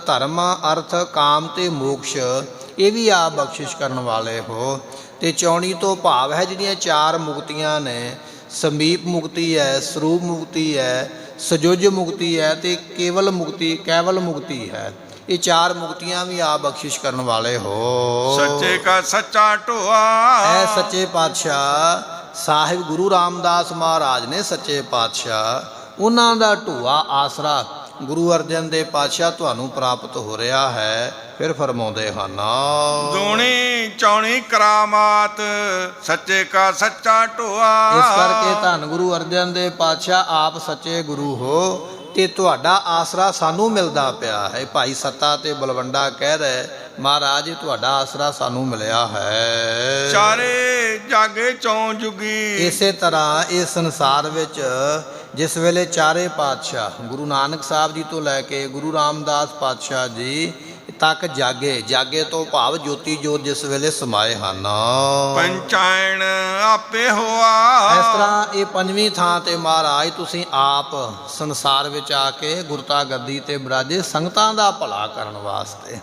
ਧਰਮ, ਅਰਥ, ਕਾਮ ਤੇ ਮੋਕਸ਼। ਇਹ ਵੀ ਆਪ ਬਖਸ਼ਿਸ਼ ਕਰਨ ਵਾਲੇ ਹੋ। ਤੇ ਚੌਣੀ ਤੋਂ ਭਾਵ ਹੈ ਜਿਹੜੀਆਂ 4 ਮੁਕਤੀਆਂ ਨੇ, ਸਮੀਪ ਮੁਕਤੀ ਹੈ, ਸਰੂਪ ਮੁਕਤੀ ਹੈ, ਸਜੁਜ ਮੁਕਤੀ ਹੈ ਤੇ ਕੇਵਲ ਮੁਕਤੀ ਹੈ। ਇਹ 4 ਮੁਕਤੀਆਂ ਵੀ ਆਪ ਬਖਸ਼ਿਸ਼ ਕਰਨ ਵਾਲੇ ਹੋ। ਸੱਚੇ ਕਾ ਸੱਚਾ ਢੋਆ। ਐ ਸੱਚੇ ਪਾਤਸ਼ਾਹ ਸਾਹਿਬ ਗੁਰੂ ਰਾਮਦਾਸ ਮਹਾਰਾਜ ਨੇ ਸੱਚੇ ਪਾਤਸ਼ਾਹ, ਉਹਨਾਂ ਦਾ ਢੋਆ ਆਸਰਾ ਗੁਰੂ ਅਰਜਨ ਦੇਵ ਪਾਤਸ਼ਾਹ ਤੁਹਾਨੂੰ ਪ੍ਰਾਪਤ ਹੋ ਰਿਹਾ ਹੈ। ਫਿਰ ਫਰਮਾਉਂਦੇ ਹਨ, ਦੂਣੀ ਚੌਣੀ ਕਰਾਮਾਤ, ਸੱਚੇ ਕਾ ਸੱਚਾ ਢੋਆ। ਇਸ ਕਰਕੇ ਧੰਨ ਗੁਰੂ ਅਰਜਨ ਦੇਵ ਪਾਤਸ਼ਾਹ ਆਪ ਸੱਚੇ ਗੁਰੂ ਹੋ ਤੇ ਤੁਹਾਡਾ ਆਸਰਾ ਸਾਨੂੰ ਮਿਲਦਾ ਪਿਆ ਹੈ। ਭਾਈ ਸੱਤਾ ਤੇ ਬਲਵੰਡਾ ਕਹਿ ਰਹੇ, ਮਹਾਰਾਜ ਤੁਹਾਡਾ ਆਸਰਾ ਸਾਨੂੰ ਮਿਲਿਆ ਹੈ। ਚਾਰੇ ਜਾਗੇ ਚੌਂ ਜੁਗੀ। ਇਸੇ ਤਰ੍ਹਾਂ ਇਸ ਸੰਸਾਰ ਵਿੱਚ ਜਿਸ ਵੇਲੇ 4 ਪਾਤਸ਼ਾਹ ਗੁਰੂ ਨਾਨਕ ਸਾਹਿਬ ਜੀ ਤੋਂ ਲੈ ਕੇ ਗੁਰੂ ਰਾਮਦਾਸ ਪਾਤਸ਼ਾਹ ਜੀ ਤੱਕ ਜਾਗੇ ਤੋਂ ਭਾਵ ਜੋਤੀ ਜੋਤ ਜਿਸ ਵੇਲੇ ਸਮਾਏ ਹਨ, ਪੰਚਾਇਣ ਆਪੇ ਹੋਆ। ਇਸ ਤਰ੍ਹਾਂ ਇਹ 5ਵੀਂ ਥਾਂ ਤੇ ਮਹਾਰਾਜ ਤੁਸੀਂ ਆਪ ਸੰਸਾਰ ਵਿੱਚ ਆ ਕੇ ਗੁਰਤਾ ਗੱਦੀ ਤੇ ਬਿਰਾਜੇ ਸੰਗਤਾਂ ਦਾ ਭਲਾ ਕਰਨ ਵਾਸਤੇ।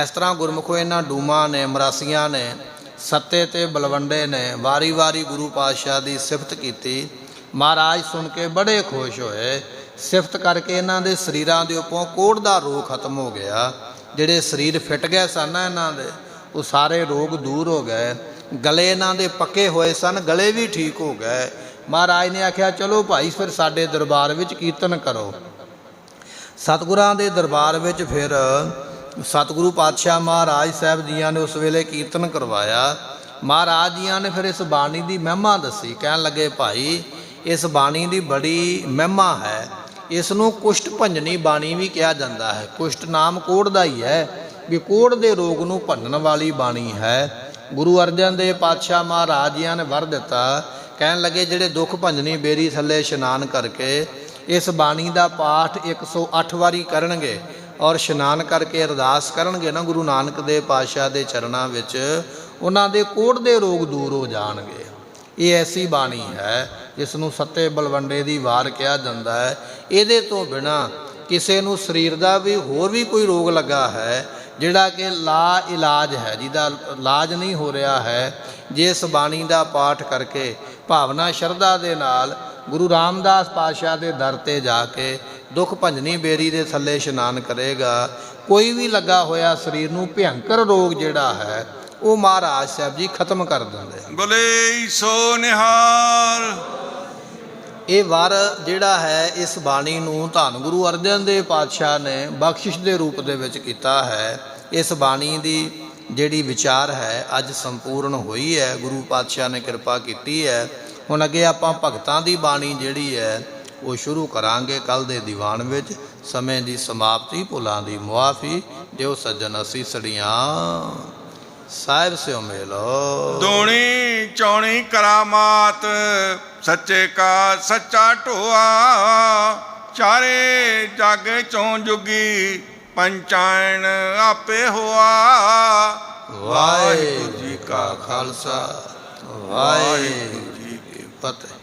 ਇਸ ਤਰ੍ਹਾਂ ਗੁਰਮੁਖੋ ਇਹਨਾਂ ਡੂਮਾਂ ਨੇ, ਮਰਾਸੀਆਂ ਨੇ, ਸੱਤੇ ਤੇ ਬਲਵੰਡੇ ਨੇ ਵਾਰੀ ਗੁਰੂ ਪਾਤਸ਼ਾਹ ਦੀ ਸਿਫਤ ਕੀਤੀ। ਮਹਾਰਾਜ ਸੁਣ ਕੇ ਬੜੇ ਖੁਸ਼ ਹੋਏ। ਸਿਫਤ ਕਰਕੇ ਇਹਨਾਂ ਦੇ ਸਰੀਰਾਂ ਦੇ ਉੱਪਰੋਂ ਕੋੜ੍ਹ ਦਾ ਰੋਗ ਖਤਮ ਹੋ ਗਿਆ। ਜਿਹੜੇ ਸਰੀਰ ਫਿੱਟ ਗਏ ਸਨ ਇਹਨਾਂ ਦੇ, ਉਹ ਸਾਰੇ ਰੋਗ ਦੂਰ ਹੋ ਗਏ। ਗਲੇ ਇਹਨਾਂ ਦੇ ਪੱਕੇ ਹੋਏ ਸਨ, ਗਲੇ ਵੀ ਠੀਕ ਹੋ ਗਏ। ਮਹਾਰਾਜ ਨੇ ਆਖਿਆ ਚਲੋ ਭਾਈ ਫਿਰ ਸਾਡੇ ਦਰਬਾਰ ਵਿੱਚ ਕੀਰਤਨ ਕਰੋ। ਸਤਿਗੁਰਾਂ ਦੇ ਦਰਬਾਰ ਵਿੱਚ ਫਿਰ ਸਤਿਗੁਰੂ ਪਾਤਸ਼ਾਹ ਮਹਾਰਾਜ ਸਾਹਿਬ ਜੀਆਂ ਨੇ ਉਸ ਵੇਲੇ ਕੀਰਤਨ ਕਰਵਾਇਆ। ਮਹਾਰਾਜ ਜੀਆਂ ਨੇ ਫਿਰ ਇਸ ਬਾਣੀ ਦੀ ਮਹਿਮਾ ਦੱਸੀ। ਕਹਿਣ ਲੱਗੇ ਭਾਈ ਇਸ ਬਾਣੀ ਦੀ ਬੜੀ ਮਹਿਮਾ ਹੈ। ਇਸ ਨੂੰ ਕੁਸ਼ਟ ਭੰਜਨੀ ਬਾਣੀ ਵੀ ਕਿਹਾ ਜਾਂਦਾ ਹੈ। ਕੁਸ਼ਟ ਨਾਮ ਕੋੜ੍ਹ ਦਾ ਹੀ ਹੈ, ਵੀ ਕੋੜ੍ਹ ਦੇ ਰੋਗ ਨੂੰ ਭੰਨਣ ਵਾਲੀ ਬਾਣੀ ਹੈ। ਗੁਰੂ ਅਰਜਨ ਦੇਵ ਪਾਤਸ਼ਾਹ ਮਹਾਰਾਜ ਜੀਆਂ ਨੇ ਵਰ ਦਿੱਤਾ। ਕਹਿਣ ਲੱਗੇ ਜਿਹੜੇ ਦੁੱਖ ਭੰਜਨੀ ਬੇਰੀ ਥੱਲੇ ਇਸ਼ਨਾਨ ਕਰਕੇ ਇਸ ਬਾਣੀ ਦਾ ਪਾਠ 108 ਵਾਰੀ ਕਰਨਗੇ ਔਰ ਇਸ਼ਨਾਨ ਕਰਕੇ ਅਰਦਾਸ ਕਰਨਗੇ ਨਾ ਗੁਰੂ ਨਾਨਕ ਦੇਵ ਪਾਤਸ਼ਾਹ ਦੇ ਚਰਨਾਂ ਵਿੱਚ, ਉਹਨਾਂ ਦੇ ਕੋੜ੍ਹ ਦੇ ਰੋਗ ਦੂਰ ਹੋ ਜਾਣਗੇ। ਇਹ ਐਸੀ ਬਾਣੀ ਹੈ ਜਿਸ ਨੂੰ ਸੱਤੇ ਬਲਵੰਡੇ ਦੀ ਵਾਰ ਕਿਹਾ ਜਾਂਦਾ ਹੈ। ਇਹਦੇ ਤੋਂ ਬਿਨਾਂ ਕਿਸੇ ਨੂੰ ਸਰੀਰ ਦਾ ਵੀ ਹੋਰ ਵੀ ਕੋਈ ਰੋਗ ਲੱਗਾ ਹੈ ਜਿਹੜਾ ਕਿ ਲਾ ਇਲਾਜ ਹੈ, ਜਿਹਦਾ ਇਲਾਜ ਨਹੀਂ ਹੋ ਰਿਹਾ ਹੈ, ਜੇ ਇਸ ਬਾਣੀ ਦਾ ਪਾਠ ਕਰਕੇ ਭਾਵਨਾ ਸ਼ਰਧਾ ਦੇ ਨਾਲ ਗੁਰੂ ਰਾਮਦਾਸ ਪਾਤਸ਼ਾਹ ਦੇ ਦਰ ਤੇ ਜਾ ਕੇ ਦੁੱਖ ਭੰਜਨੀ ਬੇਰੀ ਦੇ ਥੱਲੇ ਇਸ਼ਨਾਨ ਕਰੇਗਾ, ਕੋਈ ਵੀ ਲੱਗਾ ਹੋਇਆ ਸਰੀਰ ਨੂੰ ਭਿਅੰਕਰ ਰੋਗ ਜਿਹੜਾ ਹੈ ਉਹ ਮਹਾਰਾਜ ਸਾਹਿਬ ਜੀ ਖਤਮ ਕਰ ਦਿੰਦੇ। ਬੋਲੇ ਸੋ ਨਿਹਾਲ। ਇਹ ਵਰ ਜਿਹੜਾ ਹੈ ਇਸ ਬਾਣੀ ਨੂੰ ਧੰਨ ਗੁਰੂ ਅਰਜਨ ਦੇਵ ਪਾਤਸ਼ਾਹ ਨੇ ਬਖਸ਼ਿਸ਼ ਦੇ ਰੂਪ ਦੇ ਵਿੱਚ ਕੀਤਾ ਹੈ। ਇਸ ਬਾਣੀ ਦੀ ਜਿਹੜੀ ਵਿਚਾਰ ਹੈ ਅੱਜ ਸੰਪੂਰਨ ਹੋਈ ਹੈ, ਗੁਰੂ ਪਾਤਸ਼ਾਹ ਨੇ ਕਿਰਪਾ ਕੀਤੀ ਹੈ। ਹੁਣ ਅੱਗੇ ਆਪਾਂ ਭਗਤਾਂ ਦੀ ਬਾਣੀ ਜਿਹੜੀ ਹੈ ਉਹ ਸ਼ੁਰੂ ਕਰਾਂਗੇ ਕੱਲ੍ਹ ਦੇ ਦੀਵਾਨ ਵਿੱਚ। ਸਮੇਂ ਦੀ ਸਮਾਪਤੀ, ਭੁੱਲਾਂ ਦੀ ਮੁਆਫੀ ਦਿਓ ਸੱਜਣ ਅਸੀਸੜੀਆਂ ਸਾਹਿਬ ਸਿਓ ਮੇਲੋ। ਦੂਣੀ ਚੌਣੀ ਕਰਾਮਾਤ, ਸੱਚੇ ਕਾ ਸੱਚਾ ਢੋਆ। ਚਾਰੇ ਜਾਗੇ ਚੌਂ ਜੁਗੀ, ਪੰਚਾਇਣ ਆਪੇ ਹੋਆ। ਵਾਹਿਗੁਰੂ ਜੀ ਕਾ ਖਾਲਸਾ, ਵਾਹਿਗੁਰੂ ਜੀ ਕੀ ਫਤਿਹ।